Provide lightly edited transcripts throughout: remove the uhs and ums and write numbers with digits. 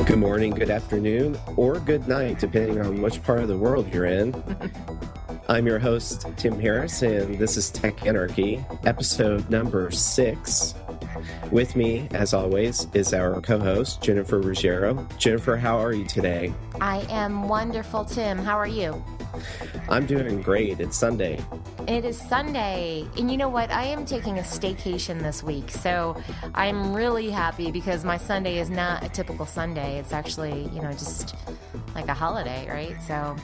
Good morning, good afternoon, or good night, depending on which part of the world you're in. I'm your host, Tim Harris, and this is Tech Anarchy, episode number 6. With me, as always, is our co-host, Jennifer Ruggiero. Jennifer, how are you today? I am wonderful, Tim. How are you? I'm doing great. It's Sunday. It is Sunday. And you know what? I am taking a staycation this week. So I'm really happy because my Sunday is not a typical Sunday. It's actually, just like a holiday, right? So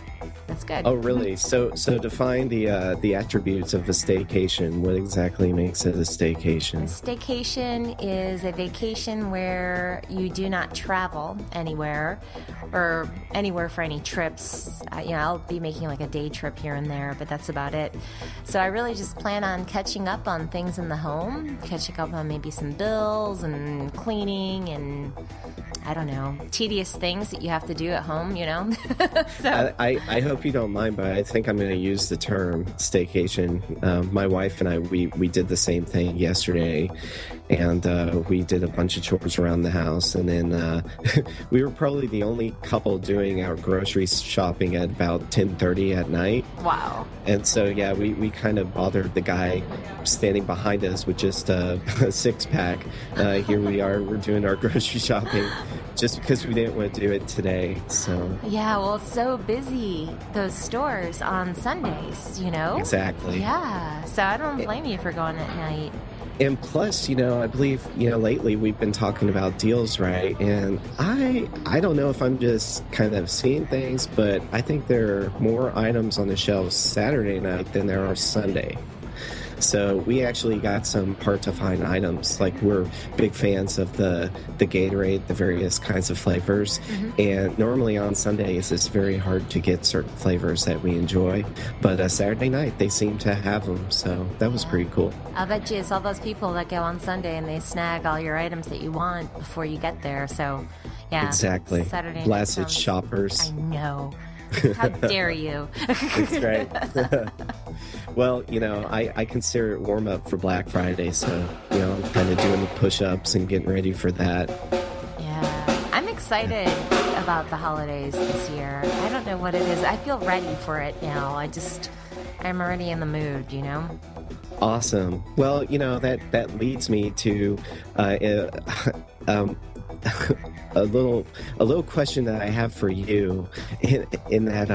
that's good. Oh, really? So define the attributes of a staycation. What exactly makes it a staycation? A staycation is a vacation where you do not travel anywhere or anywhere for any trips. I'll be making like a day trip here and there, but that's about it. So I really just plan on catching up on things in the home, catching up on maybe some bills and cleaning and, I don't know, tedious things that you have to do at home, So I hope you don't mind, but I think I'm going to use the term staycation. My wife and I, we did the same thing yesterday, and we did a bunch of chores around the house, and then we were probably the only couple doing our grocery shopping at about 10:30 at night. Wow. And so, yeah, we kind of bothered the guy standing behind us with just a six-pack. Here we are, we're doing our grocery shopping just because we didn't want to do it today. So yeah, well, it's so busy, those stores on Sundays, Exactly. Yeah, so I don't blame you for going at night. And plus, I believe, lately we've been talking about deals, right? And I don't know if I'm just kind of seeing things, but I think there are more items on the shelves Saturday night than there are Sunday. So we actually got some hard-to-find items. Like, we're big fans of the Gatorade, the various kinds of flavors. Mm-hmm. And normally on Sundays, it's very hard to get certain flavors that we enjoy. But Saturday night, they seem to have them. So that was pretty cool. I'll bet you it's all those people that go on Sunday and they snag all your items that you want before you get there. So, yeah. Exactly. Saturday Blasted night shoppers. I know. How dare you? That's right. Well, I consider it warm up for Black Friday, so, I'm kind of doing the push-ups and getting ready for that. Yeah. I'm excited about the holidays this year. I don't know what it is. I feel ready for it now. I'm already in the mood, Awesome. Well, that leads me to a little question that I have for you in that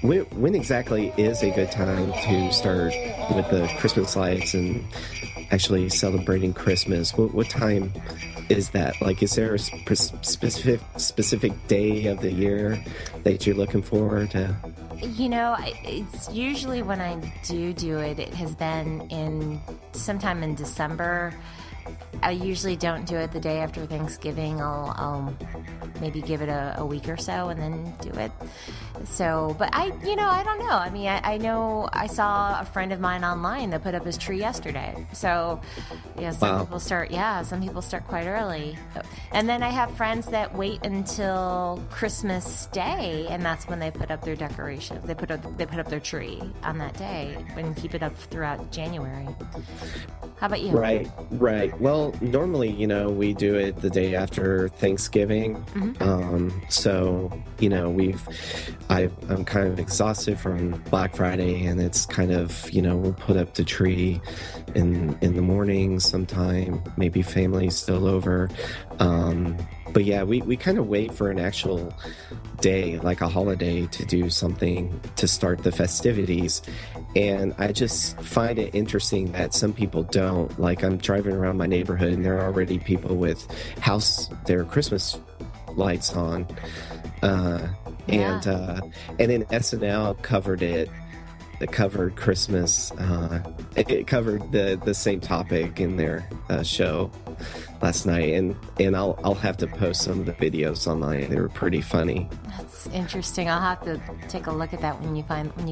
when exactly is a good time to start with the Christmas lights and actually celebrating Christmas? What time is that? Like, is there a specific day of the year that you're looking forward to? It's usually when I do it, it has been sometime in December. I usually don't do it the day after Thanksgiving. I'll maybe give it a week or so and then do it. So, but I don't know. I mean, I know I saw a friend of mine online that put up his tree yesterday. So, some people start quite early. And then I have friends that wait until Christmas Day, and that's when they put up their decoration. They put up their tree on that day and keep it up throughout January. How about you? Right. Well, normally, we do it the day after Thanksgiving. Mm-hmm. So, I'm kind of exhausted from Black Friday, and it's kind of, we'll put up the tree in the morning sometime, maybe family's still over. But yeah, we kind of wait for an actual day, like a holiday, to do something to start the festivities. And I just find it interesting that some people don't. Like, I'm driving around my neighborhood and there are already people with their Christmas lights on. And then SNL covered it. It covered Christmas. It covered the same topic in their show last night, and I'll have to post some of the videos online. They were pretty funny. That's interesting. I'll have to take a look at that when you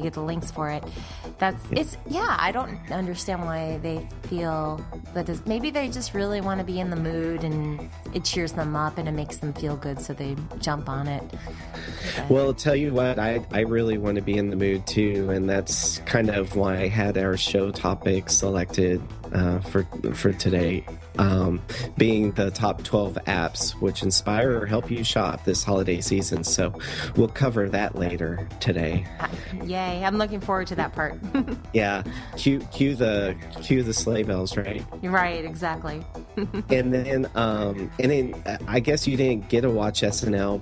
get the links for it. I don't understand why they feel that maybe they just really want to be in the mood and it cheers them up and it makes them feel good, so they jump on it. Well, I'll tell you what, I really want to be in the mood too, and that's kind of why I had our show topic selected for today. being the top 12 apps which inspire or help you shop this holiday season. So we'll cover that later today. Yay! I'm looking forward to that part. Yeah, cue the sleigh bells, right? Right, exactly. and then I guess you didn't get to watch SNL,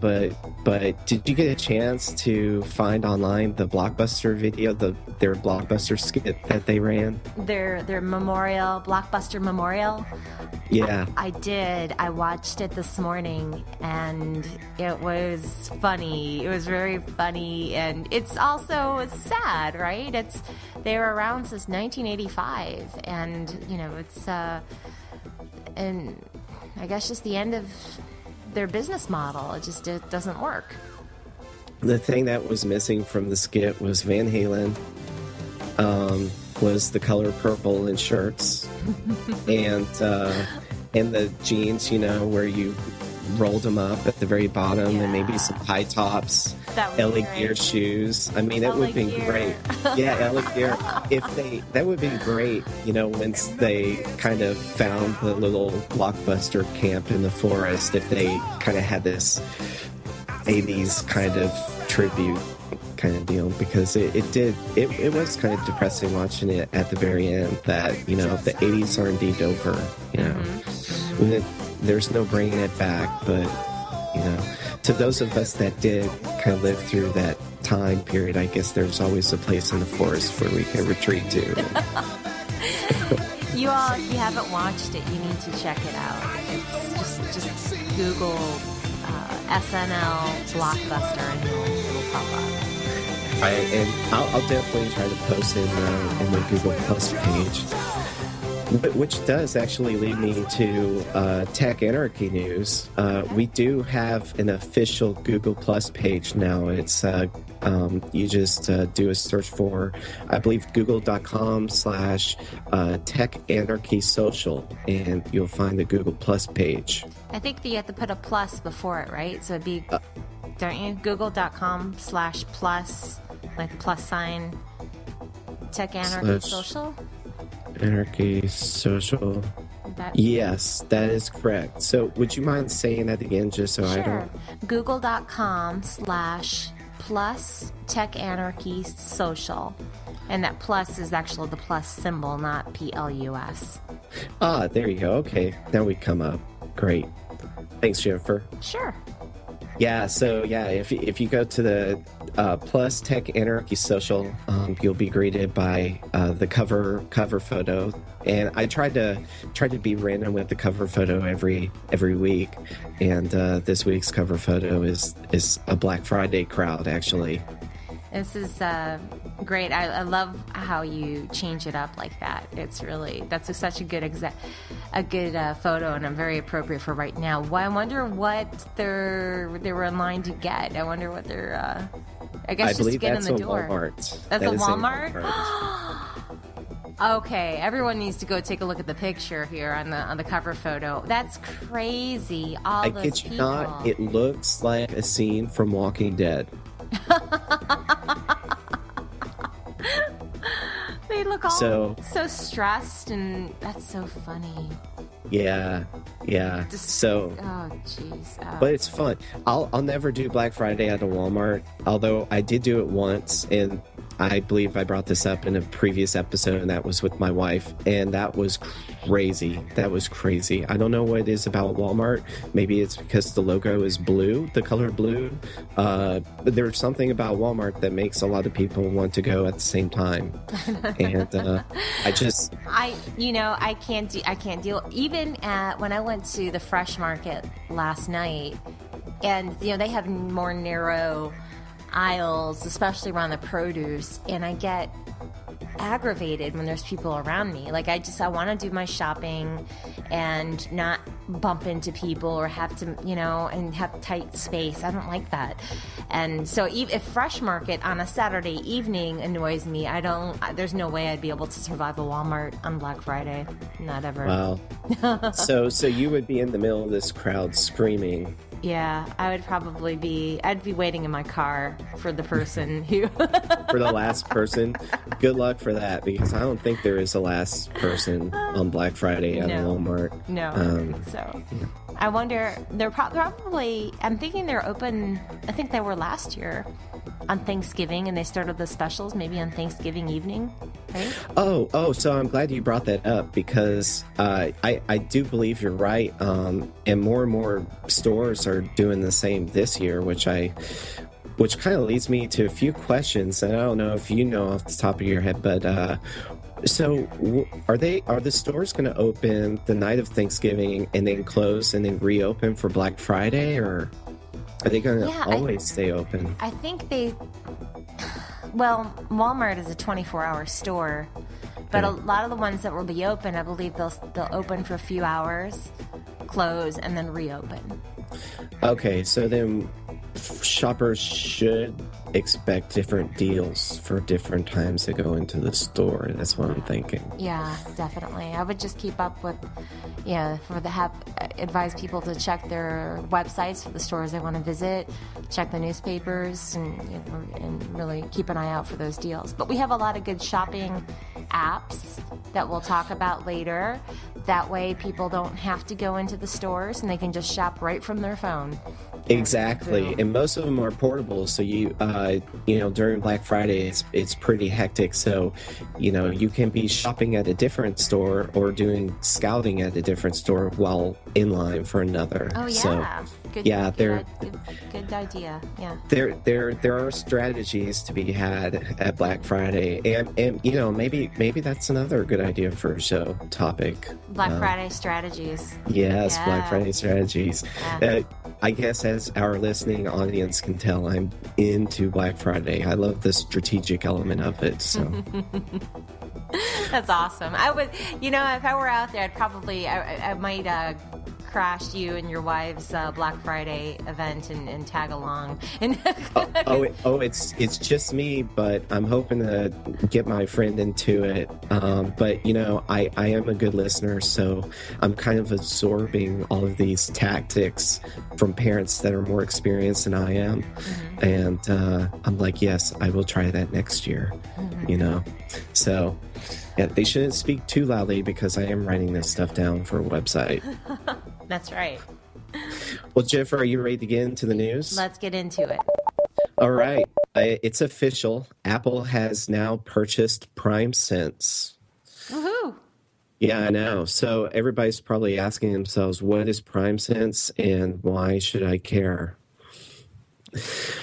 but did you get a chance to find online the Blockbuster video, their Blockbuster skit that they ran? Their Blockbuster memorial. Yeah, I did. I watched it this morning, and it was funny. It was very funny, and it's also sad, right? They were around since 1985, and it's and I guess just the end of their business model. It doesn't work. The thing that was missing from the skit was Van Halen. Was the color purple in shirts and the jeans, where you rolled them up at the very bottom, and maybe some high tops, Ellie Gear shoes. I mean, it would have been great. Yeah, Ellie Gear. That would have been great, once they kind of found the little Blockbuster camp in the forest, if they kind of had this 80s kind of tribute kind of deal, because it was kind of depressing watching it at the very end that the 80s are indeed over. There's no bringing it back, but to those of us that did kind of live through that time period, I guess there's always a place in the forest where we can retreat to. You all, if you haven't watched it, you need to check it out. It's just Google SNL Blockbuster and it'll pop up. And I'll definitely try to post it in the Google Plus page, which does actually lead me to Tech Anarchy news. We do have an official Google Plus page now. It's you just do a search for, I believe, google.com/Tech Anarchy Social, and you'll find the Google Plus page. I think that you have to put a plus before it, right? So it'd be, don't you? Google.com/plus, like the plus sign, Tech Anarchy Social? Anarchy Social. Yes, that is correct. So would you mind saying that again, just so sure. I don't... Google.com/plus Tech Anarchy Social. And that plus is actually the plus symbol, not PLUS. Ah, there you go. Okay, now we come up. Great. Thanks, Jennifer. Sure. Yeah, so if you go to the Plus Tech Anarchy Social, you'll be greeted by the cover photo, and I tried to be random with the cover photo every week, and this week's cover photo is a Black Friday crowd, actually. This is great. I love how you change it up like that. That's such a good photo, and very appropriate for right now. I wonder what they were in line to get. I wonder what they're. I guess just to get in the door. Walmart. That's a Walmart. Okay, everyone needs to go take a look at the picture here on the cover photo. That's crazy. I kid you not, it looks like a scene from Walking Dead. They look all so stressed, and that's so funny. Yeah. Oh, jeez. Oh. But it's fun. I'll never do Black Friday at a Walmart, although I did do it once, and I believe I brought this up in a previous episode, and that was with my wife, and that was crazy. I don't know what it is about Walmart. Maybe it's because the logo is blue, the color blue. But there's something about Walmart that makes a lot of people want to go at the same time. And I can't deal. Even when I went to the Fresh Market last night, and they have more narrow aisles, especially around the produce, and I get aggravated when there's people around me. Like, I want to do my shopping and not bump into people or have to, and have tight space. I don't like that. And so if Fresh Market on a Saturday evening annoys me, there's no way I'd be able to survive a Walmart on Black Friday. Not ever. Wow. So you would be in the middle of this crowd screaming Yeah, I'd be waiting in my car for the person who... For the last person. Good luck for that, because I don't think there is a last person on Black Friday at Walmart. No. So I wonder, they're probably, I'm thinking they're open, I think they were last year on Thanksgiving, and they started the specials maybe on Thanksgiving evening, right? Oh, so I'm glad you brought that up, because I do believe you're right, and more stores are doing the same this year, which kind of leads me to a few questions, and I don't know if you know off the top of your head, but so are the stores going to open the night of Thanksgiving and then close and then reopen for Black Friday, or are they going to always stay open? I think Walmart is a 24-hour store, but a lot of the ones that will be open, I believe they'll open for a few hours, close, and then reopen. Okay, so then shoppers should expect different deals for different times to go into the store. That's what I'm thinking. Yeah, definitely. I would just keep up with, advise people to check their websites for the stores they want to visit, check the newspapers, and really keep an eye out for those deals. But we have a lot of good shopping apps that we'll talk about later. That way people don't have to go into the stores and they can just shop right from their phone. Exactly. And most of them are portable, so during Black Friday it's pretty hectic, so you can be shopping at a different store or doing scouting at a different store while in line for another. Oh yeah. So, good idea. Yeah. There are strategies to be had at Black Friday, and maybe that's another good idea for a show topic. Black Friday strategies. Yes, yeah. Black Friday strategies. Yeah. I guess as our listening audience can tell, I'm into Black Friday. I love the strategic element of it. So that's awesome. I would, if I were out there, I might crash you and your wife's Black Friday event and tag along. It's just me, but I'm hoping to get my friend into it. But I am a good listener, so I'm kind of absorbing all of these tactics from parents that are more experienced than I am. Mm-hmm. And I'm like, yes, I will try that next year. Mm-hmm. So yeah, they shouldn't speak too loudly because I am writing this stuff down for a website. That's right. Well, Jennifer, are you ready to get into the news? Let's get into it. All right. It's official. Apple has now purchased PrimeSense. Woohoo! Yeah, I know. So everybody's probably asking themselves, what is PrimeSense and why should I care?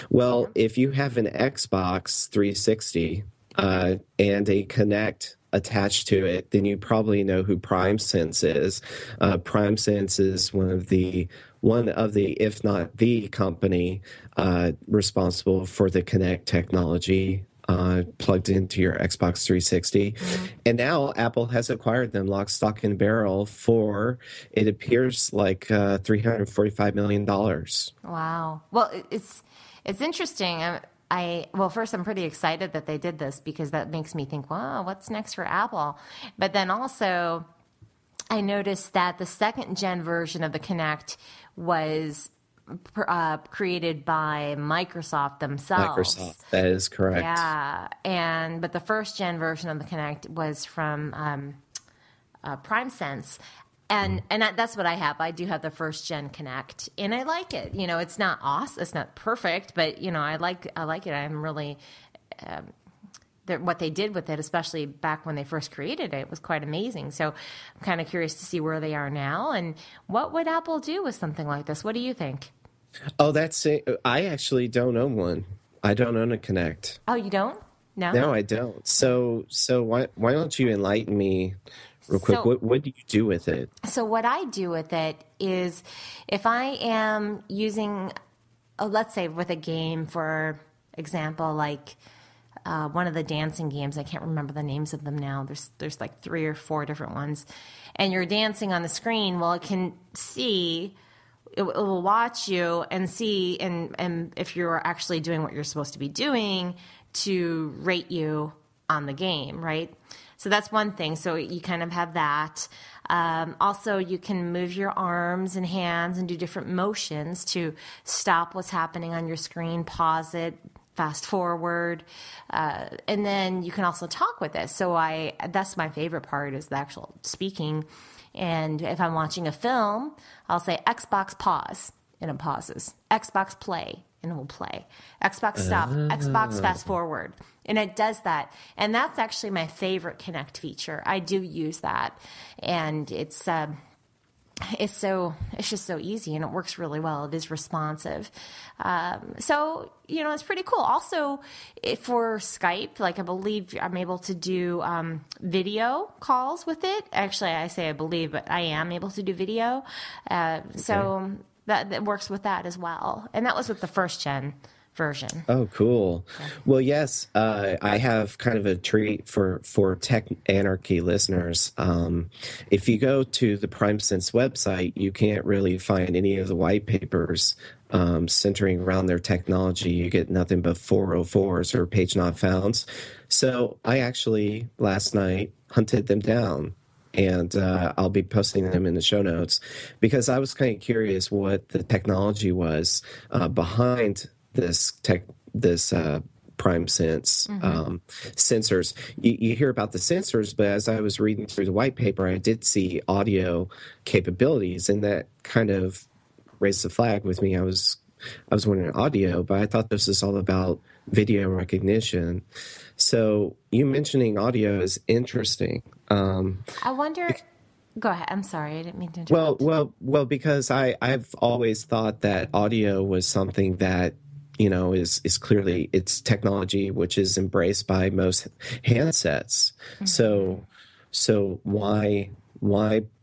Well, if you have an Xbox 360 and a Kinect attached to it, then you probably know who PrimeSense is. PrimeSense is one of the, if not the company responsible for the Kinect technology plugged into your Xbox 360. Mm-hmm. And now Apple has acquired them lock, stock, and barrel for, it appears like $345 million. Wow. Well, it's interesting. First, I'm pretty excited that they did this because that makes me think, wow, what's next for Apple? But then also, I noticed that the second-gen version of the Kinect was created by Microsoft themselves. Microsoft, that is correct. Yeah, but the first-gen version of the Kinect was from PrimeSense. And that's what I have. I do have the first gen Kinect, and I like it. It's not awesome. It's not perfect, but I like it. I'm really what they did with it, especially back when they first created it, was quite amazing. So I'm kind of curious to see where they are now, and what would Apple do with something like this? What do you think? Oh, that's it. I actually don't own one. I don't own a Kinect. Oh, you don't? No, I don't. So why don't you enlighten me real quick? So, what do you do with it? So what I do with it is, if I am using, let's say with a game, for example, like one of the dancing games, I can't remember the names of them now. There's like 3 or 4 different ones, and you're dancing on the screen. Well, it can see. It will watch you and see, and if you're actually doing what you're supposed to be doing, to rate you on the game, right? So that's one thing. So you kind of have that. Also, you can move your arms and hands and do different motions to stop what's happening on your screen, pause it, fast forward, and then you can also talk with it. So that's my favorite part, is the actual speaking. And if I'm watching a film, I'll say Xbox pause, and it pauses. Xbox play, and it will play. Xbox stop, Xbox fast forward. And it does that. And that's actually my favorite Connect feature. I do use that. And it's just so easy, and it works really well. It is responsive. So, it's pretty cool. Also, for Skype, like, I believe I'm able to do video calls with it. Actually, I say I believe, but I am able to do video. So that works with that as well. And that was with the first gen version. Oh, cool. Well, yes, I have kind of a treat for Tech Anarchy listeners. If you go to the PrimeSense website, you can't really find any of the white papers centering around their technology. You get nothing but 404s or page not founds. So I actually last night hunted them down. And I'll be posting them in the show notes, because I was kind of curious what the technology was behind this PrimeSense sensors. You hear about the sensors, but as I was reading through the white paper, I did see audio capabilities, and that kind of raised the flag with me. I was wondering audio, but I thought this was all about video recognition. So you mentioning audio is interesting. I wonder. Go ahead. I'm sorry, I didn't mean to interrupt. Well, because I've always thought that audio was something that is clearly, it's technology which is embraced by most handsets. Mm-hmm. So why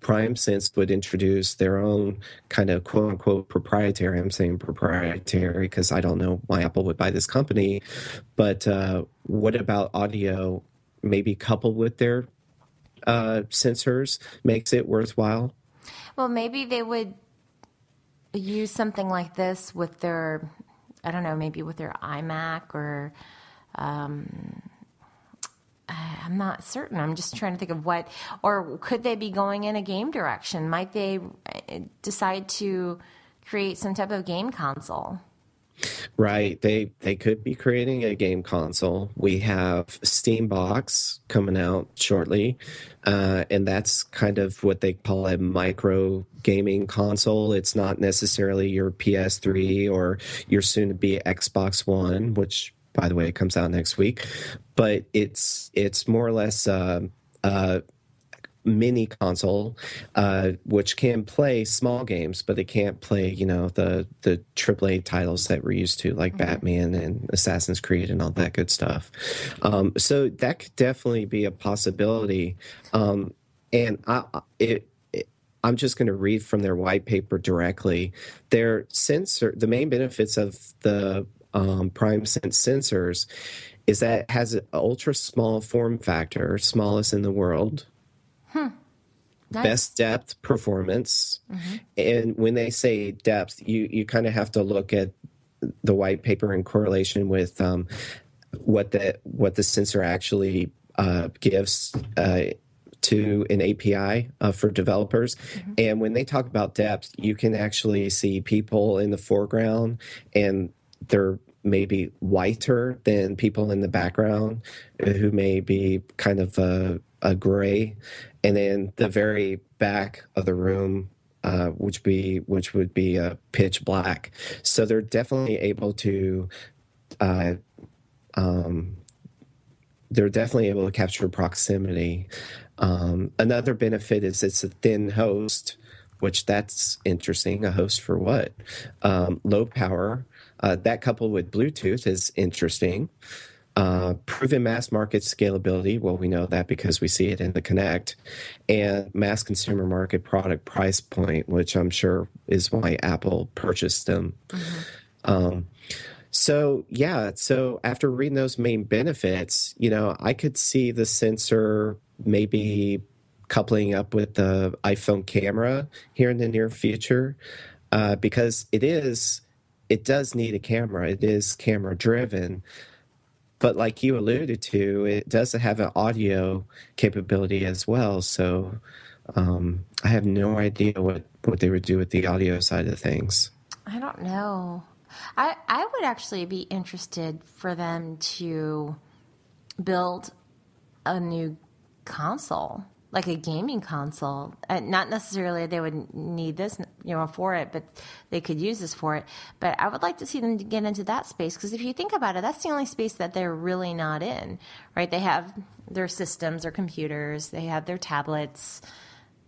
PrimeSense would introduce their own kind of quote unquote proprietary, I'm saying proprietary because I don't know why Apple would buy this company, but what about audio maybe coupled with their sensors makes it worthwhile? Well, maybe they would use something like this with their, I don't know, maybe with their iMac or I'm not certain. I'm just trying to think of what, or could they be going in a game direction? Might they decide to create some type of game console? Right. They could be creating a game console. We have Steambox coming out shortly, and that's kind of what they call a micro gaming console. It's not necessarily your PS3 or your soon-to-be Xbox One, which, by the way, comes out next week. But it's more or less mini console, which can play small games, but it can't play, the AAA titles that we're used to, like Batman and Assassin's Creed and all that good stuff. So that could definitely be a possibility. And I'm just going to read from their white paper directly. Their sensor, the main benefits of the PrimeSense sensors is that it has an ultra small form factor, smallest in the world. Nice. Best depth performance. Mm-hmm. And when they say depth, you kind of have to look at the white paper in correlation with what the sensor actually gives to an API for developers. Mm-hmm. And when they talk about depth, you can actually see people in the foreground, and they're maybe whiter than people in the background who may be kind of a gray, and then the very back of the room, which would be a pitch black. So they're definitely able to capture proximity. Another benefit is it's a thin host, which that's interesting. A host for what? Low power. That coupled with Bluetooth is interesting. Proven mass market scalability. Well, we know that because we see it in the Connect, and mass consumer market product price point, which I'm sure is why Apple purchased them. Mm-hmm. So after reading those main benefits, I could see the sensor maybe coupling up with the iPhone camera here in the near future, because it does need a camera. It is camera driven. But like you alluded to, it does have an audio capability as well. So I have no idea what they would do with the audio side of things. I don't know. I would actually be interested for them to build a new console, like a gaming console. Not necessarily they would need this, for it, but they could use this for it. But I would like to see them get into that space, because if you think about it, that's the only space that they're really not in, right? They have their systems, their computers, they have their tablets,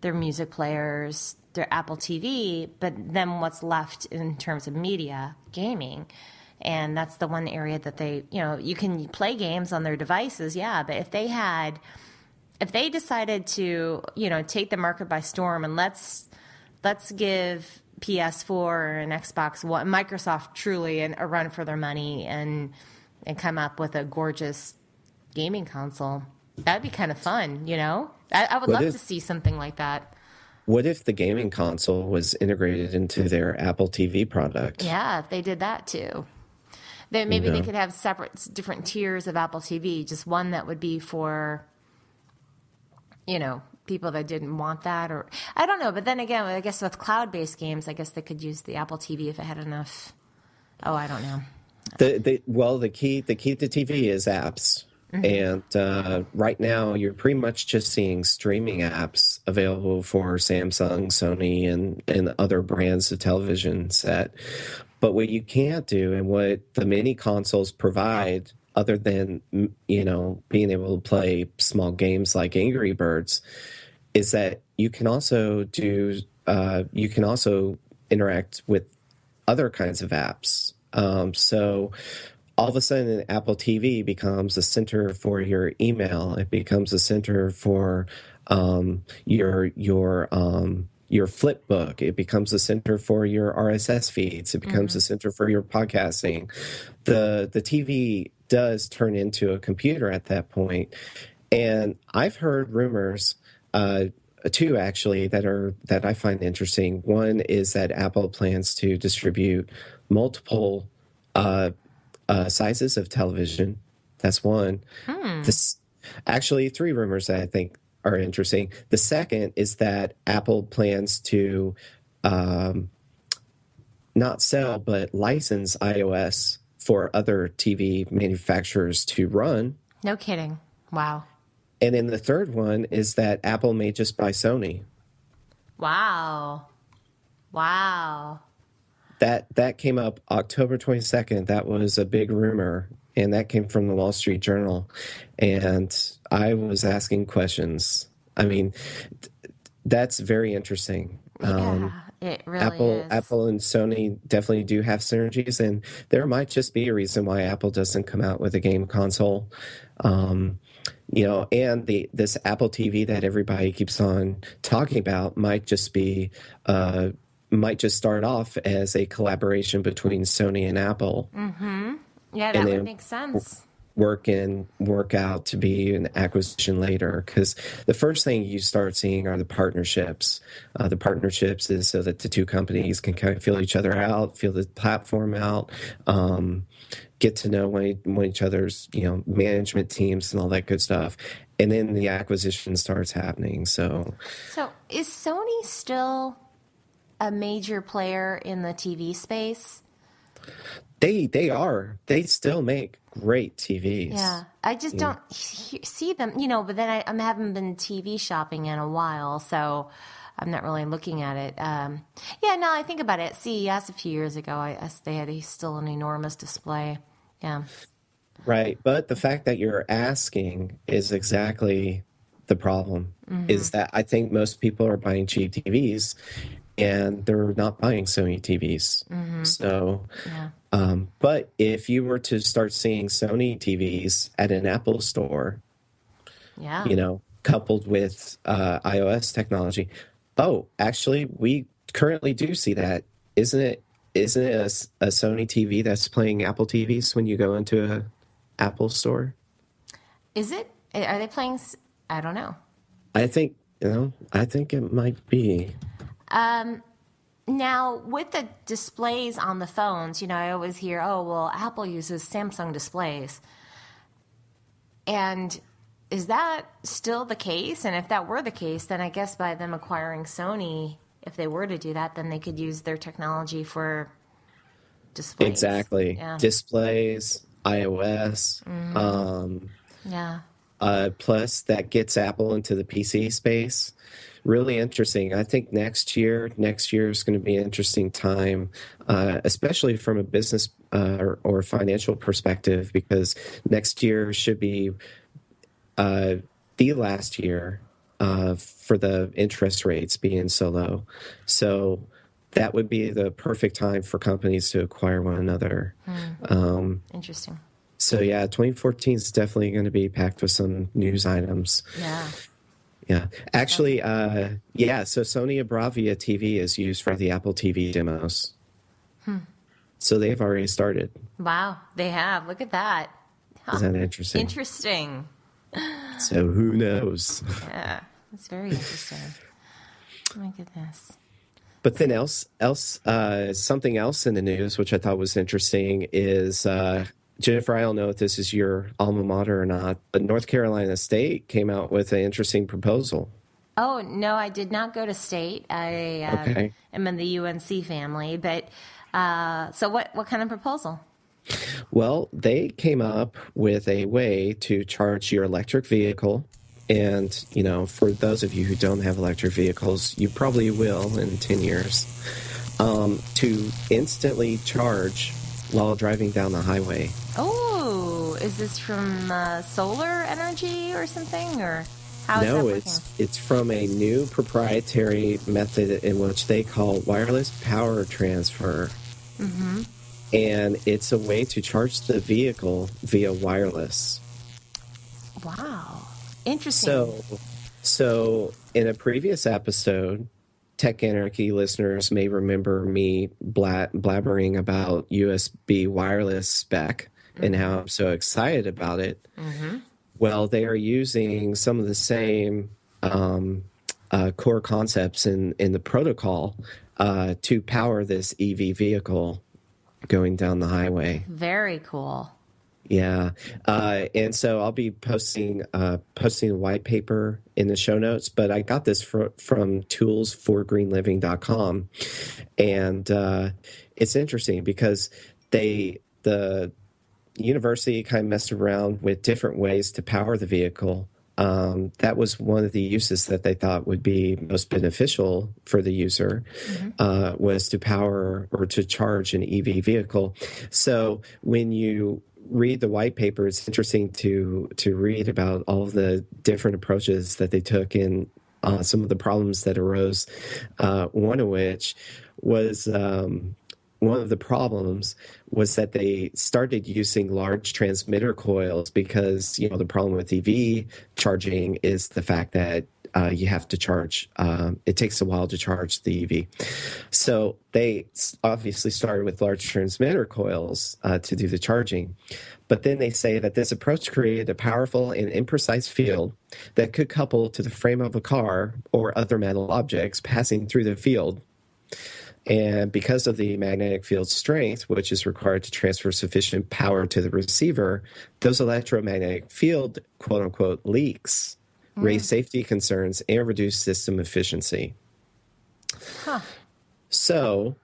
their music players, their Apple TV, but then what's left in terms of media? Gaming. And that's the one area that they, you can play games on their devices, yeah, but if they decided to, take the market by storm and let's give PS4 and Xbox One, Microsoft truly a run for their money and come up with a gorgeous gaming console, that'd be kind of fun, I would love to see something like that. What if the gaming console was integrated into their Apple TV product? Yeah, if they did that too. Then maybe they could have different tiers of Apple TV, just one that would be for, people that didn't want that, or I don't know. But then again, I guess with cloud-based games, I guess they could use the Apple TV if it had enough. Oh, I don't know. The key to TV is apps. Mm-hmm. And right now, you're pretty much just seeing streaming apps available for Samsung, Sony, and other brands of television set. But what you can't do, and what the mini consoles provide, other than being able to play small games like Angry Birds, is that you can also interact with other kinds of apps. So all of a sudden, Apple TV becomes a center for your email. It becomes a center for your flip book. It becomes a center for your RSS feeds. It becomes a center for your podcasting. The TV does turn into a computer at that point. And I've heard rumors, two actually, that I find interesting. One is that Apple plans to distribute multiple sizes of television. That's one. Actually, three rumors that I think are interesting. The second is that Apple plans to not sell, but license iOS for other TV manufacturers to run. No kidding. Wow. And then the third one is that Apple may just buy Sony. Wow. That came up October 22nd. That was a big rumor, and that came from the Wall Street Journal. And I was asking questions. I mean, that's very interesting. Yeah, it really is. Apple and Sony definitely do have synergies, and there might just be a reason why Apple doesn't come out with a game console. And this Apple TV that everybody keeps on talking about might just start off as a collaboration between Sony and Apple. Mm-hmm. Yeah, that would make sense. Work out to be an acquisition later, because the first thing you start seeing are the partnerships. The partnerships is so that the two companies can kind of feel each other out, feel the platform out, get to know each other's management teams and all that good stuff, and then the acquisition starts happening. So is Sony still a major player in the TV space? They are. They still make great TVs. Yeah. I just don't see them, but then I haven't been TV shopping in a while, so I'm not really looking at it. I think about it. At CES a few years ago, they had still an enormous display. Yeah. Right. But the fact that you're asking is exactly the problem, is that I think most people are buying cheap TVs, and they're not buying Sony TVs. Mm-hmm. So, but if you were to start seeing Sony TVs at an Apple store, coupled with iOS technology, actually, we currently do see that. Isn't it a Sony TV that's playing Apple TVs when you go into a Apple store? Is it? Are they playing? I don't know. I think it might be. Now, with the displays on the phones, I always hear, Apple uses Samsung displays. And is that still the case? And if that were the case, then I guess by them acquiring Sony, if they were to do that, then they could use their technology for displays. Exactly. Yeah. Displays, iOS. Yeah. Plus, that gets Apple into the PC space. Really interesting. I think next year is going to be an interesting time, especially from a business or financial perspective, because next year should be the last year for the interest rates being so low. So that would be the perfect time for companies to acquire one another. Interesting. So yeah, 2014 is definitely going to be packed with some news items. Yeah. Yeah. Actually, so Sony Bravia TV is used for the Apple TV demos. So they've already started. Wow, they have. Look at that. Huh. Isn't that interesting? Interesting. So who knows? Yeah, it's very interesting. Oh my goodness. But then something else in the news, which I thought was interesting, is Jennifer, I don't know if this is your alma mater or not, but North Carolina State came out with an interesting proposal. Oh, no, I did not go to State. I am in the UNC family. But so what kind of proposal? Well, they came up with a way to charge your electric vehicle. And, for those of you who don't have electric vehicles, you probably will in 10 years, to instantly charge while driving down the highway. Oh, is this from solar energy or something, or how is that working? It's from a new proprietary method in which they call wireless power transfer. Mm-hmm. And it's a way to charge the vehicle via wireless. Wow, interesting. So in a previous episode, Tech Anarchy listeners may remember me blabbering about USB wireless spec and how I'm so excited about it. Mm-hmm. Well, they are using some of the same core concepts in the protocol to power this EV vehicle going down the highway. Very cool. Yeah. And so I'll be posting a white paper in the show notes, but I got this from toolsforgreenliving.com. And it's interesting because the university kind of messed around with different ways to power the vehicle. That was one of the uses that they thought would be most beneficial for the user, was to power or to charge an EV vehicle. So when you read the white paper, it's interesting to read about all of the different approaches that they took and some of the problems that arose. One of which was one of the problems was that they started using large transmitter coils because, the problem with EV charging is the fact that you have to charge. It takes a while to charge the EV. So they obviously started with large transmitter coils to do the charging. But then they say that this approach created a powerful and imprecise field that could couple to the frame of a car or other metal objects passing through the field. And because of the magnetic field strength, which is required to transfer sufficient power to the receiver, those electromagnetic field, quote unquote, leaks raise safety concerns and reduce system efficiency. So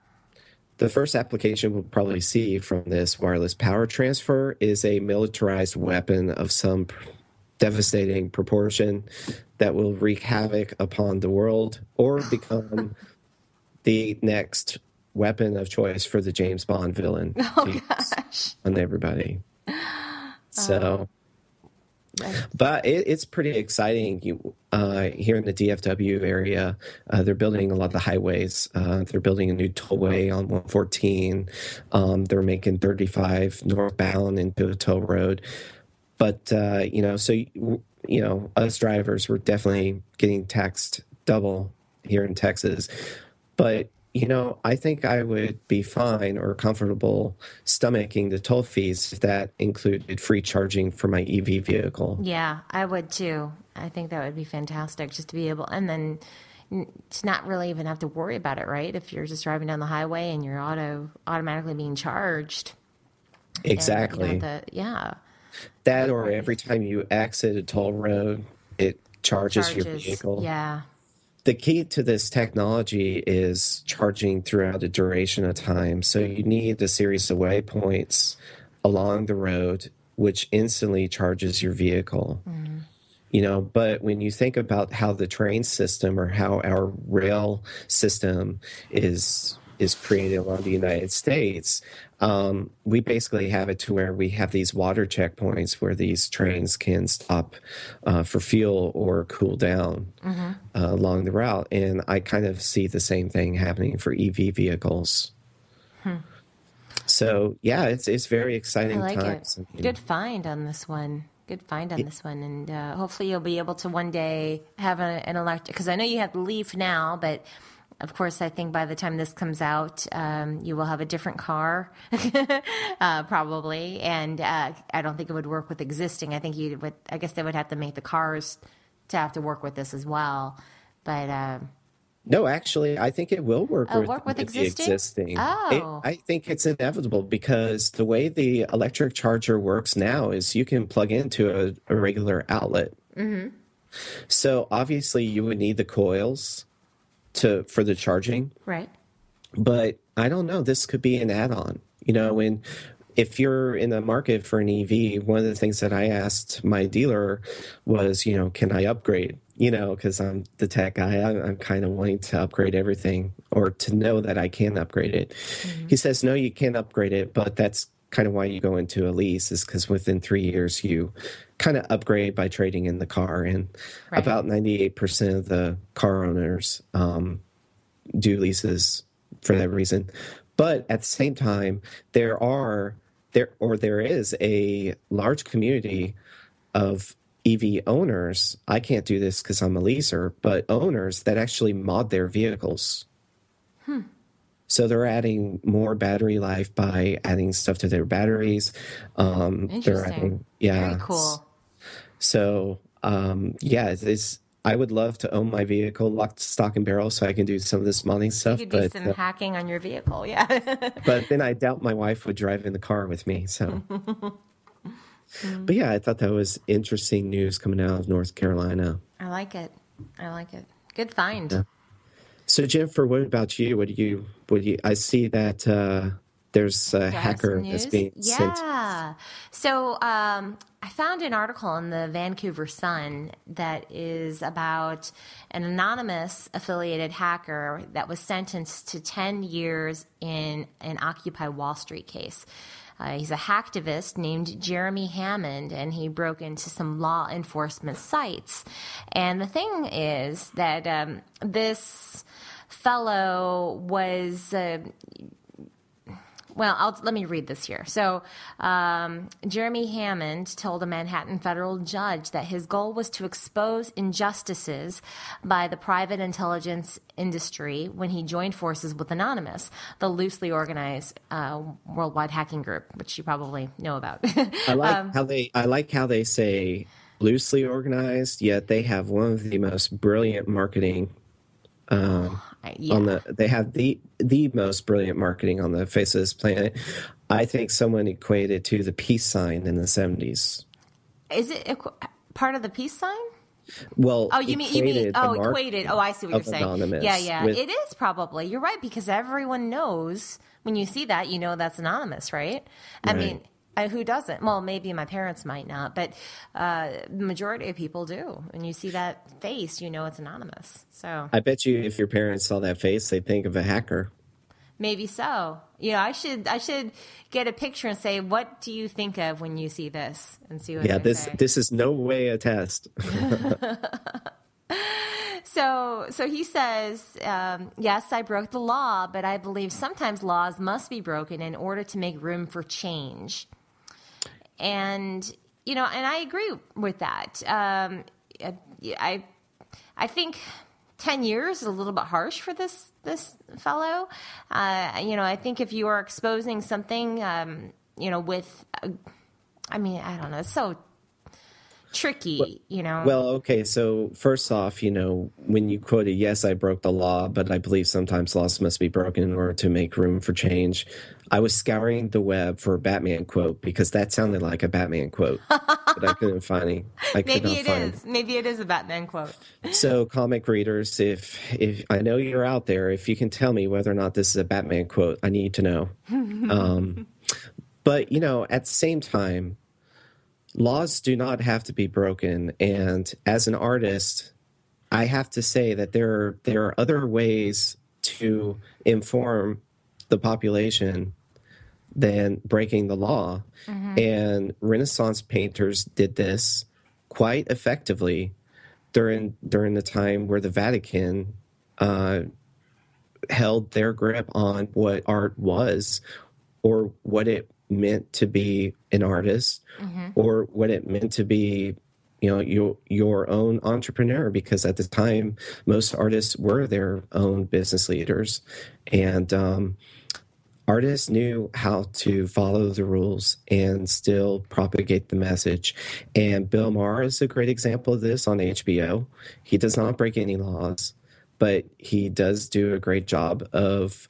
the first application we'll probably see from this wireless power transfer is a militarized weapon of some devastating proportion that will wreak havoc upon the world or become the next weapon of choice for the James Bond villain. Oh, gosh. On everybody. So, but it's pretty exciting. Here in the DFW area, they're building a lot of the highways. They're building a new tollway on 114. They're making 35 northbound into a toll road. But, us drivers were definitely getting taxed double here in Texas. But, I think I would be fine or comfortable stomaching the toll fees if that included free charging for my EV vehicle. Yeah, I would too. I think that would be fantastic just to be able, and then to not really even have to worry about it, right? If you're just driving down the highway and you're automatically being charged. Exactly. Yeah. That, or every time you exit a toll road, it charges your Charges. vehicle. Yeah. The key to this technology is charging throughout a duration of time. So you need a series of waypoints along the road, which instantly charges your vehicle. But when you think about how the train system or how our rail system is created along the United States, we basically have it to where we have these water checkpoints where these trains can stop for fuel or cool down along the route. And I kind of see the same thing happening for EV vehicles. So yeah, it's very exciting I like times. it. Good find on this one. Good find on this one. And hopefully you'll be able to one day have an electric, because I know you have the Leaf now, but of course, I think by the time this comes out, you will have a different car, probably. And I don't think it would work with existing. I think you would. I guess they would have to make the cars to have to work with this as well. But no, actually, I think it will work with with the existing. existing. Oh, I think it's inevitable because the way the electric charger works now is you can plug into a regular outlet. So obviously, you would need the coils for the charging. right. But I don't know. This could be an add-on. If you're in the market for an EV, one of the things that I asked my dealer was, can I upgrade? Because I'm the tech guy. I'm kind of wanting to upgrade everything or to know that I can upgrade it. He says, no, you can't upgrade it, but that's kind of why you go into a lease, is because within 3 years you kind of upgrade by trading in the car. And about 98% of the car owners do leases for that reason. But at the same time, there is a large community of EV owners. I can't do this because I'm a leaser, but owners that actually mod their vehicles. So they're adding more battery life by adding stuff to their batteries. Interesting. Very cool. So I would love to own my vehicle locked, stock, and barrel so I can do some of this modding stuff. You could do some hacking on your vehicle, yeah. But then I doubt my wife would drive in the car with me. So, but yeah, I thought that was interesting news coming out of North Carolina. I like it. Good find. Yeah. So Jennifer, what about you? What do you? I see that there's a hacker that's being sent. Yeah. So I found an article in the Vancouver Sun that is about an anonymous affiliated hacker that was sentenced to 10 years in an Occupy Wall Street case. He's a hacktivist named Jeremy Hammond, and he broke into some law enforcement sites. And the thing is that this fellow was... let me read this here. So, Jeremy Hammond told a Manhattan federal judge that his goal was to expose injustices by the private intelligence industry when he joined forces with Anonymous, the loosely organized worldwide hacking group, which you probably know about. I like how they say loosely organized, yet they have one of the most brilliant marketing. They have the most brilliant marketing on the face of this planet. I think someone equated to the peace sign in the 70s. Is it part of the peace sign? Well, you mean equated? Oh, I see what you're saying. Anonymous Yeah, it is probably. You're right, because everyone knows when you see that, that's anonymous, right? I mean, who doesn't? Well, maybe my parents might not, but the majority of people do. When you see that face, it's anonymous. So I bet you if your parents saw that face, they'd think of a hacker. Maybe so. I should get a picture and say, what do you think of when you see this? And see what they say. This is no way a test. So he says, yes, I broke the law, but I believe sometimes laws must be broken in order to make room for change. And, and I agree with that. I think 10 years is a little bit harsh for this fellow. I think if you are exposing something, with, I don't know, it's so, tricky, you know. Well, okay, so first off, when you quoted, yes, I broke the law, but I believe sometimes laws must be broken in order to make room for change. I was scouring the web for a Batman quote because that sounded like a Batman quote, but I couldn't find any. I could Maybe not it find. is. Maybe it is a Batman quote. So, comic readers, if I know you're out there, if you can tell me whether or not this is a Batman quote, I need to know. But at the same time, laws do not have to be broken. And as an artist, I have to say that there are other ways to inform the population than breaking the law. And Renaissance painters did this quite effectively during the time where the Vatican held their grip on what art was, or what it meant to be an artist, or what it meant to be, your own entrepreneur. Because at the time, most artists were their own business leaders, and artists knew how to follow the rules and still propagate the message. And Bill Maher is a great example of this on HBO. He does not break any laws, but he does do a great job of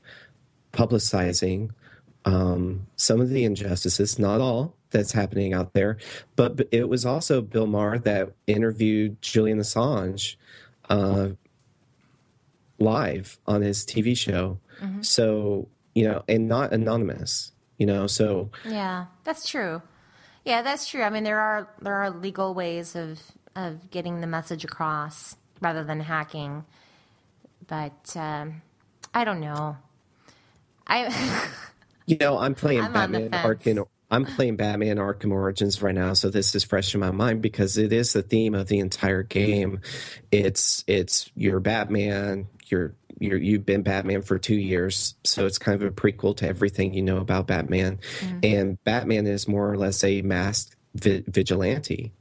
publicizing some of the injustices, not all, that's happening out there. But it was also Bill Maher that interviewed Julian Assange live on his TV show. So, and not anonymous, so. Yeah, that's true. Yeah, that's true. I mean, there are legal ways of getting the message across rather than hacking. But I don't know. I'm playing I'm on the Batman fence. I'm playing Batman Arkham Origins right now, so this is fresh in my mind because it is the theme of the entire game. It's you're Batman, you've been Batman for 2 years, so it's kind of a prequel to everything you know about Batman. And Batman is more or less a masked vigilante.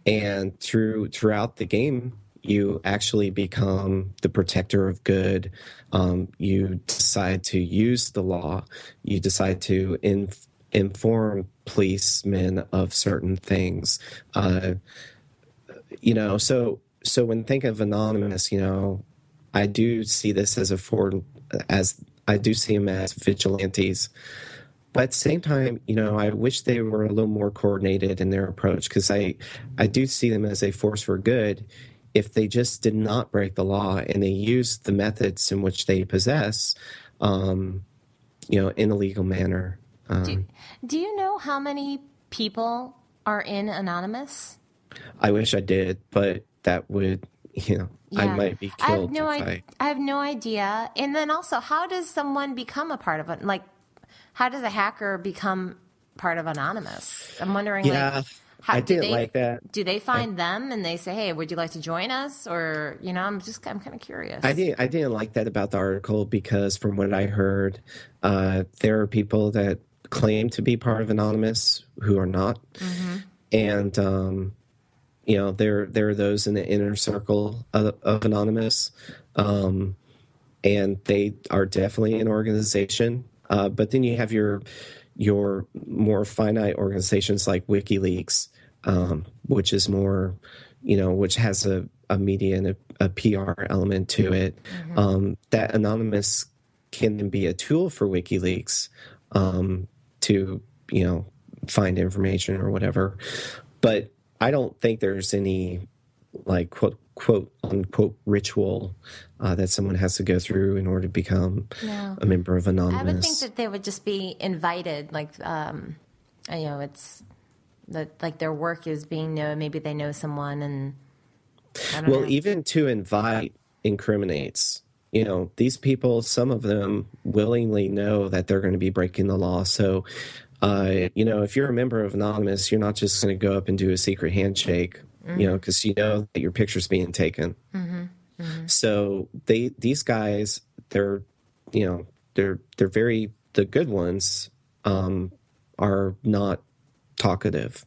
And throughout the game, you actually become the protector of good. You decide to use the law. You decide to inform policemen of certain things. So when thinking of anonymous, I do see this as I do see them as vigilantes. But at the same time, I wish they were a little more coordinated in their approach, because I do see them as a force for good if they just did not break the law and they used the methods in which they possess, in a legal manner. Do you know how many people are in Anonymous? I wish I did, but that would, I might be killed. I have no idea. And then also, how does someone become a part of it? Like, how does a hacker become part of Anonymous? I'm wondering, I didn't like that. Do they find them and they say, "Hey, would you like to join us?" Or I'm kind of curious. I didn't like that about the article, because from what I heard, there are people that claim to be part of Anonymous who are not, and there are those in the inner circle of Anonymous, and they are definitely an organization. But then you have your more finite organizations like WikiLeaks, which is more, which has a media and a PR element to it. That Anonymous can be a tool for WikiLeaks to, find information or whatever. But I don't think there's any, like, quote unquote ritual that someone has to go through in order to become a member of Anonymous. I would think that they would just be invited, like, it's like their work is being known. Maybe they know someone, and I don't know. Even to invite incriminates. These people, some of them willingly know that they're going to be breaking the law. So, if you're a member of Anonymous, you're not just going to go up and do a secret handshake, because that your picture's being taken. So these guys, they're very, the good ones are not talkative,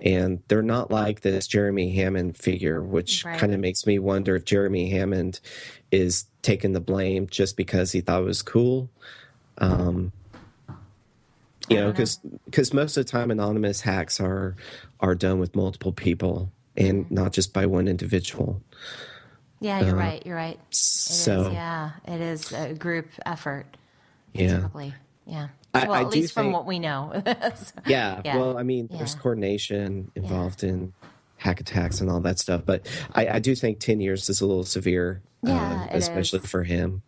and they're not like this Jeremy Hammond figure, which kind of makes me wonder if Jeremy Hammond is taking the blame just because he thought it was cool. You I know, don't know. because most of the time anonymous hacks are done with multiple people and Mm. not just by one individual. Yeah, you're Uh, right. You're right. It is. so Yeah, it is a group effort yeah, typically. Yeah. I Well, at do least from think. what we know. So, Yeah, yeah. well, I mean, there's Yeah. coordination Yeah. involved in hack attacks and all that stuff, but I do think 10 years is a little severe, Yeah, it especially is. for him.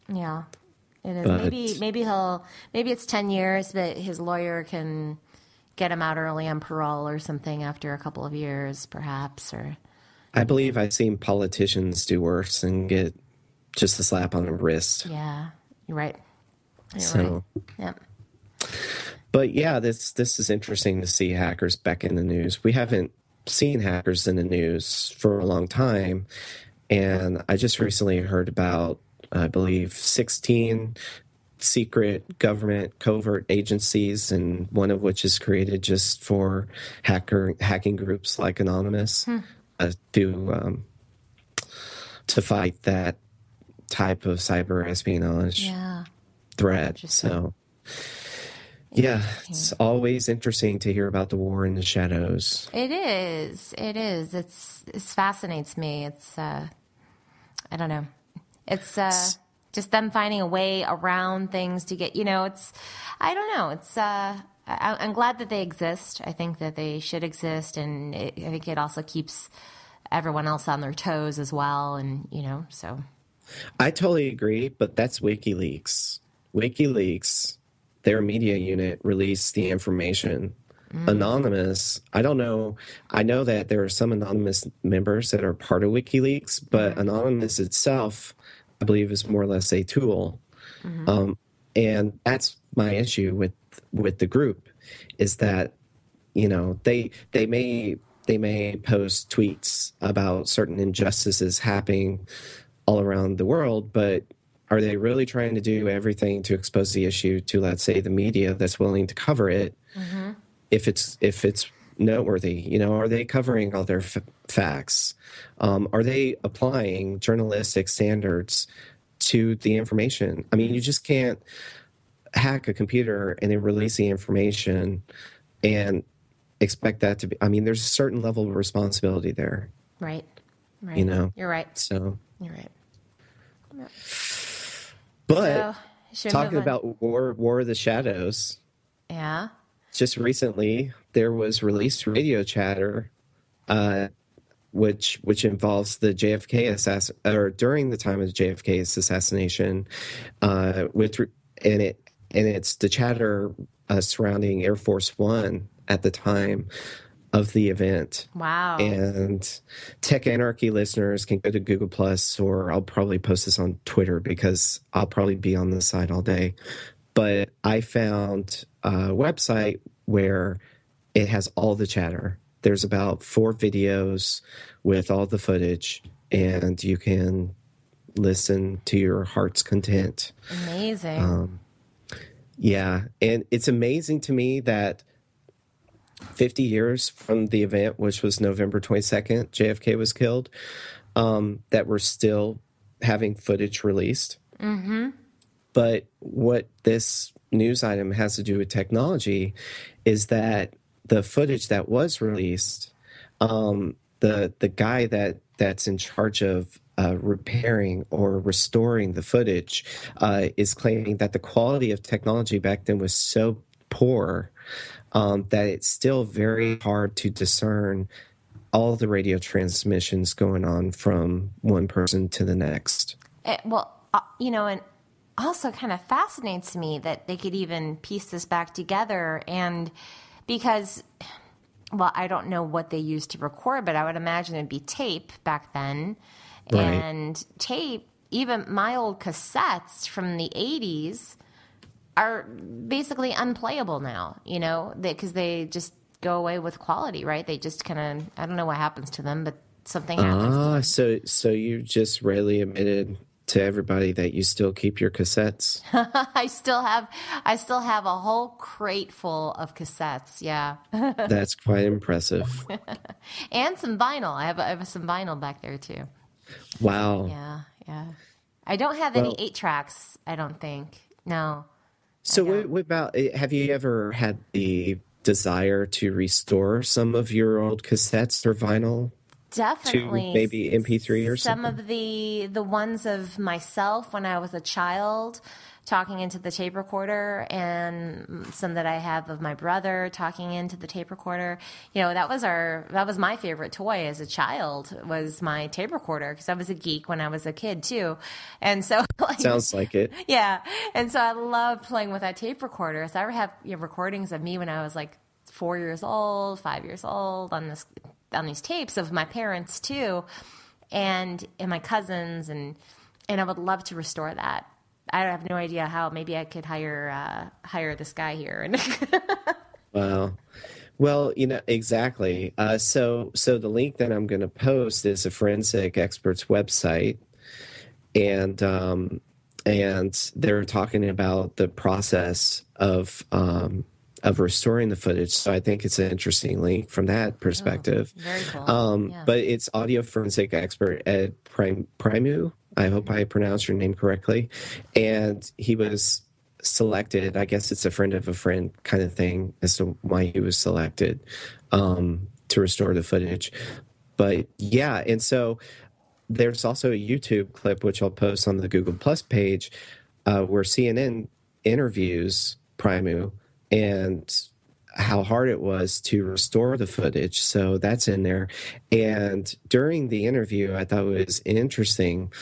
Yeah, it is. But Maybe it's 10 years, but his lawyer can get him out early on parole or something after a couple of years, perhaps. Or I believe I've seen politicians do worse and get just a slap on the wrist. yeah, you're right. You're right. So, Yep. but yeah, this is interesting to see hackers back in the news. We haven't seen hackers in the news for a long time, and I just recently heard about, I believe, 16 secret government covert agencies, and one of which is created just for hacking groups like Anonymous to fight that type of cyber espionage Yeah. threat. Interesting. So yeah, it's Interesting. always interesting to hear about the war in the shadows. It is. It is. It fascinates me. It's I don't know. It's just them finding a way around things to get. It's I don't know. It's I'm glad that they exist. I think that they should exist, and I think it also keeps everyone else on their toes as well. And so I totally agree, but that's WikiLeaks. WikiLeaks, their media unit, released the information. Anonymous, I don't know. I know that there are some anonymous members that are part of WikiLeaks, but Anonymous itself, I believe, is more or less a tool. And that's my issue with the group, is that they may post tweets about certain injustices happening all around the world, but are they really trying to do everything to expose the issue to, let's say, the media that's willing to cover it? If it's noteworthy, are they covering all their facts? Are they applying journalistic standards to the information? I mean, you just can't hack a computer and then release the information and expect that to be. I mean, there's a certain level of responsibility there. right, you right. know. You're right. So, You're right. but So should we talking move on? about War of the Shadows, Yeah. just recently there was released radio chatter, which involves the JFK assassin, or during the time of JFK's assassination, and it's the chatter surrounding Air Force One at the time of the event. Wow. And Tech Anarchy listeners can go to Google Plus, or I'll probably post this on Twitter because I'll probably be on this site all day. But I found a website where it has all the chatter. There's about 4 videos with all the footage, and you can listen to your heart's content. Amazing. Yeah, and it's amazing to me that 50 years from the event, which was November 22nd, JFK was killed, that we're still having footage released. But what this news item has to do with technology is that the footage that was released, the guy that's in charge of repairing or restoring the footage is claiming that the quality of technology back then was so poor that it's still very hard to discern all the radio transmissions going on from one person to the next. And also kind of fascinates me that they could even piece this back together. And because, I don't know what they used to record, but I would imagine it'd be tape back then. Right. And tape, even my old cassettes from the 80s are basically unplayable now, because they just go away with quality, right? They just kind of, I don't know what happens to them, but something happens to them. So you just readily admitted to everybody that you still keep your cassettes. I still have a whole crate full of cassettes. Yeah. That's quite impressive. And some vinyl. I have some vinyl back there too. Wow. Yeah. Yeah. I don't have any 8 tracks. I don't think. No. I So don't. what about, have you ever had the desire to restore some of your old cassettes or vinyl to Definitely maybe MP3 or some something? of the ones of myself when I was a child talking into the tape recorder, and some that I have of my brother talking into the tape recorder. That was my favorite toy as a child, was my tape recorder, because I was a geek when I was a kid too. And so like, Sounds like it. yeah. And so I love playing with that tape recorder. So I ever have recordings of me when I was like 4 years old, 5 years old on these tapes of my parents too, and my cousins, and I would love to restore that. I have no idea how. Maybe I could hire this guy here. And Wow. Well, exactly. So the link that I'm going to post is a forensic expert's website, and they're talking about the process of restoring the footage. So I think it's an interesting link from that oh, perspective. very cool. Yeah. But it's audio forensic expert Ed Primu. I hope I pronounced your name correctly. And he was selected. I guess it's a friend of a friend kind of thing as to why he was selected to restore the footage. But yeah, and so there's also a YouTube clip which I'll post on the Google Plus page where CNN interviews Primu and how hard it was to restore the footage. So that's in there. And during the interview, I thought it was interesting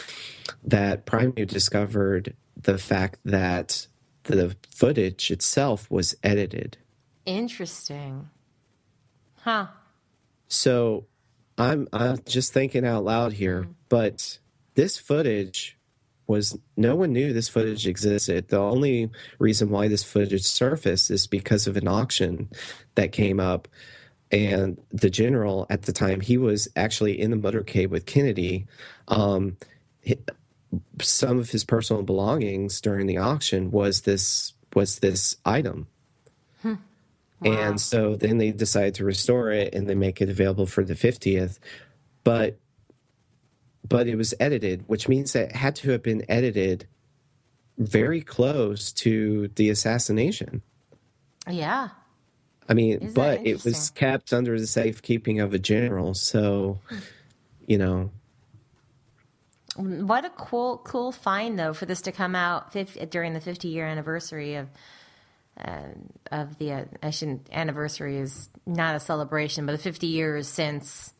that Primu discovered the fact that the footage itself was edited. Interesting. Huh. So I'm just thinking out loud here, but this footage no one knew this footage existed. The only reason why this footage surfaced is because of an auction that came up, and the general at the time, he was actually in the motorcade with Kennedy. Some of his personal belongings during the auction was this item. Wow. And so then they decided to restore it and they make it available for the 50th. But it was edited, which means that it had to have been edited very close to the assassination. Yeah. I mean, Isn't that but it was interesting? kept under the safekeeping of a general. So, you know, What a cool find, though, for this to come out during the 50-year anniversary of the. Anniversary is not a celebration, but 50 years since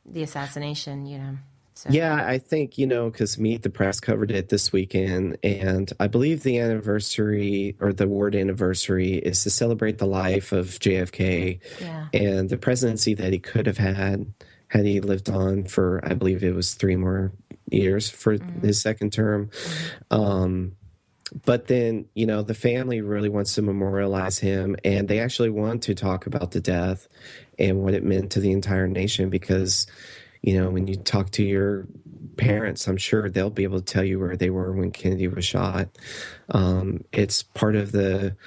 the assassination. So. yeah, I think, because Meet the Press covered it this weekend, and I believe the anniversary or the word anniversary is to celebrate the life of JFK and the presidency that he could have had he lived on for, I believe it was 3 more years for his second term. But then, the family really wants to memorialize him, and they actually want to talk about the death and what it meant to the entire nation because, when you talk to your parents, I'm sure they'll be able to tell you where they were when Kennedy was shot. It's part of the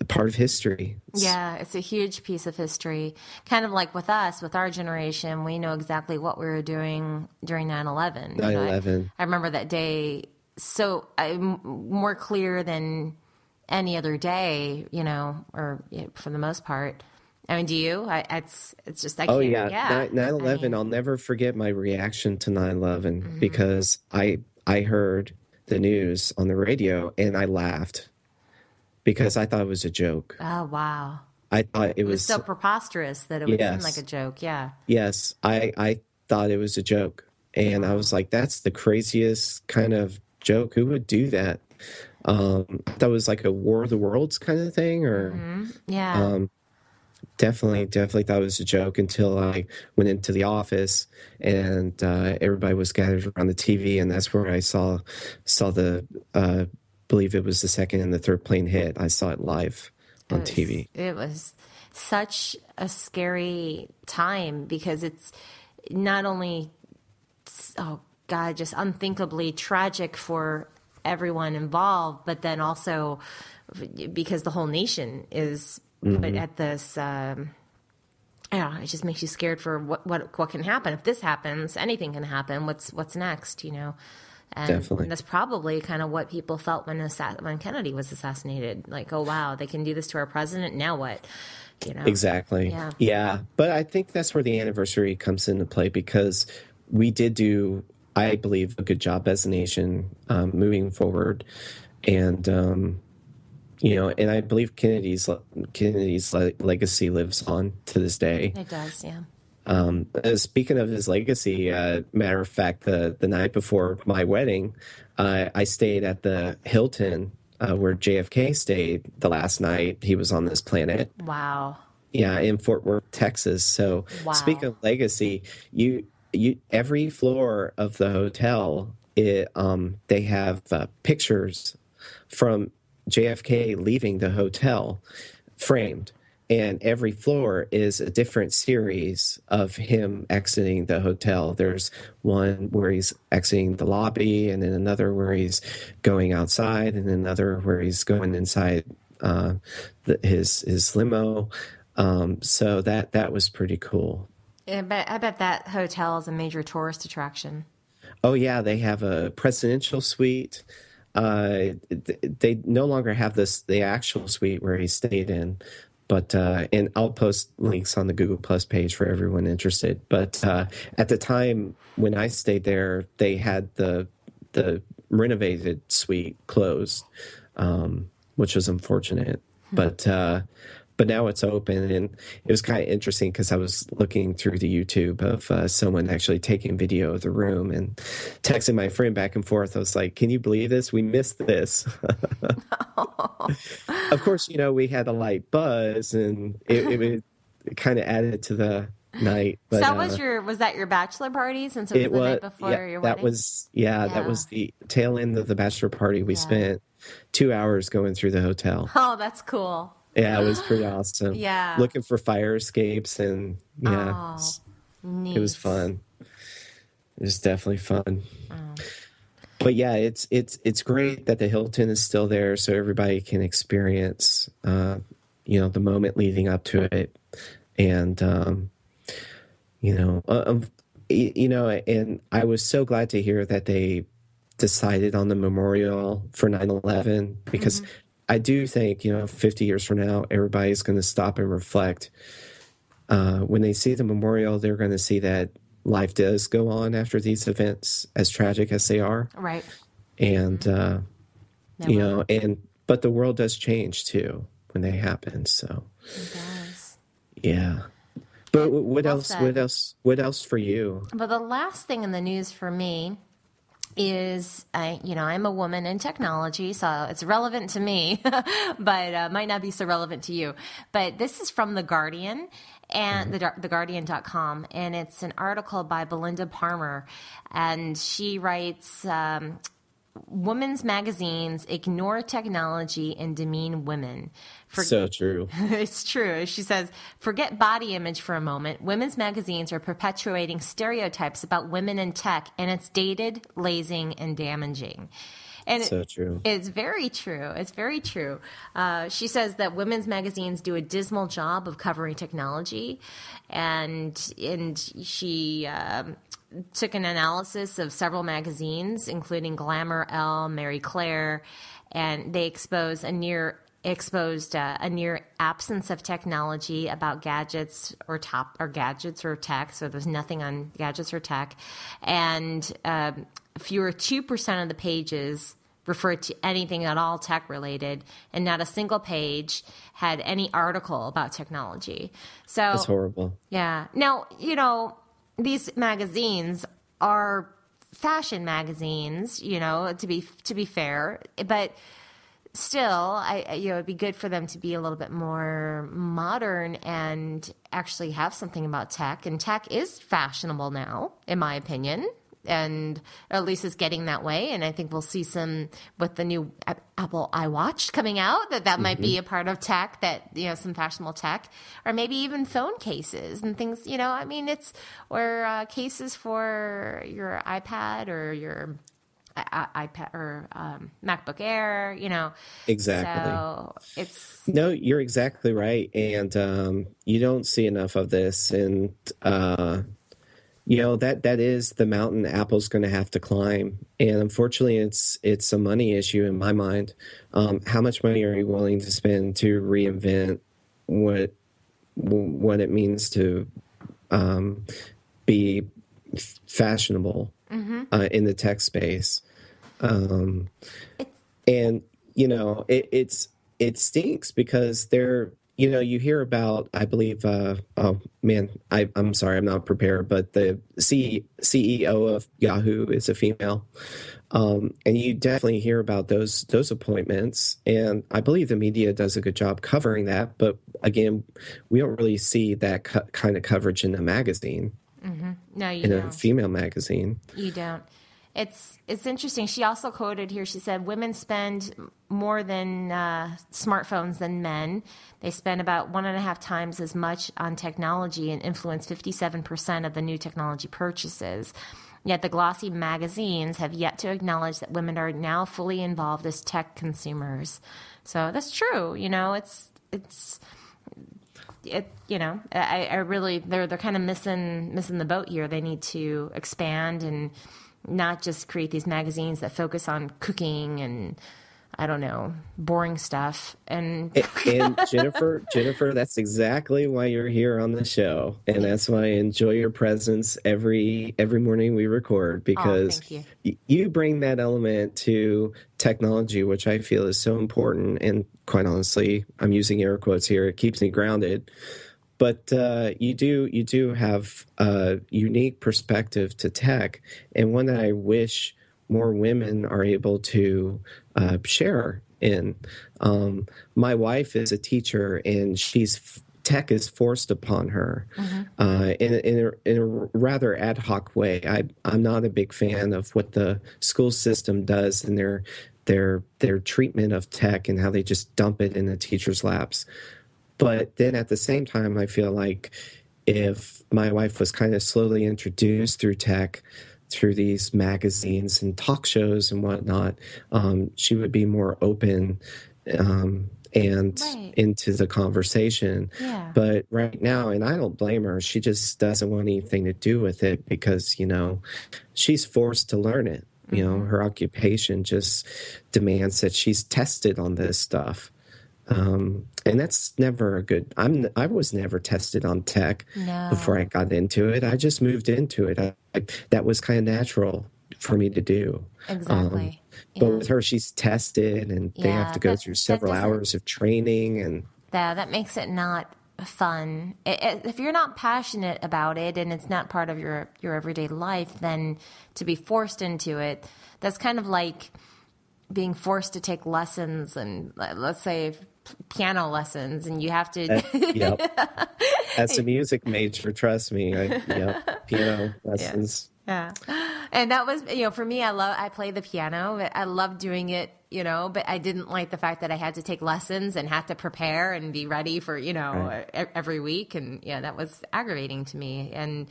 part of history. Yeah, it's a huge piece of history. Kind of like with us, with our generation, we know exactly what we were doing during 9/11. 9/11. I remember that day more clear than any other day, or for the most part. I mean, do you? It's just, I can't. Oh, yeah. Yeah. 9/11, I'll never forget my reaction to 9/11 because I heard the news on the radio and I laughed because I thought it was a joke. Oh, wow. I thought It was so preposterous that it would seem like a joke. Yeah. Yes, I thought it was a joke. And I was like, that's the craziest kind of joke. Who would do that? That was like a War of the Worlds kind of thing, or Yeah. definitely thought it was a joke until I went into the office and everybody was gathered around the TV, and that's where I saw the believe it was the second and the third plane hit. I saw it live on TV. It was such a scary time because it's not only, oh God, just unthinkably tragic for everyone involved, but then also because the whole nation is put at this. It just makes you scared for what can happen if this happens. Anything can happen. What's next? And Definitely. that's probably kind of what people felt when Kennedy was assassinated. Like, oh, wow, they can do this to our president. Now what? You know? Exactly. Yeah. Yeah. But I think that's where the anniversary comes into play because we did do, I believe, a good job as a nation moving forward. And, and I believe Kennedy's legacy lives on to this day. It does, yeah. Speaking of his legacy, matter of fact, the night before my wedding, I stayed at the Hilton where JFK stayed the last night he was on this planet. Wow. Yeah, in Fort Worth, Texas. So Wow. speaking of legacy, you every floor of the hotel, they have pictures from JFK leaving the hotel framed. And every floor is a different series of him exiting the hotel. There's one where he's exiting the lobby, and then another where he's going outside, and another where he's going inside his limo. So that was pretty cool. I bet that hotel is a major tourist attraction. Oh yeah, they have a presidential suite. They no longer have the actual suite where he stayed in. But and I'll post links on the Google Plus page for everyone interested. But at the time when I stayed there, they had the renovated suite closed, which was unfortunate. But now it's open, and it was kind of interesting because I was looking through the YouTube of someone actually taking video of the room and texting my friend back and forth. I was like, "Can you believe this? We missed this." Of course, we had a light buzz, and it kind of added to the night. But, so was that your bachelor party since it was the night before your wedding? That was the tail end of the bachelor party. We spent 2 hours going through the hotel. Oh, that's cool. Yeah, it was pretty awesome. Yeah. Looking for fire escapes, and neat. It was fun. It was definitely fun. Oh. But yeah, it's great that the Hilton is still there, so everybody can experience, the moment leading up to it, and and I was so glad to hear that they decided on the memorial for 9/11 because I do think 50 years from now, everybody's going to stop and reflect. When they see the memorial, they're going to see that life does go on after these events, as tragic as they are. Right. And, but the world does change too when they happen. So it does. Yeah. But what else for you? Well, the last thing in the news for me is, I'm a woman in technology, so it's relevant to me, but might not be so relevant to you. But this is from The Guardian and theguardian.com, and it's an article by Belinda Palmer, and she writes, women's magazines ignore technology and demean women. So true. It's true. She says, forget body image for a moment. Women's magazines are perpetuating stereotypes about women in tech, and it's dated, lazing, and damaging. And so true. It's very true. It's very true. She says that women's magazines do a dismal job of covering technology, and she took an analysis of several magazines, including Glamour, Elle, Marie Claire, and they exposed a near absence of technology about gadgets or tech. So there's nothing on gadgets or tech, and fewer 2% of the pages referred to anything at all tech related, and not a single page had any article about technology. So that's horrible. Yeah. Now, these magazines are fashion magazines, to be fair, but still, it'd be good for them to be a little bit more modern and actually have something about tech. And tech is fashionable now, in my opinion, and at least it's getting that way. And I think we'll see some with the new Apple iWatch coming out that might be a part of tech, that some fashionable tech, or maybe even phone cases and things. Or cases for your iPad or your iPad or MacBook Air, Exactly. So it's... No, you're exactly right. And you don't see enough of this. And, that is the mountain Apple's going to have to climb, and unfortunately, it's a money issue in my mind. How much money are you willing to spend to reinvent what it means to be fashionable in the tech space? And it stinks because you hear about, I believe, oh man, I'm sorry, I'm not prepared, but the CEO of Yahoo is a female. And you definitely hear about those appointments. And I believe the media does a good job covering that. But again, we don't really see that kind of coverage in a magazine. Mm-hmm. No, you in don't. a female magazine. You don't. It's interesting. She also quoted here, she said, women spend more than smartphones than men. They spend about 1.5 times as much on technology and influence 57% of the new technology purchases. Yet the glossy magazines have yet to acknowledge that women are now fully involved as tech consumers. So that's true. I really, they're kind of missing the boat here. They need to expand and not just create these magazines that focus on cooking and, I don't know, boring stuff. And Jennifer, that's exactly why you're here on the show, and that's why I enjoy your presence every morning we record, because you bring that element to technology, which I feel is so important. And quite honestly, I'm using air quotes here. It keeps me grounded. But you do have a unique perspective to tech, and one that I wish more women are able to share in. My wife is a teacher, and tech is forced upon her in a rather ad hoc way. I'm not a big fan of what the school system does and their treatment of tech and how they just dump it in the teachers' laps. But then at the same time, I feel like if my wife was kind of slowly introduced through tech, through these magazines and talk shows and whatnot, she would be more open and into the conversation. Yeah. But right now, and I don't blame her, she just doesn't want anything to do with it because, she's forced to learn it. Her occupation just demands that she's tested on this stuff. And that's never a good. I was never tested on tech before I got into it. I just moved into it. That was kind of natural for me to do. Exactly. But with her, she's tested, and they have to go through several hours of training, and that makes it not fun. If you're not passionate about it and it's not part of your everyday life, then to be forced into it, that's kind of like being forced to take lessons, and let's say piano lessons, and you have to yep. As a music major, trust me, piano lessons. Yeah. And that was, for me, I play the piano, but I love doing it, but I didn't like the fact that I had to take lessons and have to prepare and be ready for, every week. And that was aggravating to me. And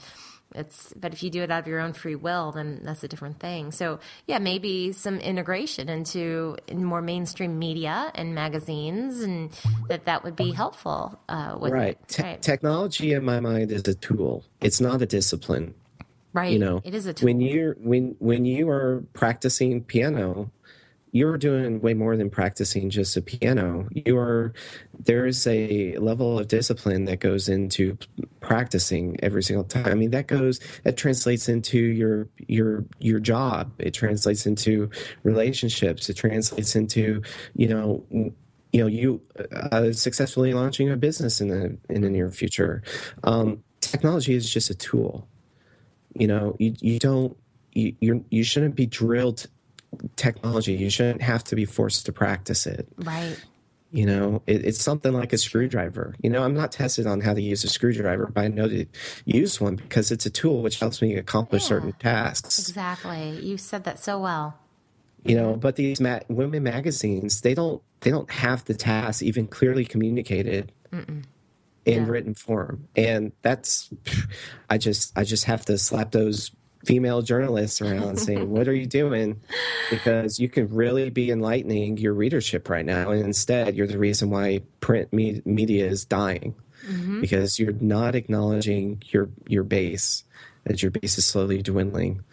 but if you do it out of your own free will, then that's a different thing. So maybe some integration in more mainstream media and magazines, and that would be helpful. With right. Technology in my mind is a tool. It's not a discipline. Right. It is a tool. When you are practicing piano, you're doing way more than practicing just a piano. There's a level of discipline that goes into practicing every single time. I mean, that translates into your job. It translates into relationships. It translates into, you successfully launching a business in the near future. Technology is just a tool. You shouldn't be drilled technology. You shouldn't have to be forced to practice it. Right. It's something like a screwdriver. I'm not tested on how to use a screwdriver, but I know to use one because it's a tool which helps me accomplish certain tasks. Exactly. You said that so well. But these women magazines, they don't have the task even clearly communicated in written form. And that's, I just have to slap those female journalists around saying, what are you doing? Because you can really be enlightening your readership right now. And instead, you're the reason why print media is dying, because you're not acknowledging your base. that your base is slowly dwindling,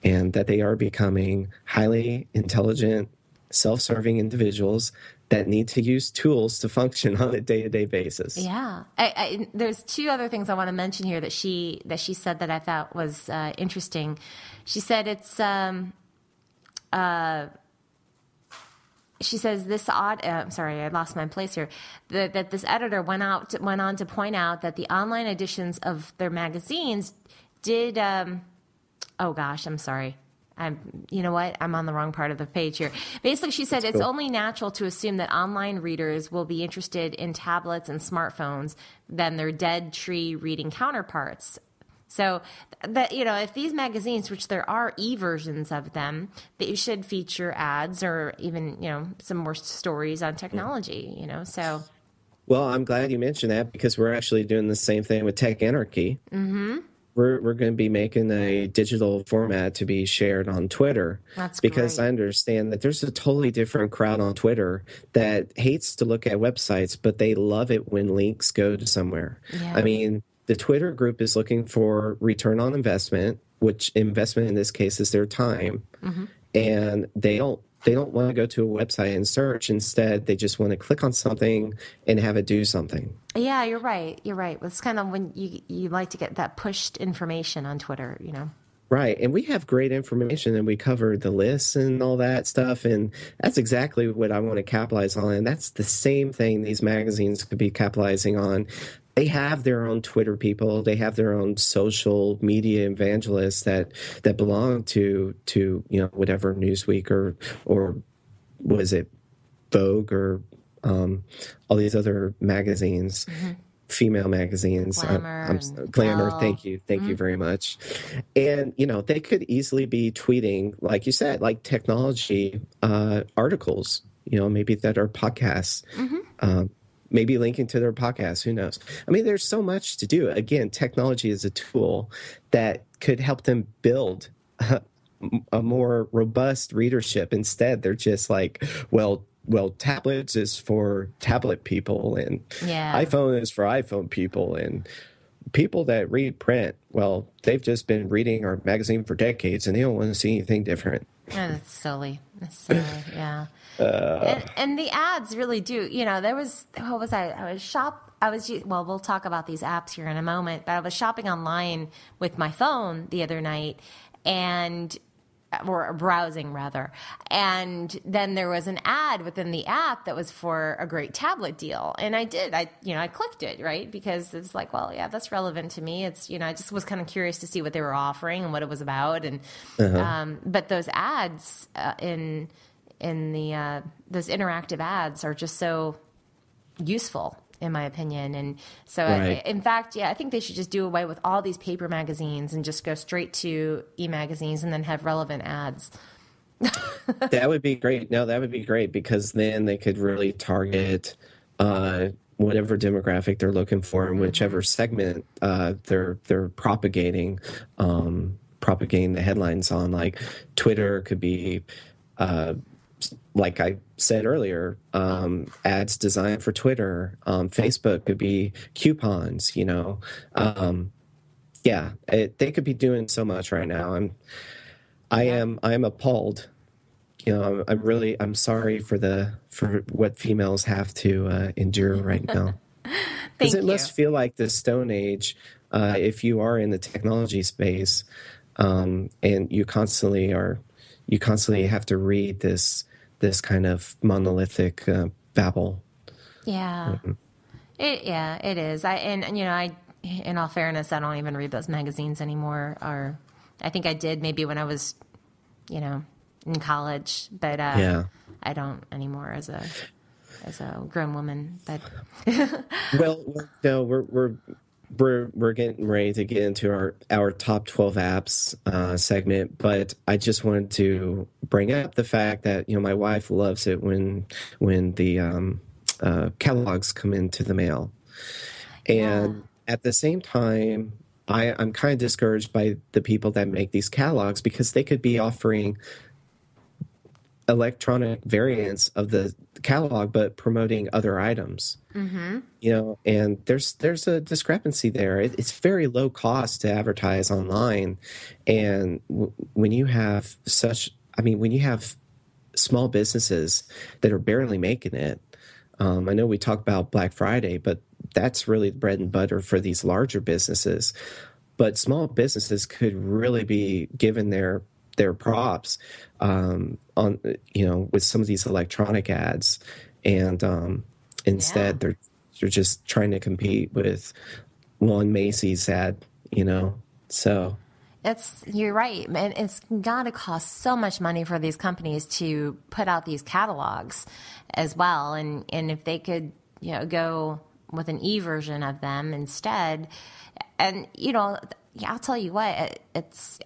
and that they are becoming highly intelligent, self-serving individuals that need to use tools to function on a day-to-day basis. Yeah. There's two other things I want to mention here that she said that I thought was interesting. She said she says this sorry, I lost my place here. That this editor went on to point out that the online editions of their magazines did. Oh gosh, I'm sorry. You know what? I'm on the wrong part of the page here. Basically, she said it's only natural to assume that online readers will be interested in tablets and smartphones than their dead tree reading counterparts. So that, if these magazines, which there are e-versions of them, they should feature ads or even, some more stories on technology, so. Well, I'm glad you mentioned that, because we're actually doing the same thing with Tech Anarchy. Mm-hmm. We're going to be making a digital format to be shared on Twitter. That's because great. I understand that there's a totally different crowd on Twitter that hates to look at websites, but they love it when links go to somewhere. Yeah. I mean, the Twitter group is looking for return on investment, which investment in this case is their time. Mm-hmm. And they don't want to go to a website and search. Instead, they just want to click on something and have it do something. Yeah, you're right. It's kind of when you like to get that pushed information on Twitter, Right. And we have great information, and we cover the lists and all that stuff. And that's exactly what I want to capitalize on. And that's the same thing these magazines could be capitalizing on. They have their own Twitter people. They have their own social media evangelists that belong to whatever Newsweek or was it Vogue or all these other magazines, female magazines. Glamour. Thank you very much. And they could easily be tweeting, like you said, like technology articles. Maybe that are podcasts. Maybe linking to their podcast. Who knows? I mean, there's so much to do. Again, technology is a tool that could help them build a more robust readership. Instead, they're just like, well, tablets is for tablet people, and iPhone is for iPhone people, and people that read print, well, they've just been reading our magazine for decades, and they don't want to see anything different. That's silly. Yeah. And the ads really do. There was, what was we'll talk about these apps here in a moment, but I was shopping online with my phone the other night or browsing rather. And then there was an ad within the app that was for a great tablet deal. And I clicked it, right? Because it's like, well, yeah, that's relevant to me. It's, I just was kind of curious to see what they were offering and what it was about. And, but those ads, in those interactive ads are just so useful, in my opinion. And so, in fact, I think they should just do away with all these paper magazines and just go straight to e-magazines and then have relevant ads. That would be great. No, that would be great, because then they could really target whatever demographic they're looking for in whichever segment they're propagating the headlines on. Like Twitter could be like I said earlier, ads designed for Twitter. Facebook could be coupons, they could be doing so much right now. I am appalled. I'm sorry for what females have to endure right now. Because it must feel like the Stone Age, if you are in the technology space, and you constantly have to read this kind of monolithic babble. Yeah. Mm-hmm. It is. In all fairness, I don't even read those magazines anymore. Or I think I did maybe when I was, in college, but I don't anymore as a grown woman. But well, no, we're getting ready to get into our top 12 apps segment, but I just wanted to bring up the fact that my wife loves it when the catalogs come into the mail, and at the same time, I'm kind of discouraged by the people that make these catalogs, because they could be offering electronic variants of the catalog, but promoting other items. You know, and there's a discrepancy there. It's very low cost to advertise online, and when you have when you have small businesses that are barely making it. I know we talk about Black Friday, but that's really the bread and butter for these larger businesses. But small businesses could really be given their props on with some of these electronic ads, and instead they're just trying to compete with one Macy's ad, so. You're right, and it's got to cost so much money for these companies to put out these catalogs as well, and if they could go with an e-version of them instead, and I'll tell you what,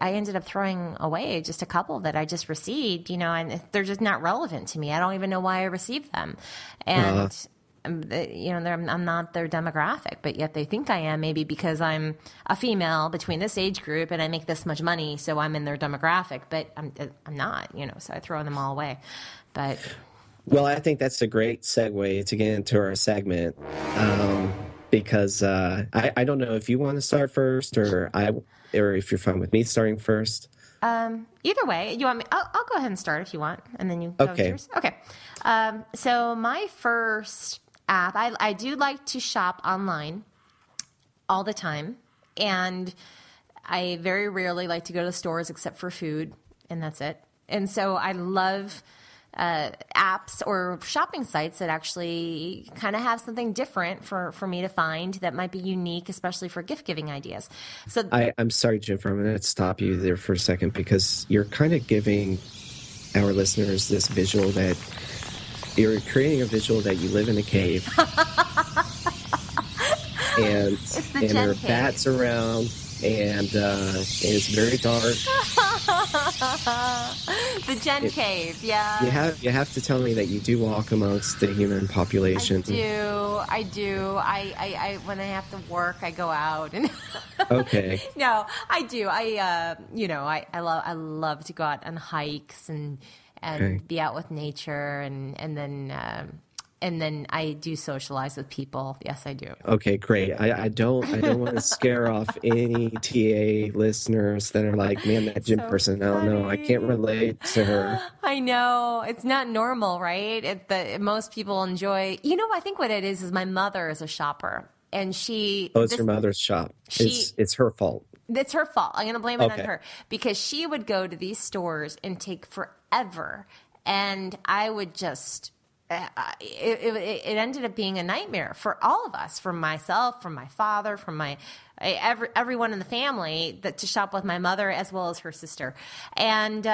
I ended up throwing away just a couple that I just received, and they're just not relevant to me. I don't even know why I received them, and. I'm not their demographic, but yet they think I am, maybe because I'm a female between this age group and I make this much money, so I'm in their demographic, but I'm not, so I throw them all away. But well, I think that's a great segue to get into our segment, because I don't know if you want to start first or if you're fine with me starting first. Either way, you want me? I'll go ahead and start if you want, and then you go with yours. Okay. So my first app, I do like to shop online all the time, and I very rarely like to go to stores except for food, and that's it. And so I love apps or shopping sites that actually kind of have something different for me to find that might be unique, especially for gift giving ideas. So I'm sorry, Jennifer, I'm going to stop you there for a second, because you're kind of giving our listeners this visual that you're creating a visual that you live in a cave. And there are bats around, and it's very dark. The Gen Cave, yeah. You have to tell me that you do walk amongst the human population. I do. I when I have to work, I go out and. Okay. No, I do. I love to go out on hikes and be out with nature, and then I do socialize with people. Yes, I do. Okay, great. I don't want to scare off any TA listeners that are like, man, that gym person, I don't know, I can't relate to her. I know. It's not normal, right? Most people enjoy, I think what it is my mother is a shopper, and she... Oh, it's your mother's shop. It's her fault. It's her fault. I'm going to blame it on her, because she would go to these stores and take forever, and I would just... It ended up being a nightmare for all of us, for myself, for my father, for everyone in the family, to shop with my mother as well as her sister, and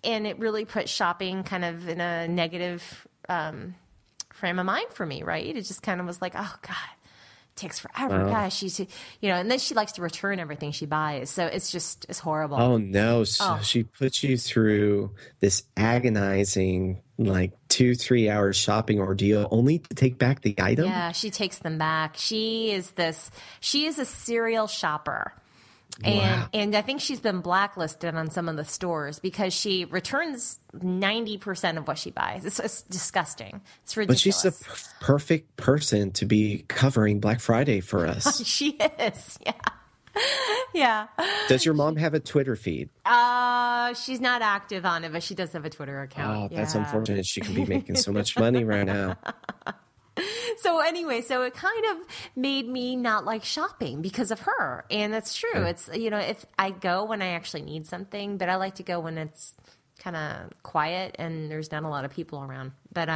it really put shopping kind of in a negative frame of mind for me. Right? It just kind of was like, oh God. Takes forever. Wow. Gosh, and then she likes to return everything she buys. So it's horrible. Oh no. So she puts you through this agonizing 2-3 hour shopping ordeal only to take back the item? Yeah, she takes them back. She is a serial shopper. And I think she's been blacklisted on some of the stores because she returns 90% of what she buys. It's disgusting. It's ridiculous. But she's the perfect person to be covering Black Friday for us. She is, yeah. Yeah. Does your mom have a Twitter feed? She's not active on it, but she does have a Twitter account. Oh, that's unfortunate. She could be making so much money right now. So anyway, it kind of made me not like shopping because of her. And that's true. Yeah. It's, if I go when I actually need something, but I like to go when it's kind of quiet and there's not a lot of people around. But,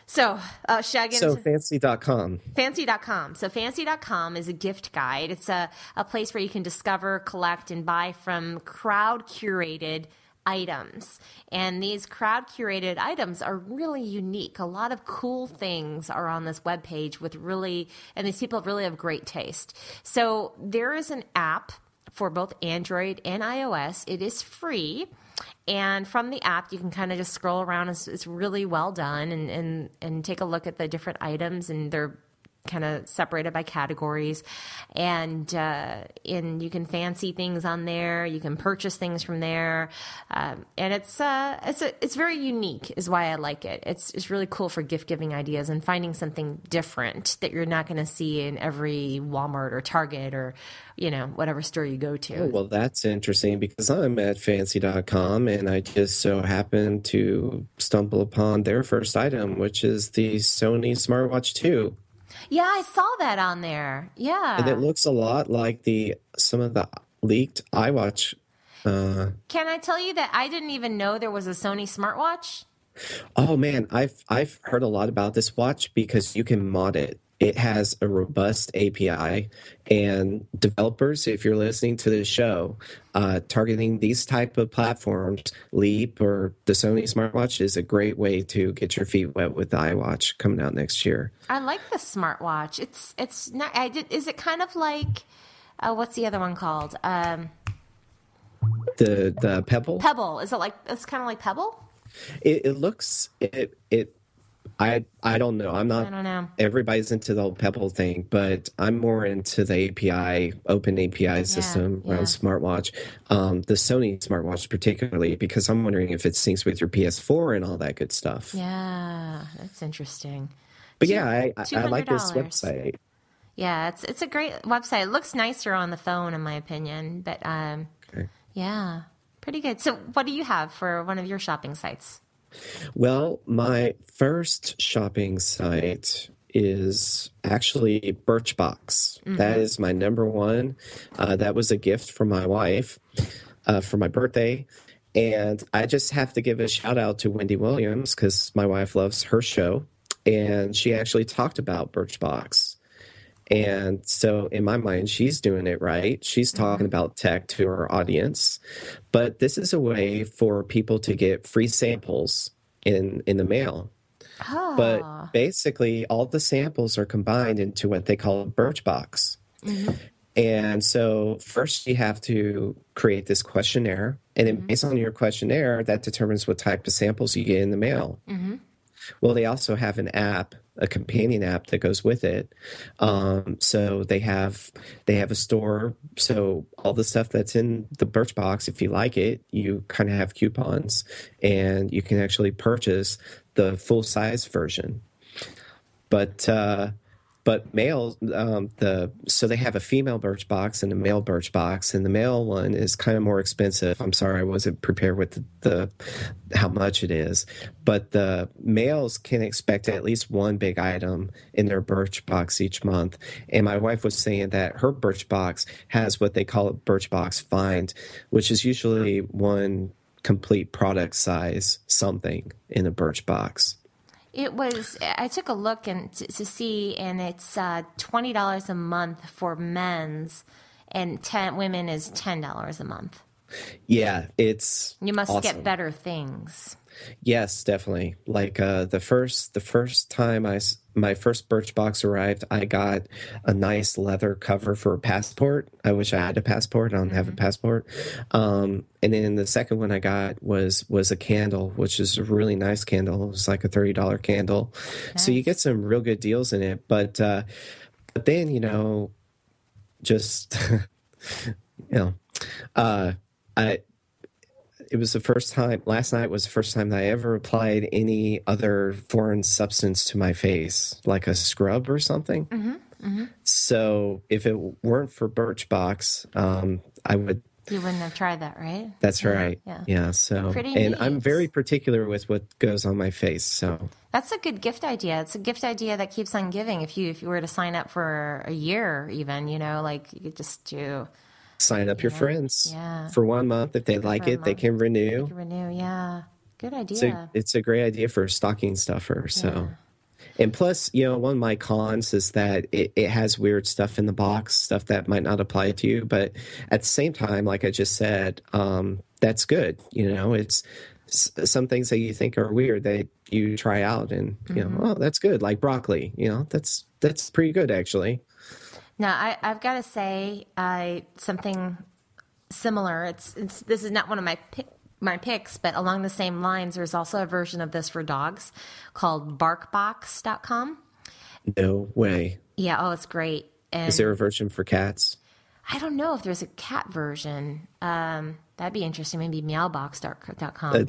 So fancy.com. Fancy.com. So fancy.com is a gift guide. It's a place where you can discover, collect, and buy from crowd-curated items. And these crowd-curated items are really unique. A lot of cool things are on this webpage and these people really have great taste. So there is an app for both Android and iOS. It is free. And from the app, you can kind of just scroll around. It's really well done and take a look at the different items, and they're kind of separated by categories, and you can fancy things on there. You can purchase things from there, and it's very unique. Is why I like it. It's really cool for gift giving ideas and finding something different that you're not going to see in every Walmart or Target or whatever store you go to. Oh, well, that's interesting because I'm at fancy.com and I just so happened to stumble upon their first item, which is the Sony Smartwatch 2. Yeah, I saw that on there. Yeah. And it looks a lot like some of the leaked iWatch. Can I tell you that I didn't even know there was a Sony smartwatch? Oh man, I've heard a lot about this watch because you can mod it. It has a robust API, and developers, if you're listening to this show, targeting these type of platforms, Leap or the Sony smartwatch is a great way to get your feet wet with the iWatch coming out next year. I like the smartwatch. It's not. Is it kind of like what's the other one called? The Pebble. Pebble. Is it like it's kind of like Pebble? It looks it. I don't know. I don't know. Everybody's into the whole Pebble thing, but I'm more into the open API system around smartwatch. The Sony smartwatch particularly, because I'm wondering if it syncs with your PS4 and all that good stuff. Yeah, that's interesting. But I like this website. Yeah, it's a great website. It looks nicer on the phone, in my opinion. But yeah, pretty good. So, what do you have for one of your shopping sites? Well, my first shopping site is actually Birchbox. Mm-hmm. That is my number one. That was a gift from my wife for my birthday. And I just have to give a shout out to Wendy Williams because my wife loves her show. And she actually talked about Birchbox. And so in my mind, she's doing it right. She's talking about tech to her audience. But this is a way for people to get free samples in the mail. Oh. But basically, all the samples are combined into what they call a Birchbox. Mm-hmm. And so first you have to create this questionnaire. And then based on your questionnaire, that determines what type of samples you get in the mail. Mm-hmm. Well, they also have an app, a companion app that goes with it. So they have a store. So all the stuff that's in the Birchbox, if you like it, you kind of have coupons, and you can actually purchase the full size version. But male, so they have a female Birchbox and a male Birchbox, and the male one is kind of more expensive. I'm sorry, I wasn't prepared with the how much it is. But the males can expect at least one big item in their Birchbox each month. And my wife was saying that her Birchbox has what they call a Birchbox Find, which is usually one complete product size something in a Birchbox. I took a look and to see, and it's $20 a month for men's, and women is $10 a month. Yeah, you must awesome. Get better things. Yes, definitely. Like the first time my first Birchbox arrived, I got a nice leather cover for a passport. I wish I had a passport. I don't have a passport. And then the second one I got was a candle, which is a really nice candle. It was like a $30 candle. Nice. So you get some real good deals in it. But then, just, it was the first time, last night was the first time that I ever applied any other foreign substance to my face, like a scrub or something. Mm-hmm, mm-hmm. So if it weren't for Birchbox, you wouldn't have tried that, right? That's right. Yeah. So, pretty and neat. I'm very particular with what goes on my face. So that's a good gift idea. It's a gift idea that keeps on giving. If you were to sign up for a year, even, like you could just do. Sign up your friends for 1 month. If they like it, they can renew. Yeah. Good idea. It's a great idea for a stocking stuffer. So, and plus, one of my cons is that it has weird stuff in the box, stuff that might not apply to you. But at the same time, like I just said, that's good. It's some things that you think are weird that you try out and, oh, that's good. Like broccoli, that's pretty good actually. Now, I've got to say something similar. This is not one of my picks, but along the same lines, there's also a version of this for dogs called barkbox.com. No way. Yeah, oh, it's great. Is And there a version for cats? I don't know if there's a cat version. That'd be interesting. Maybe meowbox.com.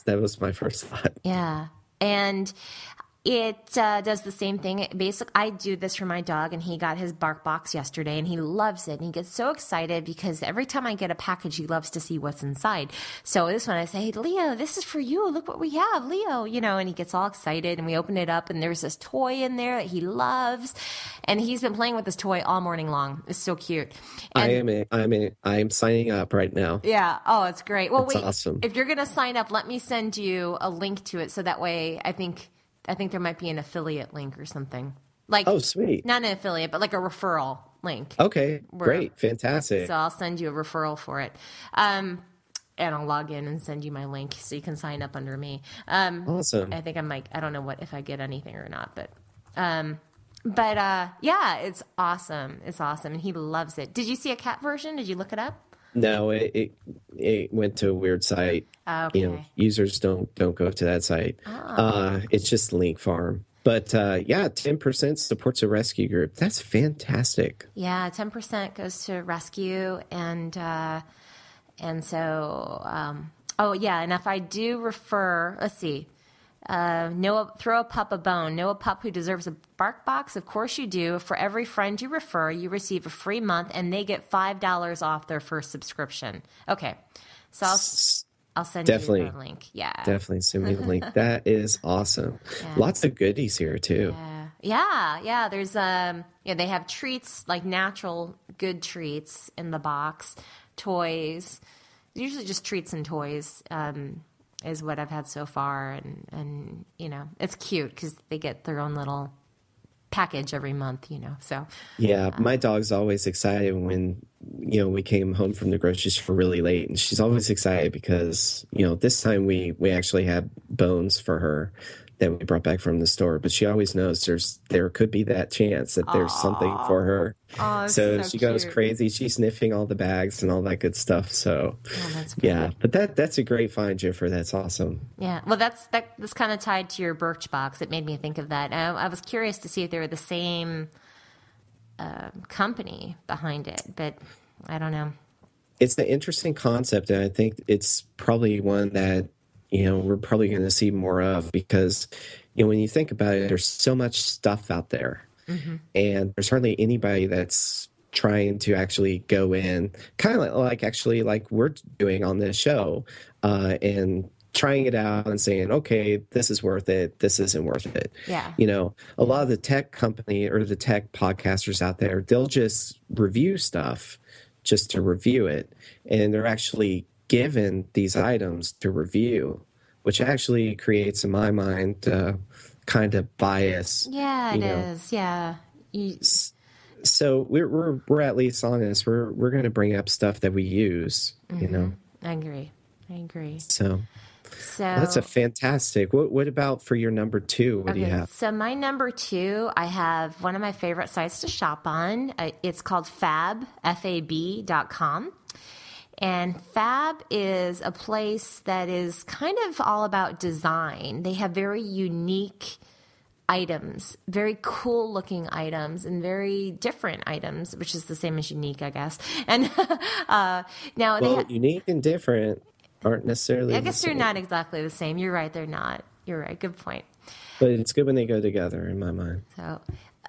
That was my first thought. Yeah. And it does the same thing. Basically, I do this for my dog, and he got his bark box yesterday, and he loves it. And he gets so excited because every time I get a package, he loves to see what's inside. So this one, I say, "Hey, Leo, this is for you. Look what we have, Leo." And he gets all excited, and we open it up, and there's this toy in there that he loves, and he's been playing with this toy all morning long. It's so cute. And I am signing up right now. yeah. Oh, it's great. Well, It's wait. awesome. If you're gonna sign up, let me send you a link to it, so that way, I think there might be an affiliate link or something. Like, Oh, sweet. not an affiliate, but like a referral link. Okay, great, fantastic. So I'll send you a referral for it. And I'll log in and send you my link so you can sign up under me. Awesome. I think I don't know if I get anything or not, but yeah, it's awesome. It's awesome. And he loves it. Did you see a cat version? Did you look it up? No, it went to a weird site. Okay. Users don't go to that site. It's just Link Farm. But yeah, 10% supports a rescue group. That's fantastic. Yeah, 10% goes to rescue, and so oh yeah, and if I do refer, let's see. Throw a pup a bone. Know a pup who deserves a bark box? Of course you do. For every friend you refer, you receive a free month, and they get $5 off their first subscription. Okay, so I'll send you the link. Yeah, definitely send me the link. That is awesome. Yeah. Lots of goodies here too. Yeah. There's they have treats, like natural good treats in the box, toys. Usually just treats and toys. Is what I've had so far, and it's cute because they get their own little package every month, so yeah. My dog's always excited when we came home from the grocery store really late, and she's always excited because this time we actually had bones for her that we brought back from the store, but she always knows there could be that chance that there's something for her. So she goes crazy. She's sniffing all the bags and all that good stuff. So that's yeah, but that's a great find, Jennifer. That's awesome. Yeah, well, that's kind of tied to your Birchbox. It made me think of that. I was curious to see if they were the same company behind it, but I don't know. It's an interesting concept, and I think it's probably one that we're probably going to see more of because, when you think about it, there's so much stuff out there, and there's hardly anybody that's trying to actually go in, kind of like we're doing on this show, and trying it out and saying, okay, this is worth it, this isn't worth it. Yeah. A lot of the tech company or the tech podcasters out there, they'll just review stuff just to review it, and they're actually given these items to review, which actually creates, in my mind, kind of bias. Yeah, it is. Yeah. So we're at least honest. We're going to bring up stuff that we use. I agree. So that's a fantastic. What about for your number 2? What do you have? So my number 2, I have one of my favorite sites to shop on. It's called fab.com. And Fab is a place that is kind of all about design. They have very unique items, very cool looking items, and very different items, which is the same as unique, I guess. And now unique and different aren't necessarily. I guess they're not exactly the same. You're right, they're not. You're right. Good point. But it's good when they go together, in my mind. So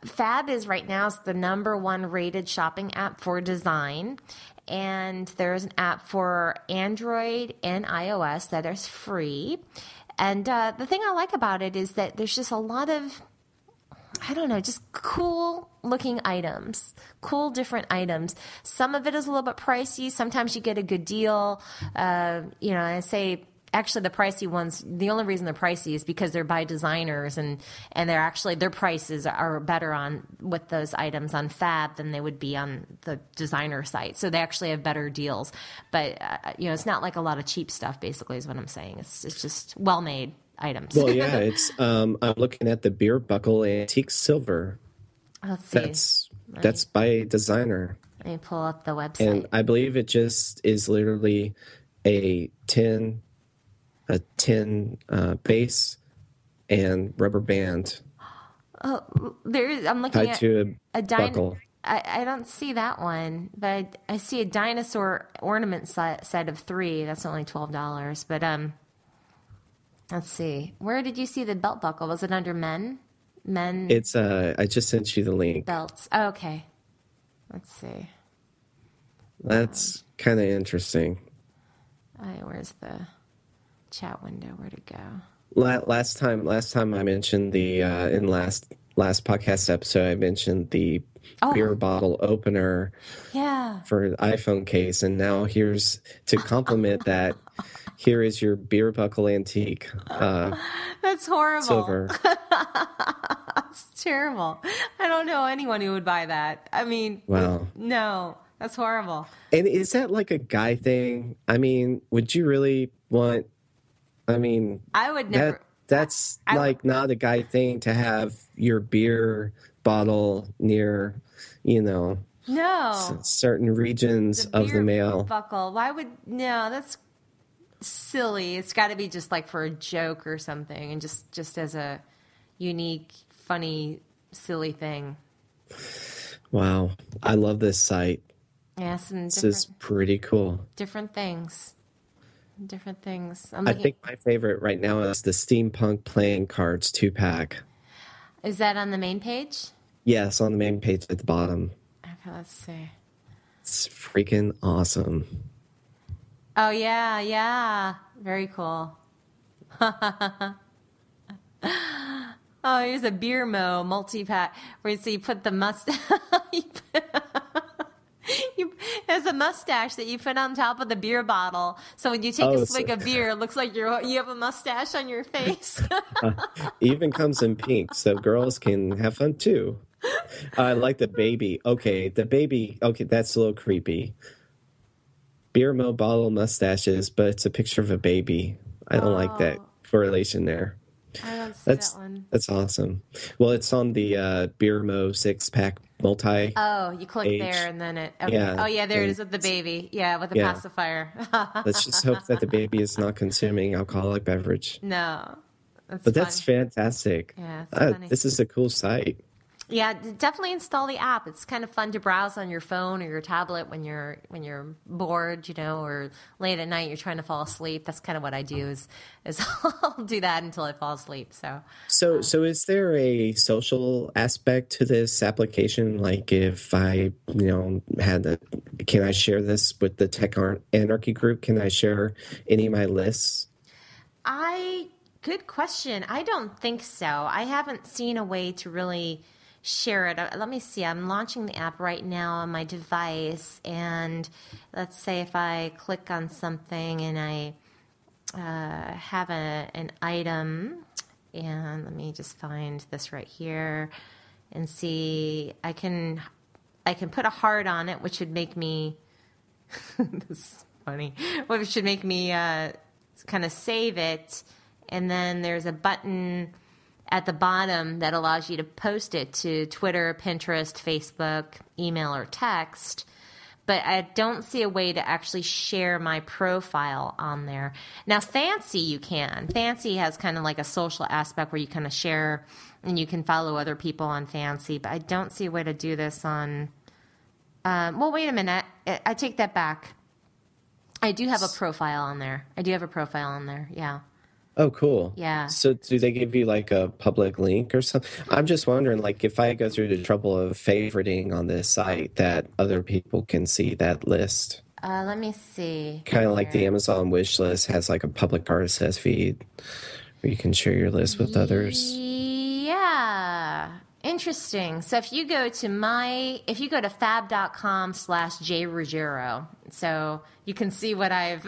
Fab is right now the number 1 rated shopping app for design. And there's an app for Android and iOS that is free. And the thing I like about it is that there's just a lot of, just cool looking items, cool different items. Some of it is a little bit pricey. Sometimes you get a good deal. I say, actually, the pricey ones, the only reason they're pricey is because they're by designers, and their prices are better with those items on Fab than they would be on the designer site. So they actually have better deals. But it's not like a lot of cheap stuff, basically, is what I'm saying. It's just well-made items. Well, yeah, it's I'm looking at the beer buckle antique silver. Let's see. That's by a designer. Let me pull up the website. And I believe it just is literally a tin base and rubber band I'm looking tied at to a buckle. I don't see that one, but I see a dinosaur ornament set of 3. That's only $12. But let's see. Where did you see the belt buckle? Was it under men? Men. It's I just sent you the link. Belts. Oh, okay. Let's see. That's kind of interesting. Where's the chat window? Where'd it go? Last time I mentioned the in last podcast episode, I mentioned the beer bottle opener for the iPhone case, and now here's to complement that. Here is your beer buckle antique. That's horrible. Silver. It's terrible. I don't know anyone who would buy that. I mean, wow. No, that's horrible. And is that like a guy thing? I mean, would you really want? I mean, I would never. That's like not a guy thing to have your beer bottle near, certain regions of the male buckle. Why would that's silly. It's got to be just like for a joke or something, and just as a unique, funny, silly thing. Wow, I love this site. Yeah, this is pretty cool. Different things. I think my favorite right now is the Steampunk Playing Cards 2-pack. Is that on the main page? Yes, on the main page at the bottom. Okay, let's see. It's freaking awesome. Oh, yeah. Very cool. Oh, here's a beer multi-pack where you put the mustache. There's a mustache that you put on top of the beer bottle. So when you take a swig of beer, it looks like you have a mustache on your face. Even comes in pink, so girls can have fun too. I like the baby. Okay, that's a little creepy. Beer bottle mustaches, but it's a picture of a baby. I don't like that correlation there. I don't see that one. That's awesome. Well, it's on the Beer 6-pack multi. Oh, you click there and then it. Okay. Yeah. Oh, yeah, there it is with the baby. Yeah, with the pacifier. Let's just hope that the baby is not consuming alcoholic beverage. No. That's fantastic. Yeah, it's funny. This is a cool site. Yeah, definitely install the app. It's kind of fun to browse on your phone or your tablet when you're bored, or late at night you're trying to fall asleep. That's kind of what I do is I'll do that until I fall asleep. So is there a social aspect to this application? Like if I, can I share this with the Tech Anarchy group? Can I share any of my lists? Good question. I don't think so. I haven't seen a way to really share it. Let me see. I'm launching the app right now on my device, and let's say if I click on something and I have an item, and let me just find this right here and see. I can put a heart on it, which would make me this is funny. Which should make me kind of save it, and then there's a button at the bottom that allows you to post it to Twitter, Pinterest, Facebook, email, or text. But I don't see a way to actually share my profile on there. Now, Fancy you can. Fancy has kind of like a social aspect where you kind of share and you can follow other people on Fancy. But I don't see a way to do this on... well, wait a minute. I take that back. I do have a profile on there. Yeah. Oh, cool. Yeah. So do they give you like a public link or something? I'm just wondering, like, if I go through the trouble of favoriting on this site, that other people can see that list. Let me see. Kind of like the Amazon wish list has like a public RSS feed where you can share your list with others. Yeah. Interesting. So if you go to fab.com/JRuggiero, so you can see what I've...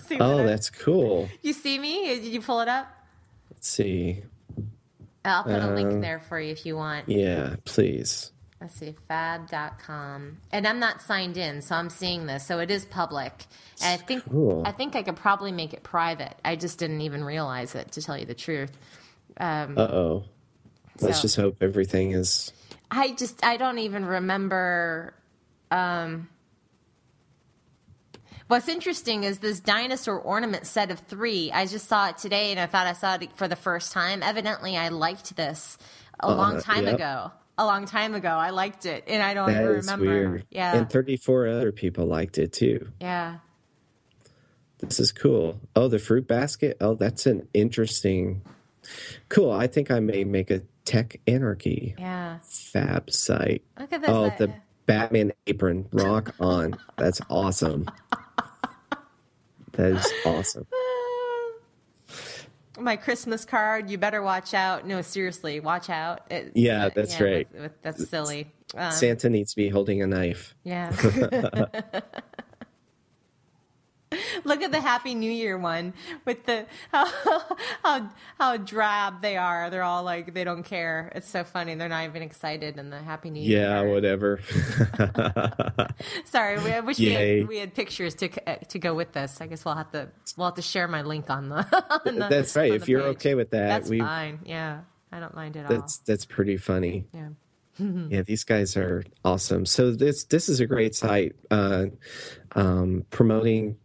That's cool. You see me? Did you pull it up? Let's see. I'll put a link there for you if you want. Yeah, please. Let's see, fab.com. And I'm not signed in, so I'm seeing this. So it is public. And I think I could probably make it private. I just didn't even realize it, to tell you the truth. Uh-oh. Let's just hope everything is... I don't even remember... What's interesting is this dinosaur ornament set of 3. I just saw it today, and I thought I saw it for the first time. Evidently, I liked this a long time ago. A long time ago, I liked it, and I don't even remember. Weird. Yeah, and 34 other people liked it too. Yeah. This is cool. Oh, the fruit basket. Oh, that's an interesting. Cool. I think I may make a tech anarchy. Fab site. Look at this. Oh, the Batman apron. Rock on. That's awesome. That is awesome. My Christmas card, you better watch out. No, seriously, watch out. That's right. That's silly. Santa needs to be holding a knife. Yeah. Look at the Happy New Year one with the how drab they are. They're all like, they don't care. It's so funny. They're not even excited in the Happy New Year. Yeah, whatever. Sorry, I wish we had pictures to go with this. I guess we'll have to share my link on the. That's right. If you're okay with that, that's fine. Yeah, I don't mind at all. That's pretty funny. Yeah. Yeah, these guys are awesome. So this is a great site promoting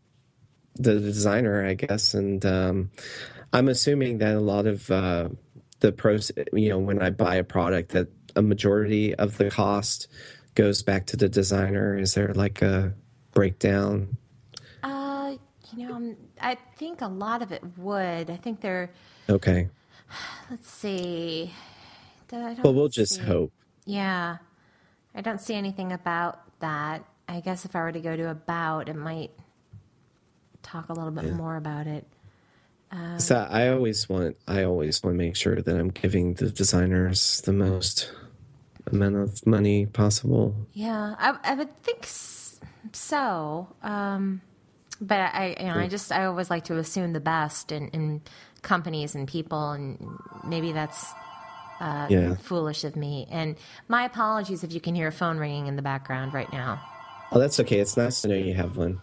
the designer, I guess, and I'm assuming that a lot of the pros, when I buy a product, that a majority of the cost goes back to the designer. Is there like a breakdown? I think a lot of it would. I think they're okay. Let's see. Well, we'll just hope. Yeah, I don't see anything about that. I guess if I were to go to about, it might talk a little bit more about it. So I always want to make sure that I'm giving the designers the most amount of money possible. Yeah, I would think so. But I always like to assume the best in companies and people, and maybe that's foolish of me. And my apologies if you can hear a phone ringing in the background right now. Oh, that's okay. It's nice to know you have one.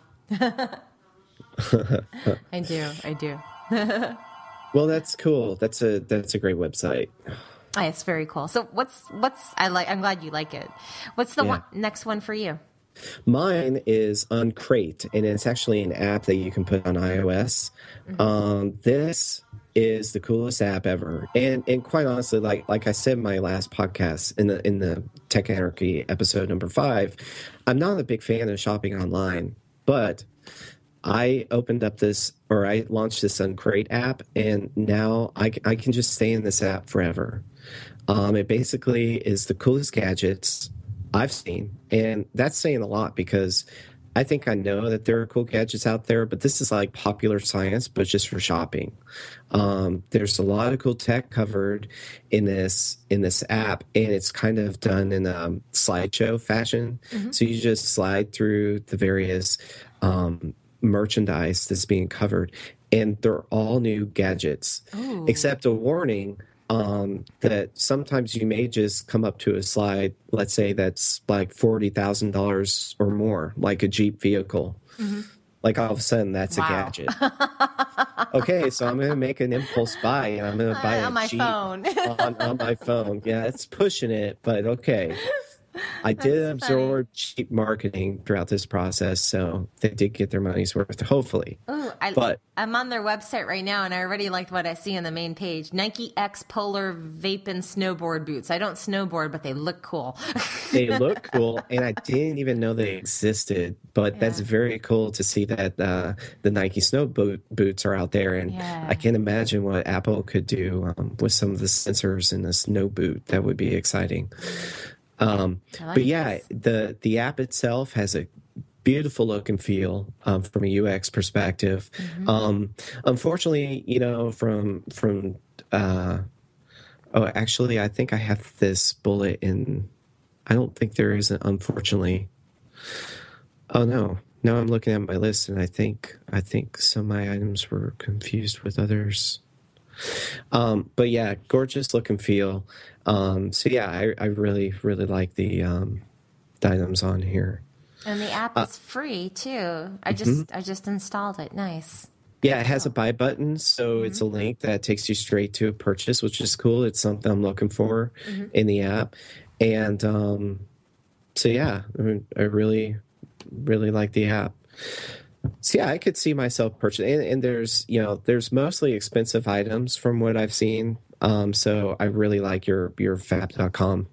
I do. Well, that's cool. That's a great website. It's very cool. So I'm glad you like it. What's the next one for you? Mine is Uncrate, and it's actually an app that you can put on iOS. Mm-hmm. This is the coolest app ever, and quite honestly, like I said in my last podcast in the Tech Anarchy episode number 5, I'm not a big fan of shopping online, but I launched this Uncrate app, and now I can just stay in this app forever. It basically is the coolest gadgets I've seen, and that's saying a lot because I think I know that there are cool gadgets out there, but this is like popular science, but just for shopping. There's a lot of cool tech covered in this app, and it's kind of done in a slideshow fashion. Mm-hmm. So you just slide through the various merchandise that's being covered, and they're all new gadgets. Ooh. Except a warning that sometimes you may just come up to a slide, let's say that's like $40,000 or more, like a Jeep vehicle. Mm-hmm. Like all of a sudden that's a gadget. Okay, so I'm going to make an impulse buy, and I'm going to buy a Jeep phone. on my phone. Yeah, it's pushing it, but okay. I did absorb cheap marketing throughout this process, so they did get their money's worth, hopefully. Ooh, I'm on their website right now, and I already liked what I see on the main page. Nike X Polar Vape and Snowboard Boots. I don't snowboard, but they look cool. They look cool, and I didn't even know they existed, but that's very cool to see that the Nike snow boots are out there, and I can't imagine what Apple could do with some of the sensors in a snow boot. That would be exciting. But yeah, the app itself has a beautiful look and feel from a UX perspective. Mm-hmm. Unfortunately, actually, I think I have this bullet in. I don't think there is, unfortunately. Oh no! Now I'm looking at my list, and I think some of my items were confused with others. But yeah, gorgeous look and feel. So yeah, I really, really like the items on here. And the app is free too. I just installed it. Nice. Yeah, it has a buy button, so it's a link that takes you straight to a purchase, which is cool. It's something I'm looking for in the app. And so yeah, I really, really like the app. So yeah, I could see myself purchasing, and there's there's mostly expensive items from what I've seen. So I really like your fab.com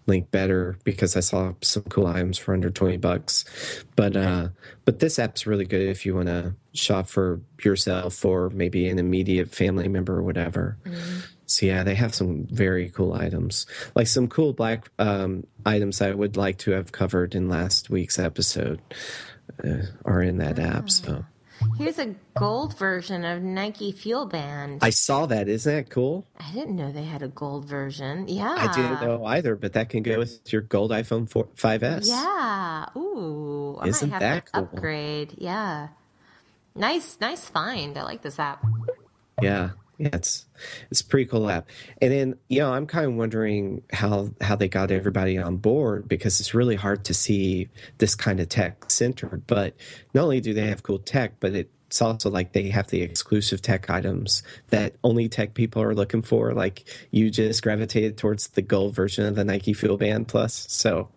link better because I saw some cool items for under $20. But this app's really good if you want to shop for yourself or maybe an immediate family member or whatever. Mm-hmm. So yeah, they have some very cool items, like some cool black items I would like to have covered in last week's episode are in that app. So here's a gold version of Nike Fuel Band. I saw that. Isn't that cool? I didn't know they had a gold version. Yeah. I didn't know either, but that can go with your gold iPhone 5S. Yeah. Ooh. Isn't I might that have to cool? upgrade. Yeah. Nice find. I like this app. Yeah. Yeah, it's a pretty cool app. And then, I'm kind of wondering how they got everybody on board because it's really hard to see this kind of tech centered. But not only do they have cool tech, but it's also like they have the exclusive tech items that only tech people are looking for. Like you just gravitated towards the gold version of the Nike Fuel Band Plus. So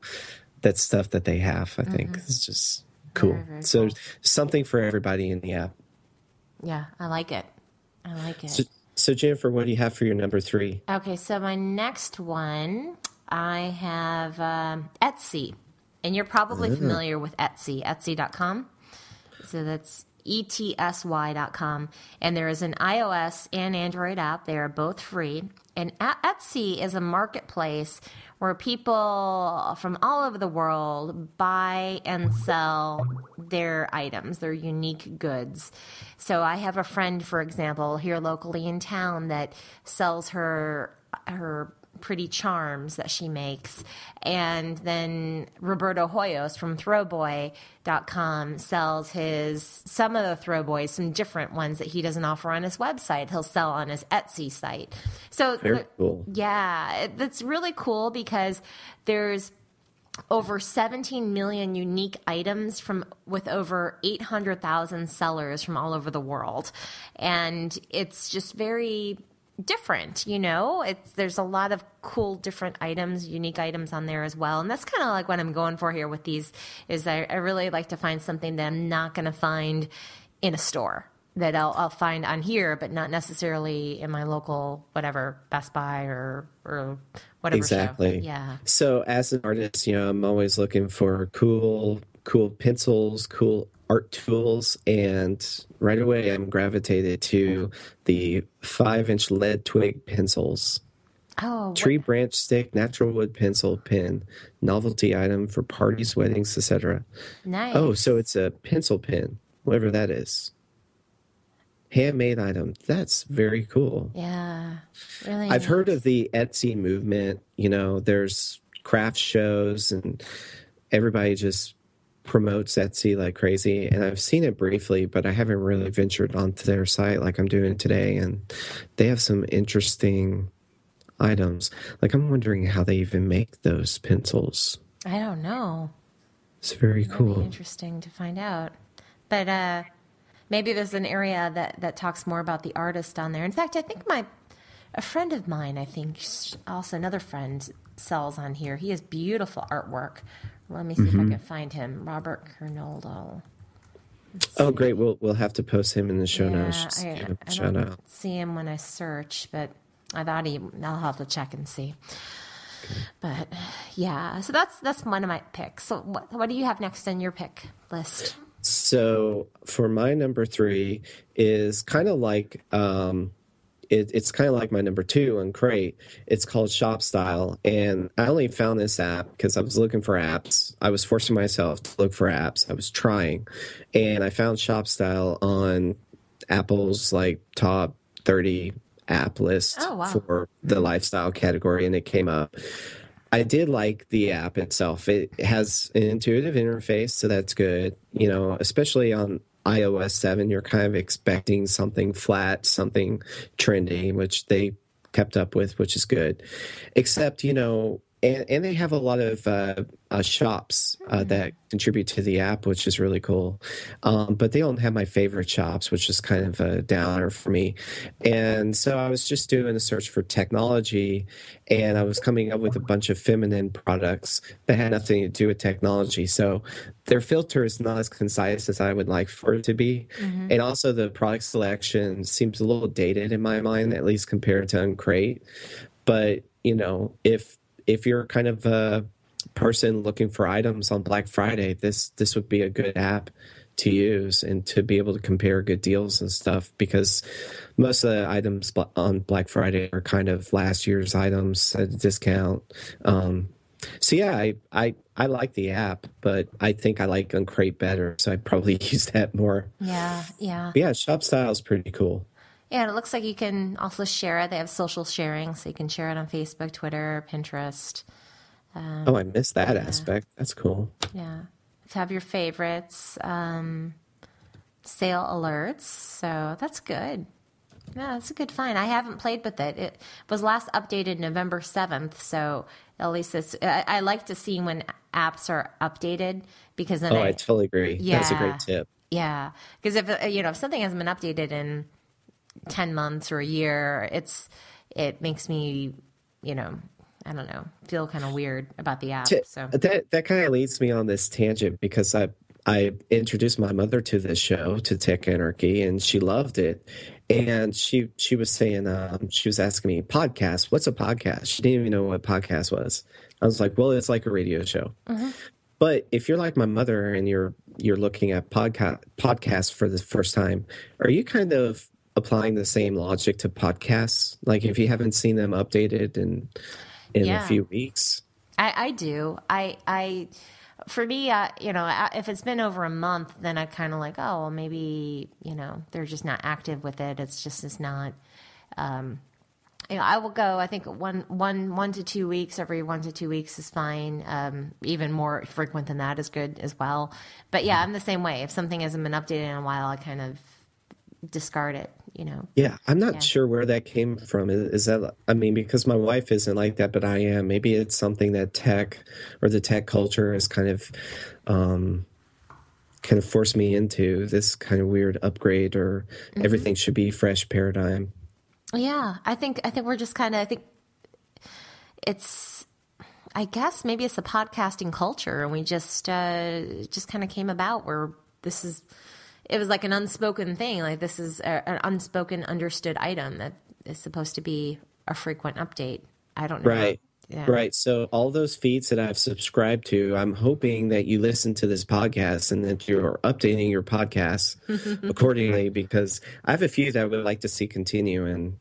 that's stuff that they have, I think. It's just cool. Very, very So cool. something for everybody in the app. Yeah, I like it. So Jennifer, what do you have for your number 3? Okay, so my next one, I have Etsy. And you're probably familiar with Etsy, Etsy.com. So that's ETSY.com. And there is an iOS and Android app. They are both free. And Etsy is a marketplace where people from all over the world buy and sell their items, their unique goods. So I have a friend, for example, here locally in town that sells her pretty charms that she makes. And then Roberto Hoyos from Throwboy.com sells some of the Throwboys, some different ones that he doesn't offer on his website. He'll sell on his Etsy site. So Very cool. Yeah, that's really cool because there's over 17 million unique items with over 800,000 sellers from all over the world. And it's just very different, there's a lot of cool different items, unique items on there as well. And that's kind of like what I'm going for here with these is I really like to find something that I'm not going to find in a store, that I'll find on here, but not necessarily in my local, whatever, Best Buy or whatever. Exactly. Show. Yeah. So as an artist, I'm always looking for cool pencils, cool art tools, and right away I'm gravitated to the 5-inch lead twig pencils. Oh, Tree branch stick, natural wood pencil pen, novelty item for parties, weddings, etc. nice. Oh, so it's a pencil pen, whatever that is. Handmade item. That's very cool. Yeah. Really. I've heard of the Etsy movement. There's craft shows and everybody just promotes Etsy like crazy. And I've seen it briefly, but I haven't really ventured onto their site like I'm doing today. And they have some interesting items. Like I'm wondering how they even make those pencils. I don't know. It's very That'd cool. be interesting to find out. But maybe there's an area that talks more about the artist on there. In fact, I think a friend of mine, I think also another friend, sells on here. He has beautiful artwork. Let me see if I can find him. Robert Kernoldo. Oh, great. We'll have to post him in the show notes. Just I give him a don't shout out. see him when I search, but I thought I'll have to check and see. Okay. But yeah, so that's one of my picks. So what do you have next on your pick list? So for my number 3 is kind of like it's kind of like my number 2 on Crate. It's called Shop Style, and I only found this app because I was looking for apps. I was forcing myself to look for apps. I was trying, and I found Shop Style on Apple's like top 30 app list for the lifestyle category, and it came up. I did like the app itself. It has an intuitive interface, so that's good. Especially on iOS 7, you're kind of expecting something flat, something trendy, which they kept up with, which is good. Except, And they have a lot of shops that contribute to the app, which is really cool. But they don't have my favorite shops, which is kind of a downer for me. And so I was just doing a search for technology, and I was coming up with a bunch of feminine products that had nothing to do with technology. So their filter is not as concise as I would like for it to be. And also the product selection seems a little dated in my mind, at least compared to Uncrate. But, if you're kind of a person looking for items on Black Friday, this would be a good app to use and to be able to compare good deals and stuff, because most of the items on Black Friday are kind of last year's items at a discount. So yeah, I like the app, but I think I like Uncrate better, so I probably use that more. Yeah. But yeah, Shop Style is pretty cool. Yeah, and it looks like you can also share it. They have social sharing, so you can share it on Facebook, Twitter, Pinterest. Oh, I missed that aspect. That's cool. Yeah. To have your favorites, sale alerts. So that's good. Yeah, that's a good find. I haven't played with it. It was last updated November 7th, so at least I like to see when apps are updated, because then I totally agree. Yeah, that's a great tip. Yeah, because if something hasn't been updated in 10 months or a year, it makes me, I don't know, feel kind of weird about the app. So that kind of leads me on this tangent, because I introduced my mother to this show, to Tech Anarchy, and she loved it. And she was saying, she was asking me, podcast, what's a podcast? She didn't even know what podcast was. I was like, well, it's like a radio show. But if you're like my mother and you're looking at podcasts for the first time, are you kind of applying the same logic to podcasts? Like, if you haven't seen them updated in a few weeks? I do. For me, if it's been over a month, then I kind of like, oh, well, maybe, they're just not active with it. It's not, I will go, I think 1 to 2 weeks, every 1 to 2 weeks is fine. Even more frequent than that is good as well. But yeah, I'm the same way. If something hasn't been updated in a while, I kind of discard it. Yeah, I'm not sure where that came from. Is that, because my wife isn't like that, but I am. Maybe it's something that the tech culture has kind of forced me into, this kind of weird upgrade, or everything should be fresh paradigm. Yeah, I think we're just kind of, I think it's, I guess maybe it's the podcasting culture, and we just kind of came about where it was like an unspoken thing. Like, this is an unspoken, understood item that is supposed to be a frequent update. I don't know. Right. Yeah. Right. So all those feeds that I've subscribed to, I'm hoping that you listen to this podcast and that you're updating your podcasts accordingly, because I have a few that I would like to see continue. And,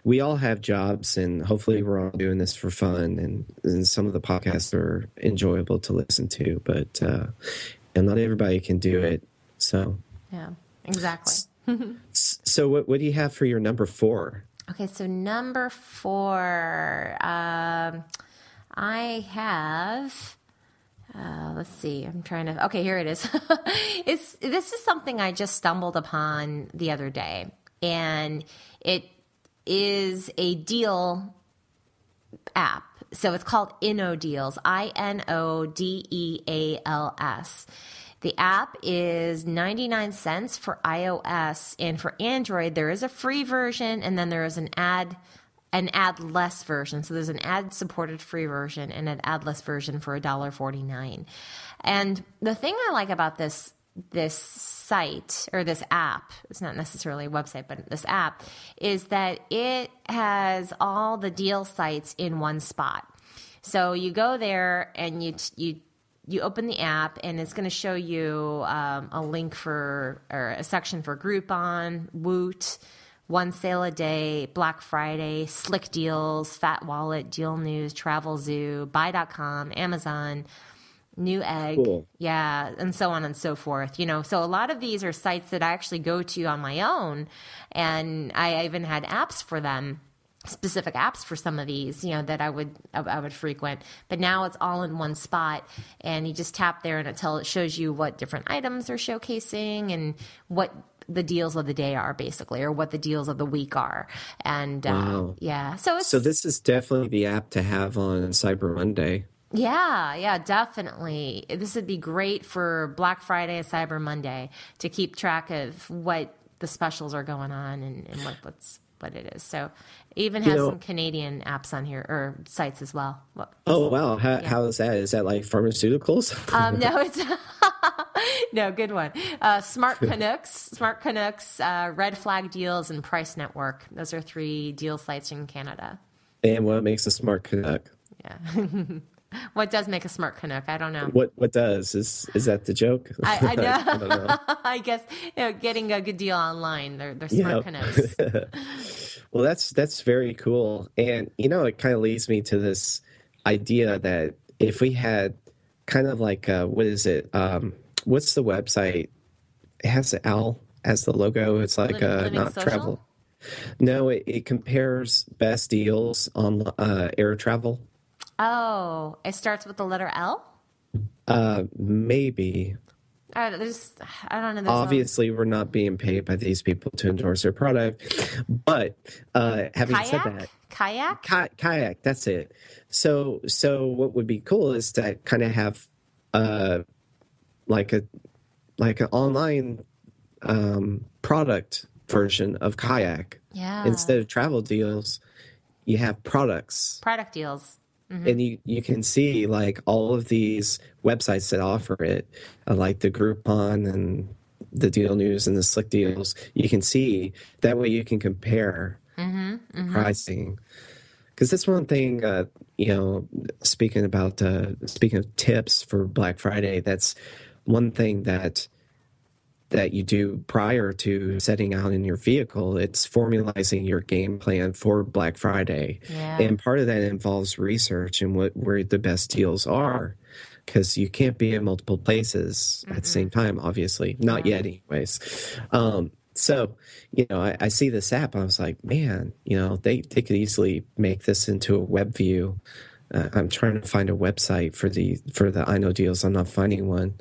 we all have jobs, and hopefully we're all doing this for fun. And some of the podcasts are enjoyable to listen to, but and not everybody can do it. So yeah, exactly. So what do you have for your number 4? Okay, so number 4, I have. Let's see. I'm trying to. Okay, here it is. This is something I just stumbled upon the other day, and it is a deal app. So it's called InnoDeals. INODEALS. The app is 99 cents for iOS, and for Android, there is a free version, and then there is an ad-less version. So there's an ad-supported free version and an ad-less version for $1.49. And the thing I like about this site, or this app, it's not necessarily a website, but this app, is that it has all the deal sites in one spot. So you go there and you open the app, and it's going to show you a link or a section for Groupon, Woot, One Sale a Day, Black Friday, Slick Deals, Fat Wallet, Deal News, Travel Zoo, Buy.com, Amazon, Newegg, cool. Yeah, and so on and so forth. So a lot of these are sites that I actually go to on my own, and I even had apps for them. Specific apps for some of these, that I would frequent, but now it's all in one spot, and you just tap there and it shows you what different items are showcasing and what the deals of the day are, basically, or what the deals of the week are. And Wow. yeah, So this is definitely the app to have on Cyber Monday. yeah, definitely. This would be great for Black Friday and Cyber Monday to keep track of what the specials are going on and what it is. So it even has some Canadian apps on here, or sites as well. Oh, wow. How is that? Is that like pharmaceuticals? No, it's no, good one. Smart Canucks, Red Flag Deals, and Price Network. Those are 3 deal sites in Canada. And what makes a smart Canuck? Yeah. What does make a smart Canuck? I don't know. What does? Is that the joke? I know. I don't know. I guess getting a good deal online. They're smart Canucks. Well, that's very cool. And it kind of leads me to this idea that if we had kind of like what is it? What's the website? It has the owl as the logo. It's like Living not Social? travel. No, it compares best deals on air travel. Oh, it starts with the letter L? Maybe. I don't know. Obviously, we're not being paid by these people to endorse their product. But having said that, kayak, that's it. So what would be cool is to kind of have like an online product version of kayak. Yeah. Instead of travel deals, you have product deals. Mm-hmm. And you can see like all of these websites that offer it, like the Groupon and the Deal News and the Slick Deals. You can see that way you can compare pricing. Because that's one thing, speaking of tips for Black Friday, that's one thing that you do prior to setting out in your vehicle. It's formalizing your game plan for Black Friday. Yeah. And part of that involves research and where the best deals are, because you can't be in multiple places at the same time, obviously. Not yet anyways. So, I see this app and I was like, man, they could easily make this into a web view. I'm trying to find a website for the I Know Deals. I'm not finding one.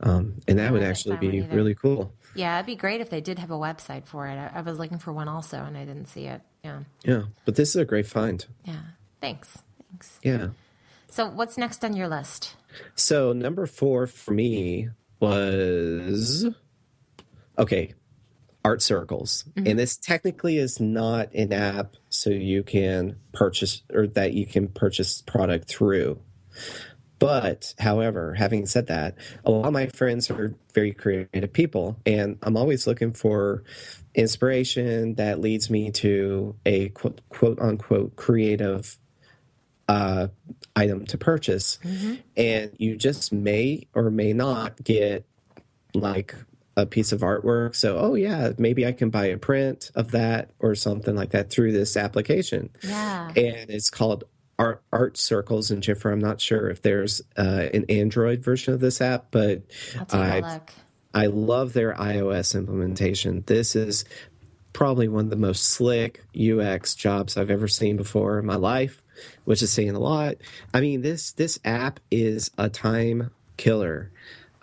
And that would actually be really cool. Yeah, it'd be great if they did have a website for it. I was looking for one also, and I didn't see it. Yeah. Yeah, but this is a great find. Yeah. Thanks. Yeah. So what's next on your list? So number 4 for me was, Art Circles. Mm-hmm. And this technically is not an app so you can purchase, or that you can purchase product through. But, however, having said that, a lot of my friends are very creative people, and I'm always looking for inspiration that leads me to a quote unquote creative item to purchase. Mm-hmm. And you just may or may not get like a piece of artwork. So, maybe I can buy a print of that or something like that through this application. Yeah. And it's called Art Circles. And Jennifer, I'm not sure if there's an Android version of this app, but I'll take a look. I love their iOS implementation. This is probably one of the most slick UX jobs I've ever seen before in my life, which is saying a lot. I mean, this app is a time killer.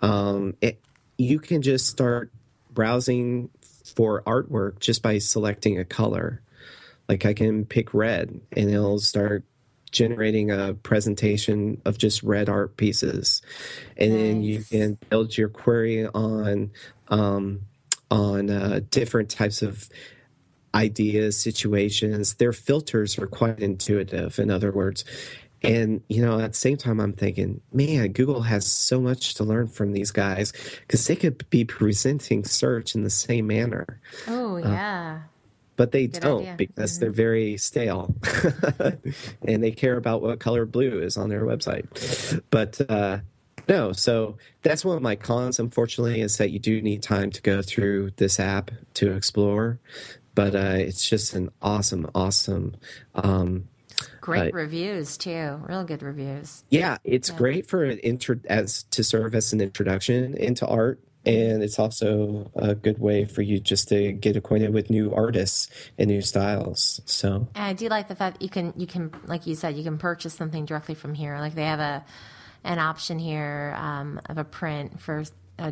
You can just start browsing for artwork just by selecting a color. Like I can pick red and it'll start generating a presentation of just red art pieces. And then you can build your query on different types of ideas, situations. Their filters are quite intuitive, in other words. And, at the same time, I'm thinking, man, Google has so much to learn from these guys, because they could be presenting search in the same manner. Oh, yeah. But they don't, because they're very stale. And they care about what color blue is on their website. But no, so that's one of my cons, unfortunately, is that you do need time to go through this app to explore. But it's just an awesome great reviews too, real good reviews. Yeah, it's great for to serve as an introduction into art, and it's also a good way for you just to get acquainted with new artists and new styles. So, and I do like the fact that you can, like you said, you can purchase something directly from here. Like they have an option here of a print for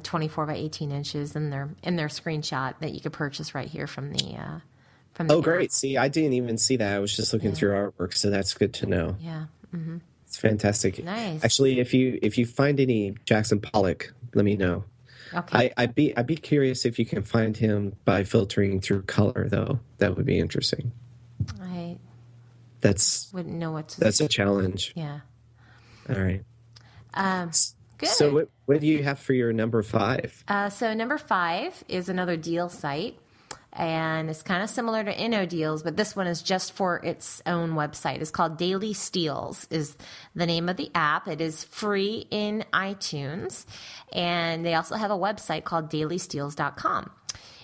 24 by 18 inches in their screenshot that you could purchase right here from the Oh, app. great. See, I didn't even see that. I was just looking through artwork, so that's good to know. Yeah. Mm-hmm. It's fantastic. Nice. Actually, if you find any Jackson Pollock, let me know. Okay. I'd be curious if you can find him by filtering through color, though. That would be interesting. I Wouldn't know what to That's a challenge. Yeah. All right. Good. So what do you have for your number 5? So number 5 is another deal site. And it's kind of similar to Inno Deals, but this one is just for its own website. It's called Daily Steals is the name of the app. It is free in iTunes. And they also have a website called dailysteals.com.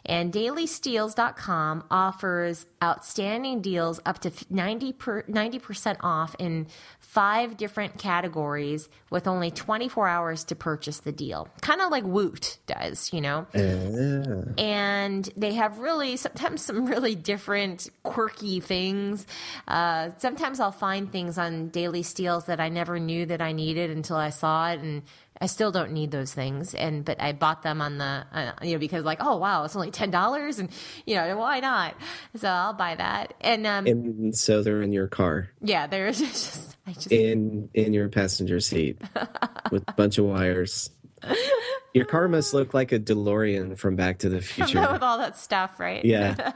And dailysteals.com offers outstanding deals up to 90% off in 5 different categories with only 24 hours to purchase the deal. Kind of like Woot does, And they have sometimes some really different, quirky things. Sometimes I'll find things on Daily Steals that I never knew that I needed until I saw it, and I still don't need those things, but I bought them on the, because oh wow, it's only $10, and why not? So I'll buy that, and so they're in your car. Yeah, they're in your passenger seat with a bunch of wires. Your car must look like a DeLorean from Back to the Future with all that stuff, right? Yeah.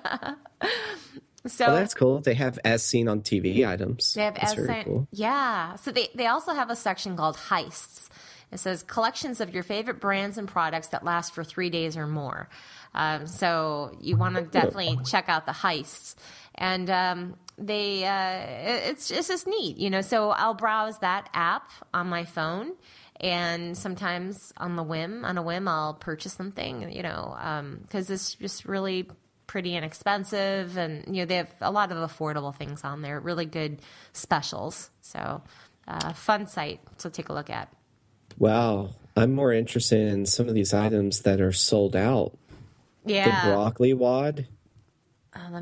So that's cool. They have as seen on TV items. They have that's very cool. Yeah. So they also have a section called heists. It says collections of your favorite brands and products that last for 3 days or more. So you want to definitely check out the heists. And it's just neat, So I'll browse that app on my phone, and sometimes on a whim, I'll purchase something, because it's just really pretty inexpensive, and they have a lot of affordable things on there, really good specials. So fun site to take a look at. Wow. I'm more interested in some of these items that are sold out. Yeah. The broccoli wad.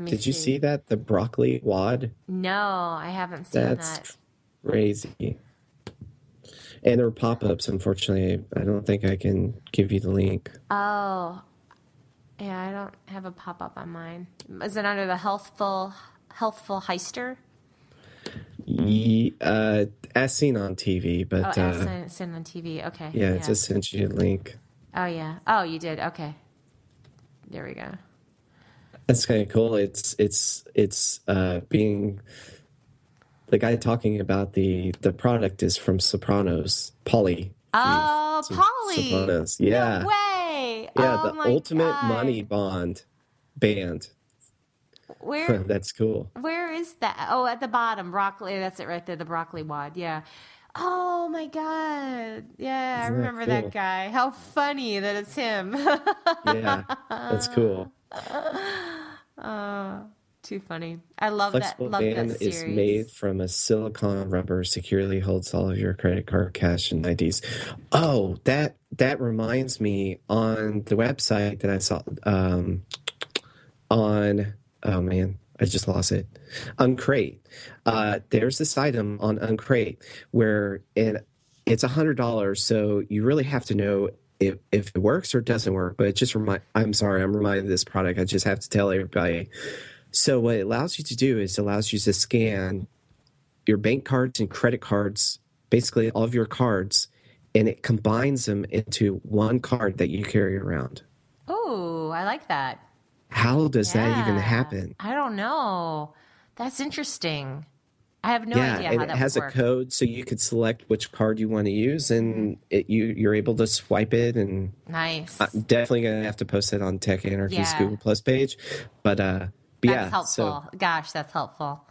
Did you see that? The broccoli wad? No, I haven't seen that. That's crazy. And there are pop-ups, unfortunately. I don't think I can give you the link. Oh. Yeah, I don't have a pop-up on mine. Is it under the Healthful Heister? As seen on TV, but as seen on TV. Okay. Yeah, it just sent you a link. Oh yeah. Oh, you did. Okay. There we go. That's kind of cool. It's being the guy talking about the product is from Sopranos. Pauly. Oh, Pauly. Sopranos. Yeah. No way. Yeah, the ultimate money band. Where? That's cool. Where is that? Oh, at the bottom, broccoli. That's it right there, the broccoli wad. Yeah. Oh my God. Yeah, I remember that guy. How funny that it's him. Yeah, that's cool. Too funny. I love Flexible that. Love band that series. is made from a silicone rubber, securely holds all of your credit card, cash, and IDs. Oh, that reminds me, on the website that I saw oh man, I just lost it. Uncrate. There's this item on Uncrate where it's $100, so you really have to know if it works or doesn't work. But it just I'm sorry, I'm reminded of this product. I just have to tell everybody. So what it allows you to do is allows you to scan your bank cards and credit cards, basically all of your cards, and it combines them into one card that you carry around. Oh, I like that. How does that even happen? I don't know. That's interesting. I have no idea how that would work. It has a code, so you could select which card you want to use, and you're able to swipe it. And nice. I'm definitely going to have to post it on Tech Anarchy's Google Plus page. But that's helpful. Gosh, that's helpful.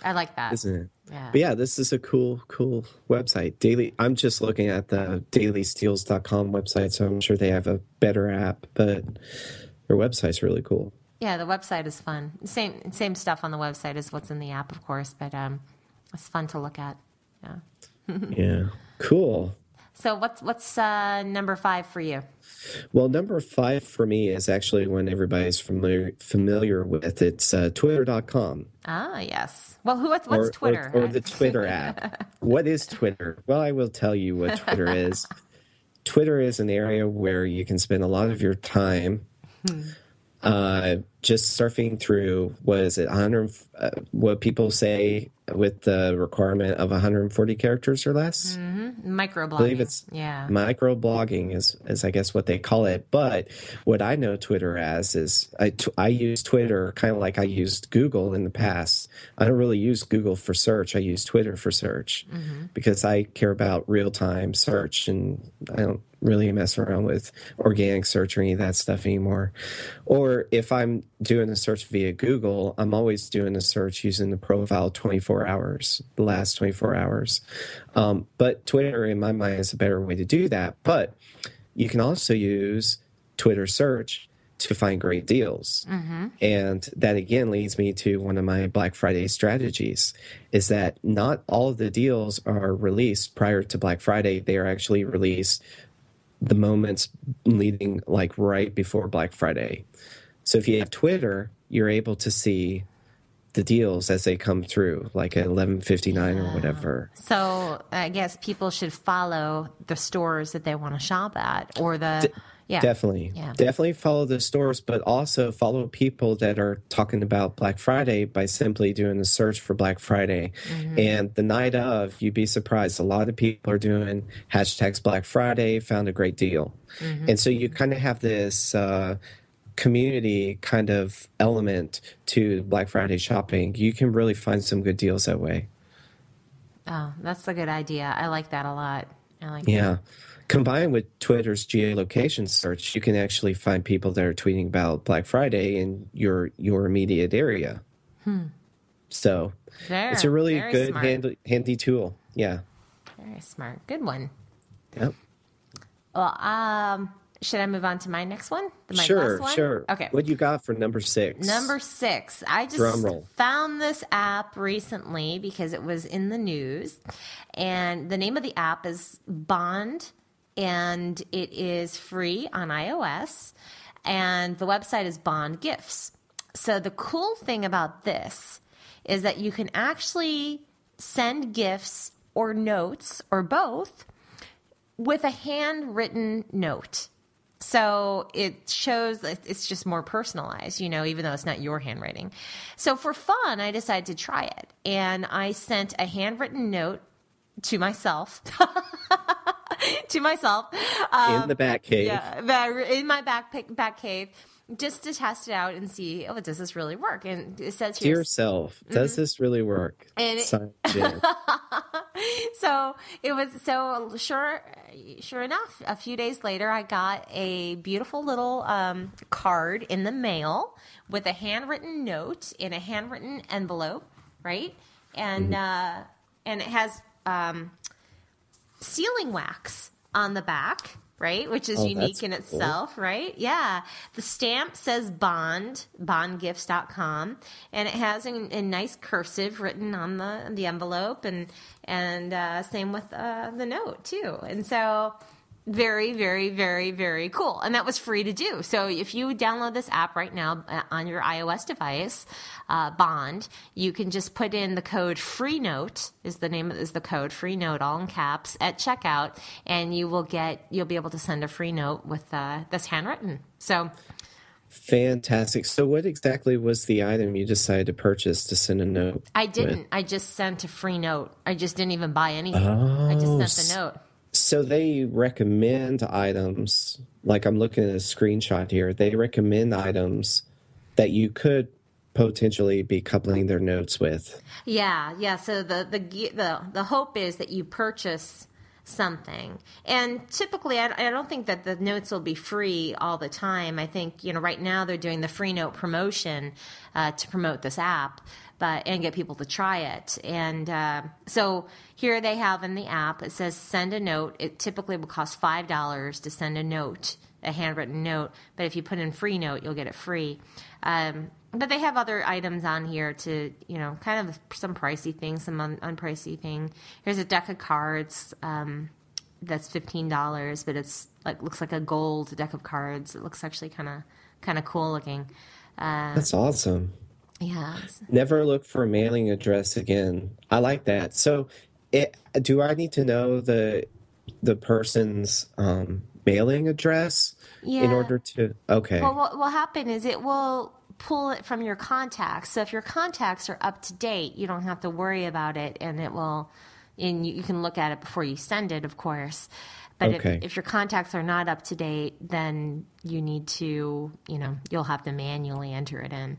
I like that. Isn't it? Yeah. But yeah, this is a cool website. I'm just looking at the dailysteals.com website, so I'm sure they have a better app, but their website's really cool. Yeah, the website is fun. Same stuff on the website as what's in the app, of course, but it's fun to look at. Yeah. Yeah. Cool. So what's number 5 for you? Well, number 5 for me is actually one everybody's familiar with. It's Twitter.com. Ah, yes. Well, what's Twitter? Or the Twitter app. What is Twitter? Well, I will tell you what Twitter is. Twitter is an area where you can spend a lot of your time just surfing through, what is it, 100, what people say with the requirement of 140 characters or less. Microblogging. I believe it's microblogging is I guess what they call it. But what I know Twitter as is I use Twitter kind of like I used Google in the past. I don't really use Google for search. I use Twitter for search because I care about real-time search, and I don't really mess around with organic search or any of that stuff anymore. Or if I'm doing a search via Google, I'm always doing a search using the profile 24 hours, the last 24 hours. But Twitter, in my mind, is a better way to do that. But you can also use Twitter search to find great deals. And that, again, leads me to one of my Black Friday strategies, is that not all of the deals are released prior to Black Friday. They are actually released the moments leading, like, right before Black Friday. So if you have Twitter, you're able to see the deals as they come through, like at 11:59 or whatever. So I guess people should follow the stores that they want to shop at, or the definitely follow the stores, but also follow people that are talking about Black Friday by simply doing a search for Black Friday. And the night of, you'd be surprised, a lot of people are doing hashtags Black Friday, found a great deal. And so you kind of have this community kind of element to Black Friday shopping. You can really find some good deals that way. Oh, that's a good idea. I like that a lot. I like that. Combined with Twitter's geolocation search, you can actually find people that are tweeting about Black Friday in your immediate area. So it's a really good, handy tool. Yeah. Very smart. Good one. Yep. Well, should I move on to my next one? Sure. Okay. What you got for number 6? Number 6. I just found this app recently because it was in the news. And the name of the app is Bond, and it is free on iOS. And the website is Bond Gifts. So the cool thing about this is that you can actually send gifts or notes or both with a handwritten note. So it shows that it's just more personalized, even though it's not your handwriting. So for fun, I decided to try it. And I sent a handwritten note to myself. In the back cave. Yeah, in my back cave, just to test it out and see, does this really work? And it says here, to yourself, does this really work? And so it was sure enough, a few days later, I got a beautiful little card in the mail with a handwritten note in a handwritten envelope, right? And and it has sealing wax on the back, right? Which is unique in itself, right? Yeah. The stamp says Bond, bondgifts.com, and it has a nice cursive written on the envelope, and same with the note too. And so very, very, very, very cool. And that was free to do. So if you download this app right now on your iOS device, Bond, you can just put in the code FreeNote is the code FreeNote, all in caps, at checkout, and you'll be able to send a free note with this handwritten. So fantastic. So what exactly was the item you decided to purchase to send a note? I didn't. I just sent a free note. I just didn't even buy anything. I just sent the note. So they recommend items, like I'm looking at a screenshot here, they recommend items that you could potentially be coupling their notes with. Yeah. So the hope is that you purchase something. And typically, I don't think that the notes will be free all the time. I think, right now they're doing the free note promotion to promote this app. And get people to try it. And so here they have in the app, it says send a note. It typically will cost $5 to send a note, a handwritten note. But if you put in free note, you'll get it free. But they have other items on here to, kind of some pricey things, some unpricey thing. Here's a deck of cards that's $15, but it's looks like a gold deck of cards. It looks actually kind of cool looking. That's awesome. Yeah. Never look for a mailing address again. I like that. So do I need to know the the person's mailing address in Yeah. order to. Okay. Well, what will happen is it will pull it from your contacts. So if your contacts are up to date, you don't have to worry about it, and it will. And you can look at it before you send it, of course. But Okay. if your contacts are not up to date, then you need to, you'll have to manually enter it in.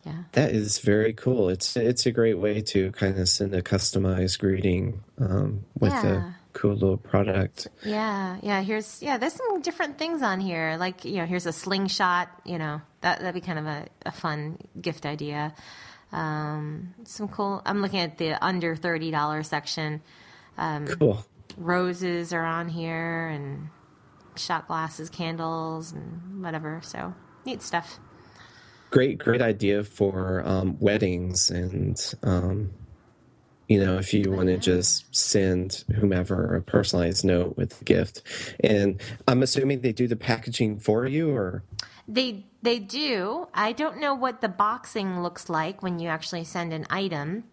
Yeah. That is very cool. It's a great way to kind of send a customized greeting with a Yeah. cool little product. Yeah. Yeah. There's some different things on here. Like, here's a slingshot, that'd be kind of a fun gift idea. Some cool, I'm looking at the under $30 section. Cool. Roses are on here, and shot glasses, candles, and whatever. So neat stuff. Great idea for weddings, and if you want to just send whomever a personalized note with a gift. And I'm assuming they do the packaging for you, or They do. I don't know what the boxing looks like when you actually send an item.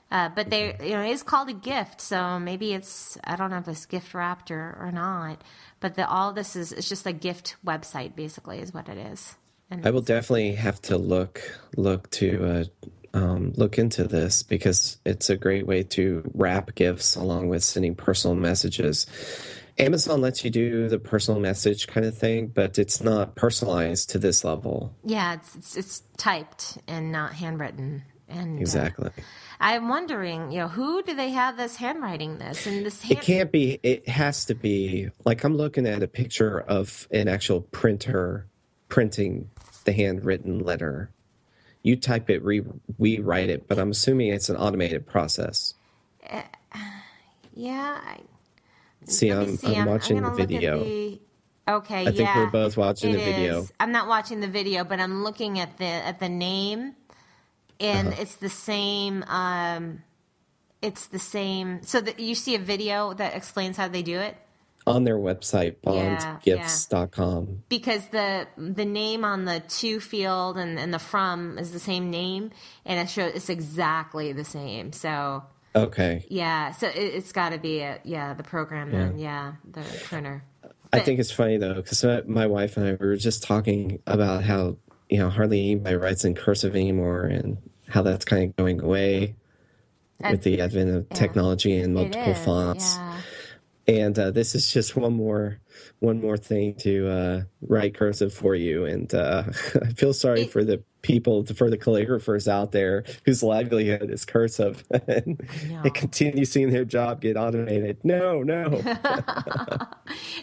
But it is called a gift, so maybe I don't know if it's gift wrapped or not. But all this it's just a gift website, basically, is what it is. And I will definitely have to look into this, because it's a great way to wrap gifts along with sending personal messages. Amazon lets you do the personal message kind of thing, but it's not personalized to this level. yeah, it's typed and not handwritten. And Exactly. I'm wondering, who do they have this handwriting this? And this It can't be, it has to be, like, I'm looking at a picture of an actual printer printing the handwritten letter. You type it, we write it, but I'm assuming it's an automated process. Yeah. See, Let me I'm see. watching gonna the look at video. Okay, I think we're both watching the video. is. I'm not watching the video, but I'm looking at the name, and it's the same. It's the same. So that you see a video that explains how they do it. On their website, Yeah, bondgifts.com. Because the name on the to field and the from is the same name, and it's exactly the same. So Okay. yeah, so it's got to be the program then, the printer. I think it's funny, though, because my wife and I were just talking about how, hardly anybody writes in cursive anymore, and how that's kind of going away with the advent of technology and multiple fonts. Yeah. And this is just one more thing to write cursive for you. And I feel sorry for the calligraphers out there whose livelihood is cursive, and they continue seeing their job get automated. No.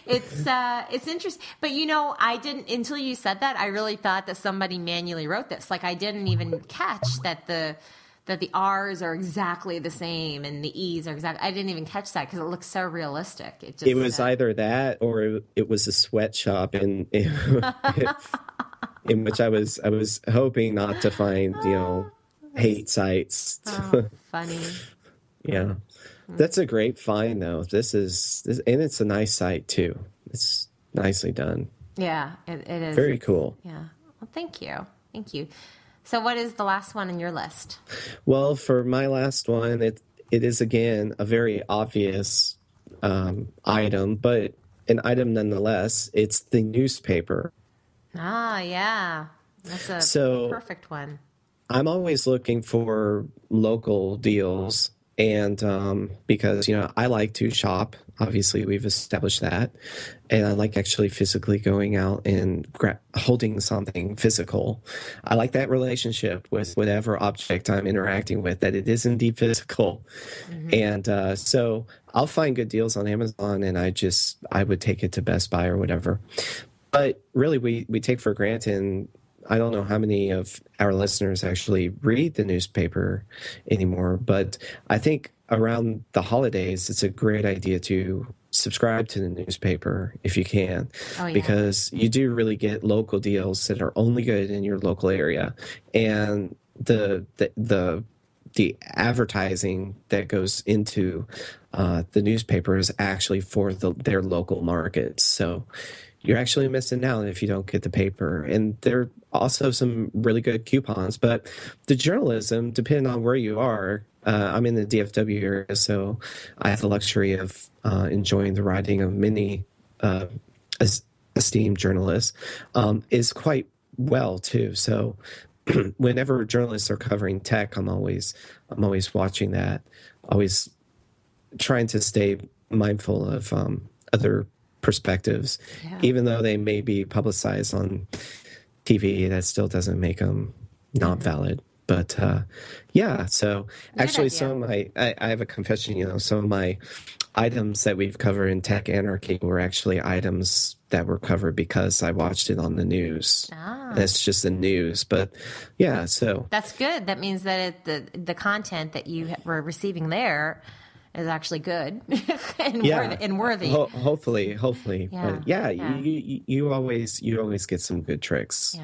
It's interesting, but I didn't, until you said that, I really thought that somebody manually wrote this. Like, I didn't even catch that the R's are exactly the same and the E's are exactly. I didn't even catch that because it looks so realistic. It was either that, or it was a sweatshop in which I was hoping not to find hate sites. Funny. Yeah, that's a great find, though. This, and it's a nice site too. It's nicely done. Yeah, it is. Very cool. Yeah. Well, thank you. So what is the last one in your list? Well, for my last one, it is, again, a very obvious item, but an item nonetheless. It's the newspaper. Ah, yeah. That's a perfect one. I'm always looking for local deals, and because, I like to shop. Obviously, we've established that. And I like actually physically going out and holding something physical. I like that relationship with whatever object I'm interacting with, that it is indeed physical. Mm-hmm. And so I'll find good deals on Amazon, and I would take it to Best Buy or whatever. But really, we take for granted, and I don't know how many of our listeners actually read the newspaper anymore, but I think around the holidays, it's a great idea to subscribe to the newspaper if you can, because you do really get local deals that are only good in your local area, and the advertising that goes into the newspaper is actually for their local markets. So you're actually missing out if you don't get the paper. And there are also some really good coupons, but the journalism, depending on where you are, I'm in the DFW area, so I have the luxury of enjoying the writing of many esteemed journalists, is quite well too. So whenever journalists are covering tech, I'm always watching that, always trying to stay mindful of other perspectives, even though they may be publicized on TV. That still doesn't make them not valid. But so actually, some of my I have a confession. Some of my items that we've covered in Tech Anarchy were actually items that were covered because I watched it on the news. That's just the news, but so that's good. That means that the content that you were receiving there is actually good and worthy. Hopefully. But you always get some good tricks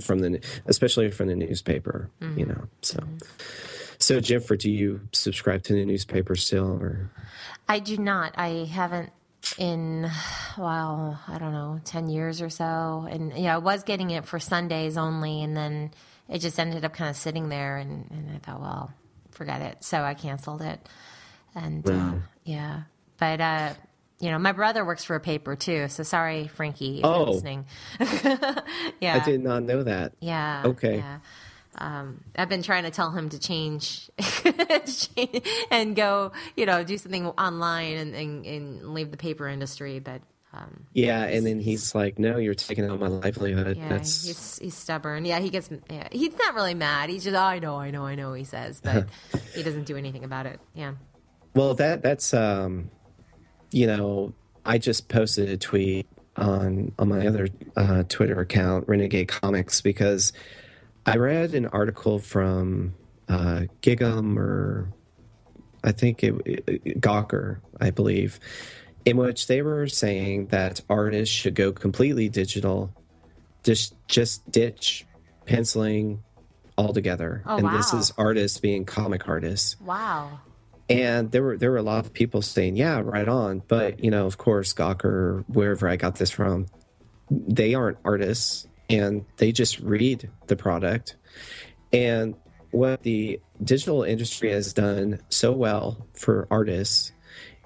from especially from the newspaper. So Jennifer, do you subscribe to the newspaper still, or? I do not. I haven't in, I don't know, 10 years or so. And I was getting it for Sundays only, and then it just ended up kind of sitting there, and I thought, well, forget it. So I canceled it. And but my brother works for a paper too. So sorry, Frankie, if you're listening. I did not know that. Yeah. Okay. Yeah. I've been trying to tell him to change and go, do something online and leave the paper industry. But and then he's like, "No, you're taking out my livelihood." Yeah, he's stubborn. Yeah, he gets. Yeah, he's not really mad. He's just, I know. He says, but he doesn't do anything about it. Yeah. Well, that's I just posted a tweet on my other Twitter account, Renegade Comics, because I read an article from Gig'em, or I think Gawker, I believe, in which they were saying that artists should go completely digital, just ditch penciling altogether. This is artists being comic artists. Wow. And there were a lot of people saying, yeah, right on. But, of course, Gawker, wherever I got this from, they aren't artists, and they just read the product. And what the digital industry has done so well for artists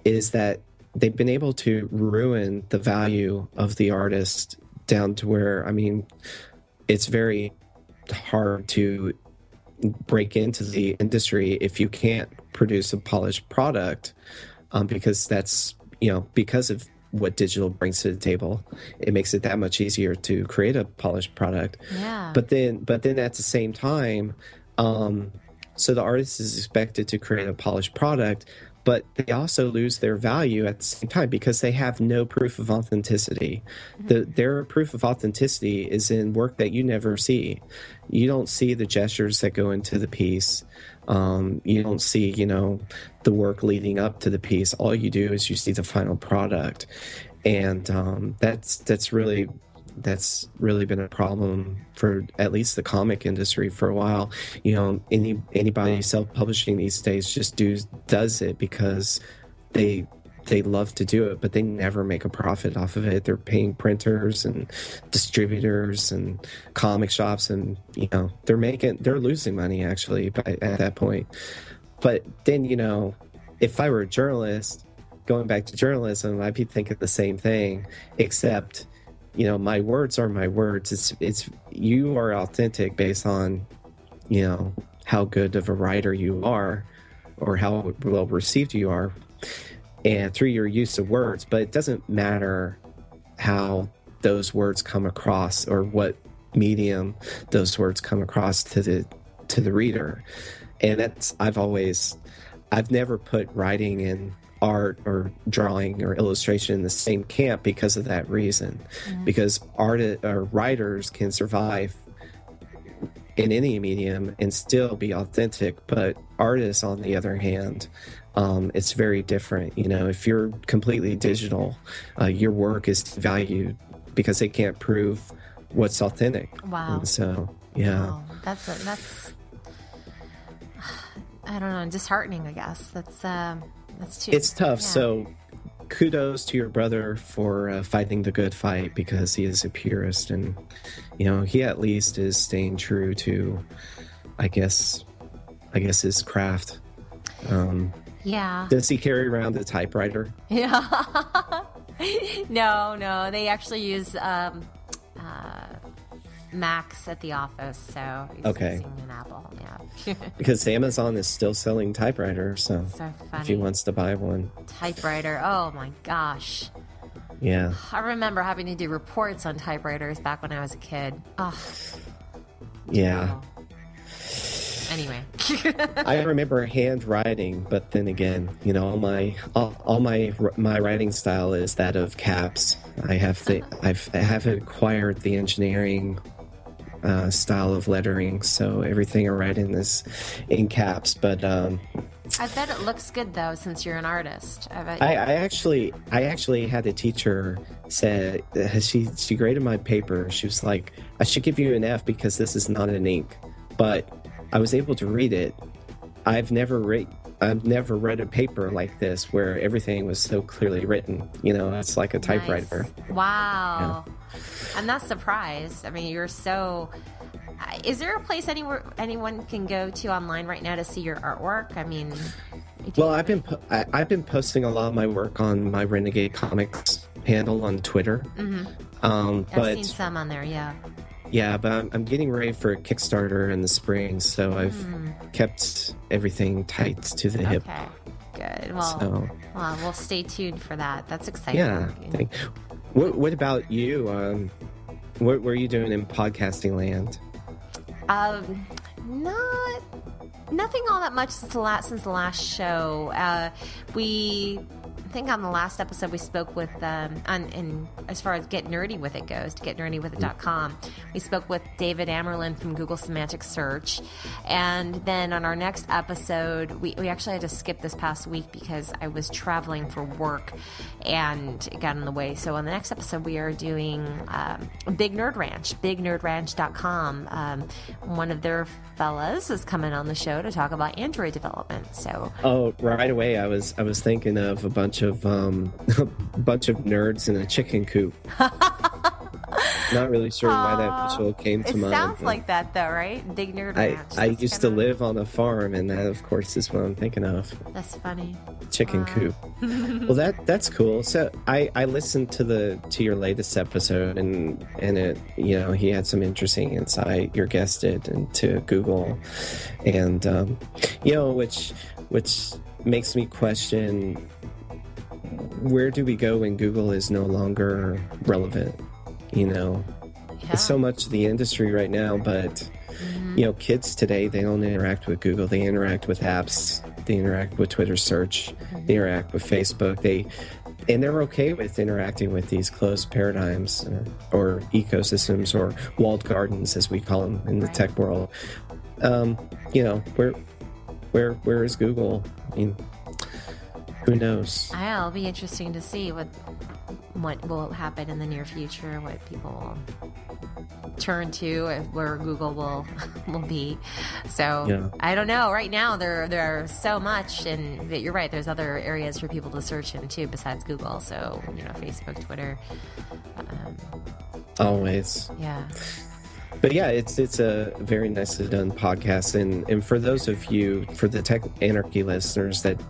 is that they've been able to ruin the value of the artist down to where, it's very hard to break into the industry if you can't produce a polished product, because that's, because of what digital brings to the table, it makes it that much easier to create a polished product. Yeah. But then at the same time, so the artist is expected to create a polished product, but they also lose their value at the same time because they have no proof of authenticity. Their proof of authenticity is in work that you never see. You don't see the gestures that go into the piece. You don't see, the work leading up to the piece. All you do is you see the final product. And that's really been a problem for at least the comic industry for a while. Anybody self-publishing these days just does it because they love to do it, but they never make a profit off of it. They're paying printers and distributors and comic shops, and they're losing money actually at that point. But then if I were a journalist, going back to journalism, I'd be thinking the same thing, except my words are my words. It's you are authentic based on how good of a writer you are, or how well received you are, and through your use of words. But it doesn't matter how those words come across or what medium those words come across to the reader. And I've never put writing and art or drawing or illustration in the same camp because of that reason. Because writers can survive in any medium and still be authentic, but artists, on the other hand, it's very different. If you're completely digital, your work is valued because they can't prove what's authentic. Wow. And so, yeah. Wow. That's I don't know, disheartening, I guess. That's too. It's tough. Yeah. So kudos to your brother for fighting the good fight, because he is a purist, and he at least is staying true to, I guess his craft. Yeah. Does he carry around a typewriter? Yeah. No. They actually use Macs at the office, so he's using an Apple. Yeah. Because Amazon is still selling typewriters, so funny. If he wants to buy one. Typewriter. Oh my gosh. Yeah. I remember having to do reports on typewriters back when I was a kid. Oh. Yeah. Anyway. I remember handwriting, but then again, all my writing style is that of caps. I have acquired the engineering style of lettering, so everything I write in is in caps. But I bet it looks good though, since you're an artist. I actually had a teacher say, she graded my paper. She was like, I should give you an F because this is not an ink, but I was able to read it. I've never read a paper like this where everything was so clearly written. It's like a typewriter. Nice. Wow. Yeah. I'm not surprised. I mean, you're so... Is there a place anyone can go to online right now to see your artwork? I mean... Well, I've been posting a lot of my work on my Renegade Comics handle on Twitter. Mm-hmm. I've seen some on there, yeah. Yeah, but I'm getting ready for a Kickstarter in the spring, so I've kept everything tight to the hip. Okay, good. Well, we'll stay tuned for that. That's exciting. Yeah. What about you? What were you doing in podcasting land? Nothing all that much since the last show. I think on the last episode we spoke with, as far as Get Nerdy With It goes, to getnerdywithit.com, we spoke with David Amerlin from Google Semantic Search. And then on our next episode, we actually had to skip this past week because I was traveling for work and it got in the way. So on the next episode, we are doing Big Nerd Ranch, bignerdranch.com. One of their fellas is coming on the show to talk about Android development. So right away I was thinking of a bunch of nerds in a chicken coop. Not really sure why that visual came to mind. It sounds like that though, right? Big Nerd Ranch. I used to live on a farm, and that of course is what I'm thinking of. That's funny. Chicken coop. Well, that's cool. So I listened to your latest episode, and it, he had some interesting insight. Your guest did into Google, and which makes me question, where do we go when Google is no longer relevant? It's so much of the industry right now, but kids today, they don't interact with Google. They interact with apps. They interact with Twitter search. They interact with Facebook. They're okay with interacting with these closed paradigms or ecosystems, or walled gardens, as we call them in the tech world. Where is Google? I mean, who knows? It'll be interesting to see what will happen in the near future, what people will turn to, where Google will be. So I don't know. Right now there are so much, and you're right, there's other areas for people to search in too besides Google. So Facebook, Twitter, always. Yeah. But yeah, it's a very nicely done podcast, and for those of you, for the Tech Anarchy listeners that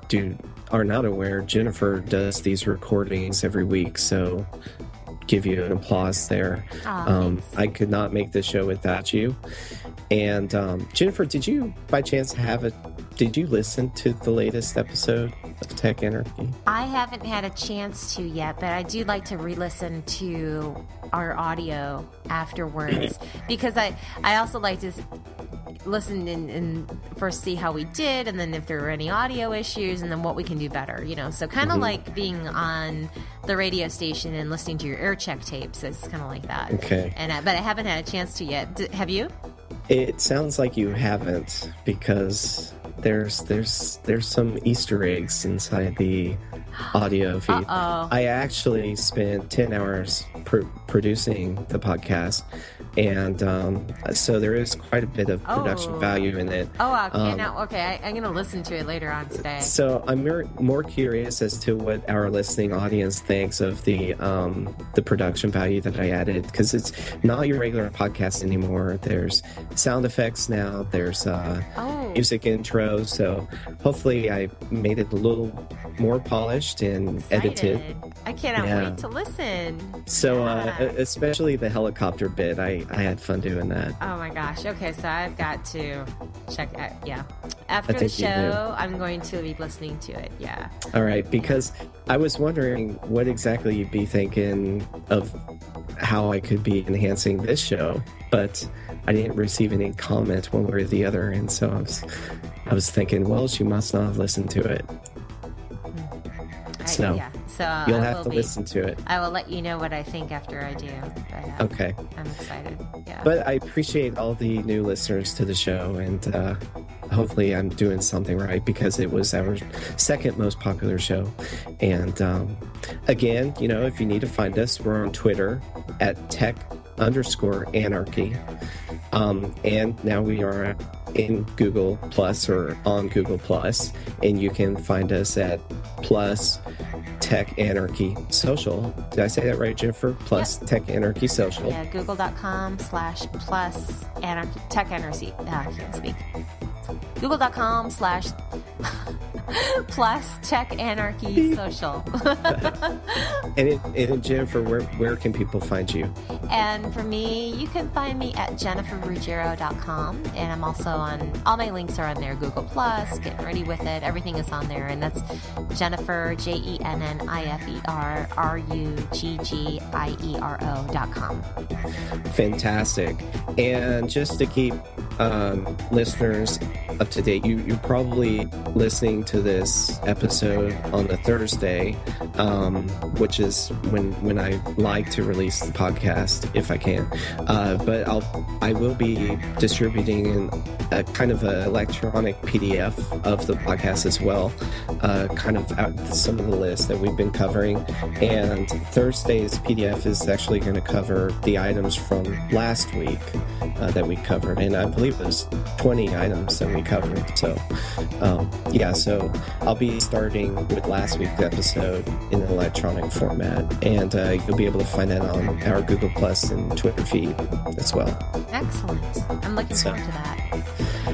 are not aware, Jennifer does these recordings every week, so give you an applause there. I could not make this show without you. And Jennifer, did you by chance did you listen to the latest episode of Tech Anarchy? I haven't had a chance to yet, but I do like to re-listen to our audio afterwards because I also like to listen and first see how we did, and then if there were any audio issues, and then what we can do better, so kind of like being on the radio station and listening to your air check tapes. It's kind of like that. Okay. But I haven't had a chance to yet. Have you? It sounds like you haven't, because there's some Easter eggs inside the audio feed. I actually spent 10 hours producing the podcast, And so there is quite a bit of production value in it. I'm going to listen to it later on today. So I'm more curious as to what our listening audience thinks of the production value that I added, because it's not your regular podcast anymore. There's sound effects now. There's music intros. So hopefully I made it a little more polished and edited. I cannot wait to listen. So especially the helicopter bit, I had fun doing that. Oh my gosh. Okay, so I've got to check out. Yeah. After the show, I'm going to be listening to it. Yeah. All right, because I was wondering what exactly you'd be thinking of how I could be enhancing this show, but I didn't receive any comment one way or the other, and so I was thinking, well, she must not have listened to it. So you'll have to listen to it. I will let you know what I think after I do. But, okay. I'm excited. Yeah. But I appreciate all the new listeners to the show, and hopefully I'm doing something right, because it was our second most popular show. And again, if you need to find us, we're on Twitter at tech_anarchy. And now we are in Google Plus, or on Google Plus, and you can find us at Plus Tech Anarchy Social. Did I say that right, Jennifer? Plus Tech Anarchy Social. Yeah, google.com/plus Tech Anarchy. I can't speak. Google.com/plus Tech Anarchy Social. and Jennifer, where can people find you? And for me, you can find me at jenniferruggiero.com, and I'm also on, all my links are on there. Google Plus, Getting Ready With It, everything is on there, and that's Jennifer, JenniferRuggiero.com. Fantastic. And just to keep listeners up to date, you're probably listening to this episode on the Thursday, which is when I like to release the podcast, if I can. But I will be distributing a kind of an electronic PDF of the podcast as well, kind of some of the lists that we've been covering. And Thursday's PDF is actually going to cover the items from last week that we covered, and I believe it was 20 items that we covered. So so I'll be starting with last week's episode in an electronic format, and you'll be able to find that on our Google Plus and Twitter feed as well. Excellent. I'm looking forward to that.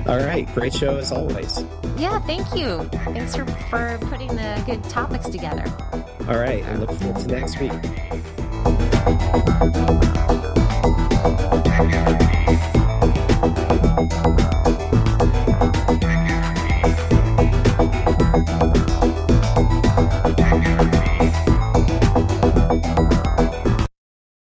All right, great show as always. Yeah, thank you. Thanks for putting the good topics together. All right, I look forward to next week.